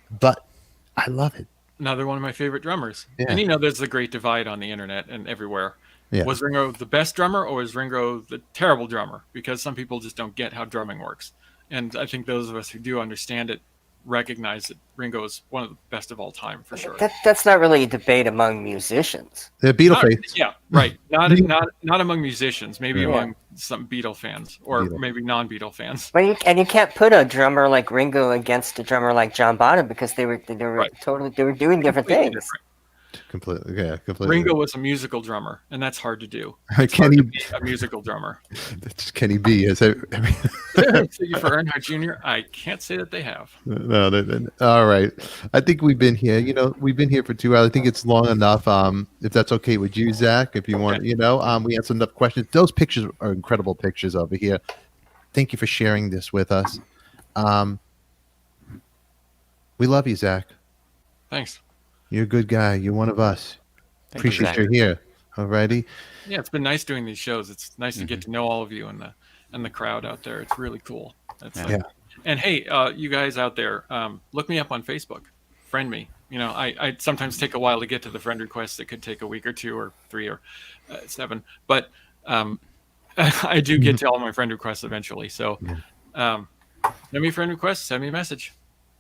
I love it. Another one of my favorite drummers. Yeah. And there's a great divide on the internet and everywhere. Yeah. Was Ringo the best drummer or was Ringo the terrible drummer? Because some people just don't get how drumming works. And I think those of us who do understand it recognize that Ringo is one of the best of all time for sure. That's not really a debate among musicians. The Beatle fans. Yeah, right. Not among musicians. Maybe among some Beatle fans or maybe non-Beatle fans. But you can't put a drummer like Ringo against a drummer like John Bonham because they were doing different things. Different. Completely. Ringo was a musical drummer, and that's hard to do. Kenny, to be a musical drummer. That's Kenny B. Is it? For Earnhardt Jr., I can't say that they have. No. All right. I think we've been here. We've been here for 2 hours. I think it's long enough. If that's okay with you, Zach, if you want, we answered enough questions. Those pictures are incredible pictures over here. Thank you for sharing this with us. We love you, Zach. Thanks. You're a good guy. You're one of us. Appreciate you're here. Alrighty. Yeah, it's been nice doing these shows. It's nice to get to know all of you and the crowd out there. It's really cool. And hey, you guys out there, look me up on Facebook. Friend me. I sometimes take a while to get to the friend requests. It could take a week or 2 or 3 or 7. But I do get to all my friend requests eventually. So send me a friend request. Send me a message.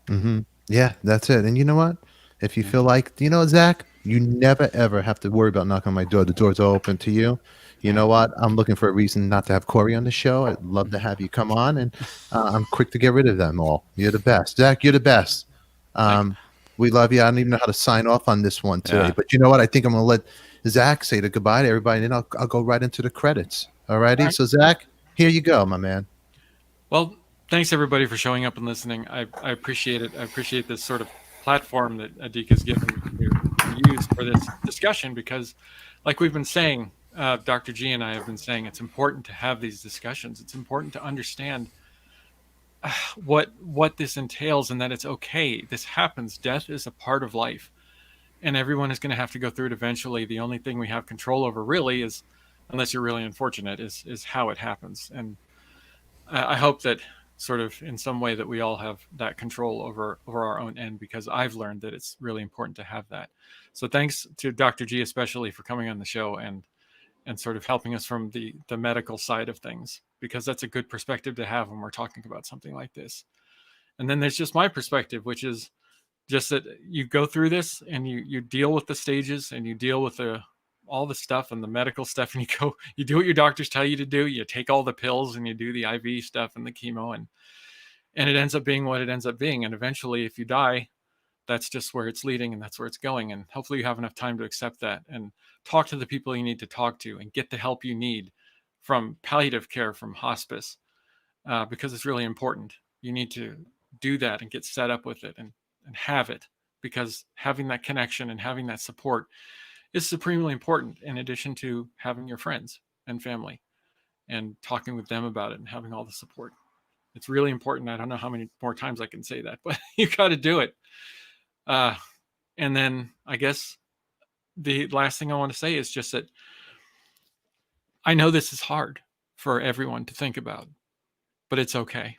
Mm-hmm. Yeah, that's it. And you know what? If you feel like, Zach, you never, ever have to worry about knocking on my door. The door's open to you. You know what? I'm looking for a reason not to have Corey on the show. I'd love to have you come on, and I'm quick to get rid of them all. You're the best. Zach, you're the best. We love you. I don't even know how to sign off on this one today. Yeah. But you know what? I think I'm going to let Zach say the goodbye to everybody, and then I'll go right into the credits. All righty? So, Zach, here you go, my man. Well, thanks, everybody, for showing up and listening. I appreciate it. I appreciate this sort of platform that ADIKA has given me to use for this discussion because, like we've been saying, Dr. G and I have been saying, it's important to have these discussions. It's important to understand what this entails, and that it's okay. This happens. Death is a part of life, and everyone is going to have to go through it eventually. The only thing we have control over, really, is, unless you're really unfortunate, is how it happens. And I hope that sort of in some way that we all have that control over our own end, because I've learned that it's really important to have that. So thanks to Dr. G especially for coming on the show and sort of helping us from the medical side of things, because that's a good perspective to have when we're talking about something like this. And then there's just my perspective, which is just that you go through this and you deal with the stages and you deal with all the stuff and the medical stuff, and you do what your doctors tell you to do. You take all the pills and you do the IV stuff and the chemo, and it ends up being what it ends up being. And eventually, if you die, that's just where it's leading and that's where it's going. And hopefully you have enough time to accept that and talk to the people you need to talk to and get the help you need from palliative care, from hospice, because it's really important. You need to do that and get set up with it and have it, because having that connection and having that support is supremely important, in addition to having your friends and family and talking with them about it and having all the support. It's really important. I don't know how many more times I can say that, but you got to do it. And then I guess the last thing I want to say is just that I know this is hard for everyone to think about, but it's okay.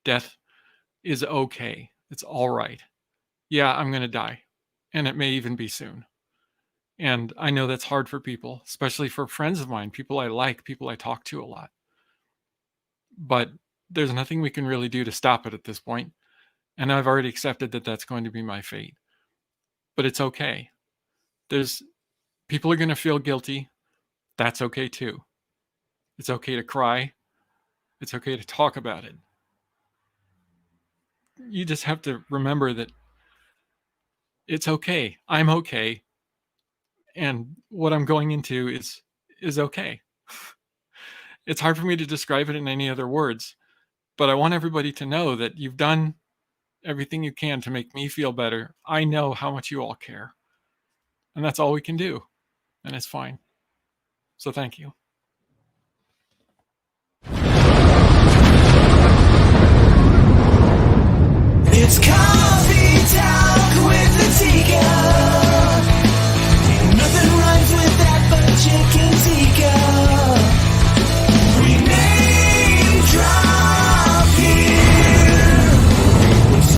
Death is okay. It's all right. Yeah, I'm going to die, and it may even be soon. And I know that's hard for people, especially for friends of mine, people I like, people I talk to a lot. But there's nothing we can really do to stop it at this point. And I've already accepted that that's going to be my fate. But it's okay. People are going to feel guilty. That's okay too. It's okay to cry. It's okay to talk about it. You just have to remember that it's okay. I'm okay. And what I'm going into is okay. It's hard for me to describe it in any other words, but I want everybody to know that you've done everything you can to make me feel better. I know how much you all care, and that's all we can do, and it's fine. So thank you.